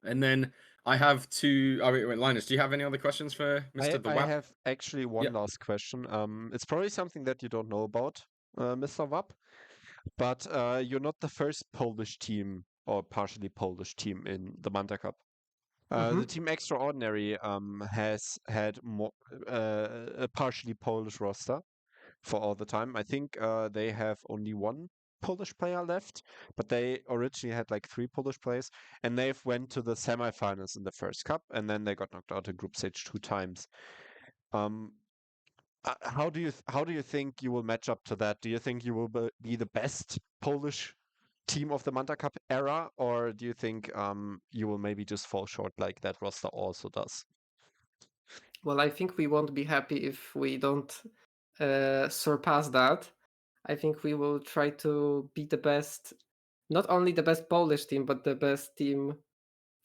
And then I have two. Oh, wait, Linus, do you have any other questions for Mr. The I WAP? have actually one last question. It's probably something that you don't know about, Mr. Wap, but you're not the first Polish team or partially Polish team in the Manta Cup. The team Extraordinary has had a partially Polish roster for all the time. I think they have only one Polish player left, but they originally had like three Polish players, and they've went to the semifinals in the first cup, and then they got knocked out in group stage 2 times. Um, how do you think you will match up to that? Do you think you will be the best Polish team of the Manta Cup era, or do you think you will maybe just fall short like that roster also does? Well, I think we won't be happy if we don't surpass that. I think we will try to be the best, not only the best Polish team, but the best team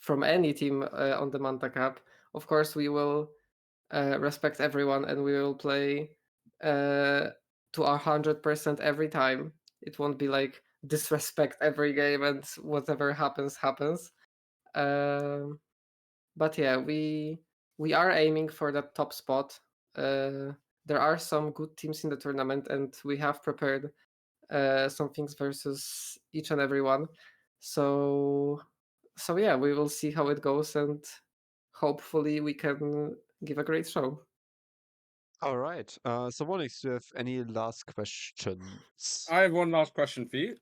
from any team on the Manta Cup. Of course, we will respect everyone and we will play to 100% every time. It won't be like disrespect every game and whatever happens happens. But yeah, we are aiming for that top spot. There are some good teams in the tournament, and we have prepared some things versus each and every one. So yeah, we will see how it goes, and hopefully we can give a great show. All right. So, Monix, do you have any last questions? I have one last question for you.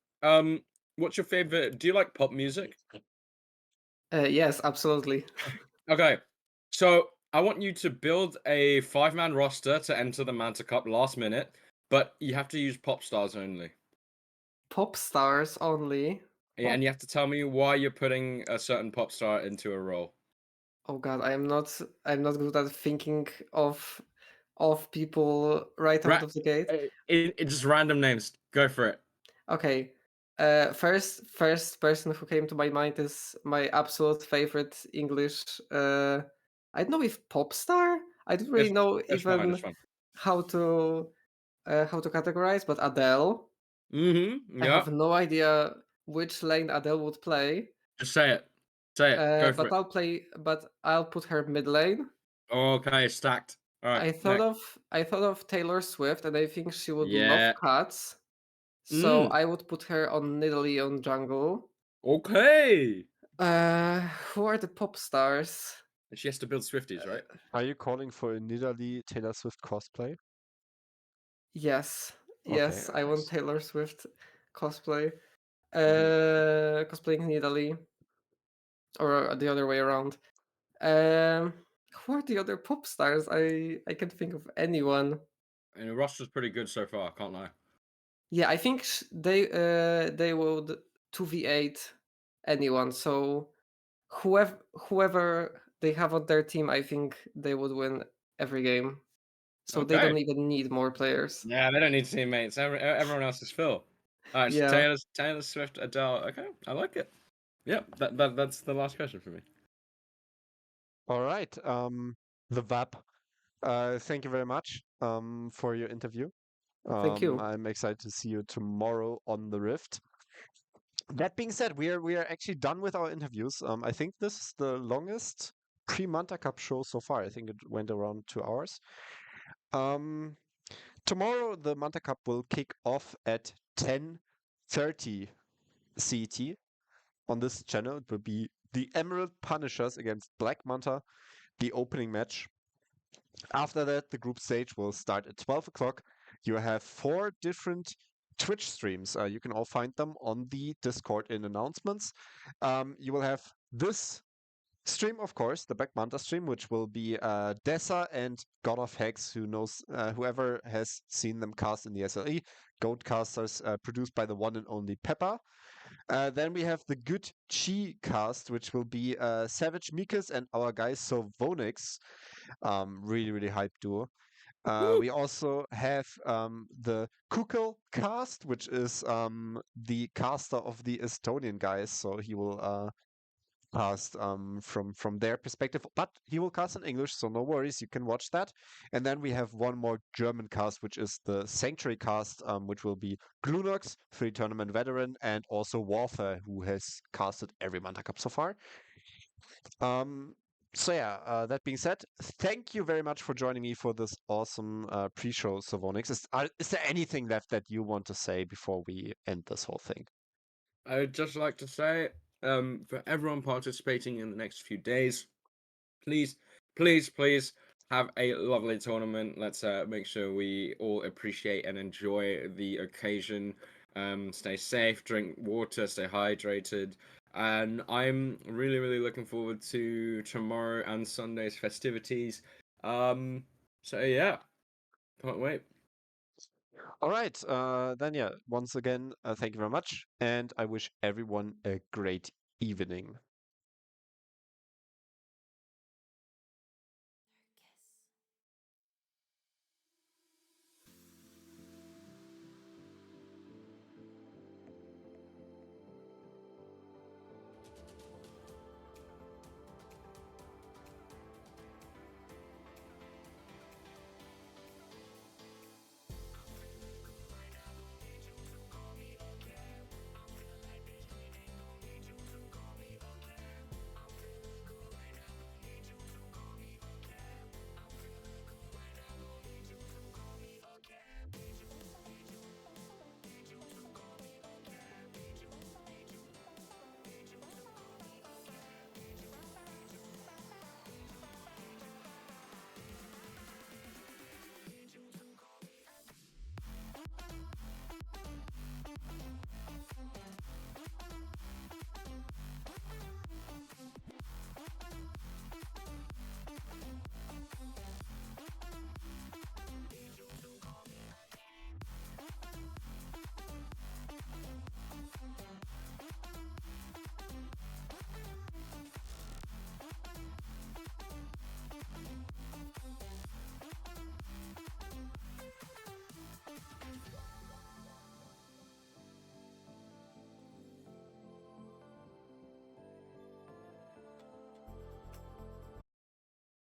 What's your favorite? Do you like pop music? Yes, absolutely. Okay, so I want you to build a 5-man roster to enter the Manta Cup last minute, but you have to use pop stars only. Pop stars only. Yeah, and you have to tell me why you're putting a certain pop star into a role. Oh god, I'm not good at thinking of people right out of the gate. It just random names. Go for it. Okay. First person who came to my mind is my absolute favorite English. I don't know if pop star. I don't really know It's fine. even It's fine. how to categorize, but Adele. Mm-hmm. I Yeah. have no idea which lane Adele would play. Just say it. Say it. Go for it. But I'll put her mid lane. Okay, stacked. All right. I thought of Taylor Swift, and I think she would love Yeah. cats. So I would put her on Nidalee on jungle. Okay. Who are the pop stars? She has to build Swifties, right? Are you calling for a Nidalee Taylor Swift cosplay? Yes, Okay, yes, I want nice. Taylor Swift cosplay. Mm-hmm. Cosplaying Nidalee, or the other way around. Who are the other pop stars? I can't think of anyone. And the roster's pretty good so far. Can't lie. Yeah, I think they would 2v8 anyone. So whoever they have on their team, I think they would win every game. So they don't even need more players. Yeah, they don't need teammates. Everyone else is Phil. All right, Yeah. so Taylor Swift, Adele. Okay, I like it. Yep, that's the last question for me. All right. The VAP. Thank you very much for your interview. Thank you. I'm excited to see you tomorrow on the Rift. That being said, we are actually done with our interviews. I think this is the longest pre-Manta Cup show so far. I think it went around 2 hours. Tomorrow the Manta Cup will kick off at 10:30 CET. On this channel, it will be the Emerald Punishers against Black Manta, the opening match. After that, the group stage will start at 12 o'clock. You have 4 different Twitch streams. You can all find them on the Discord in announcements. You will have this stream, of course, the Black Manta stream, which will be Dessa and God of Hex, whoever has seen them cast in the SLE, Goatcasters, produced by the one and only Peppa. Then we have the Good Chi cast, which will be Savage Mikas and our guy Sovonix. Really, really hype duo. We also have the Kukel cast, which is the caster of the Estonian guys. So he will cast from their perspective, but he will cast in English, so no worries, you can watch that. And then we have one more German cast, which is the Sanctuary cast, which will be Glunox, 3-tournament veteran, and also Warfare, who has casted every Manta Cup so far. So yeah, that being said, thank you very much for joining me for this awesome pre-show, Savonix. Is there anything left that you want to say before we end this whole thing? I would just like to say, for everyone participating in the next few days, please have a lovely tournament. Let's make sure we all appreciate and enjoy the occasion. Stay safe, drink water, stay hydrated. And I'm really, really looking forward to tomorrow and Sunday's festivities. So yeah, can't wait. All right, then yeah, once again, thank you very much, and I wish everyone a great evening.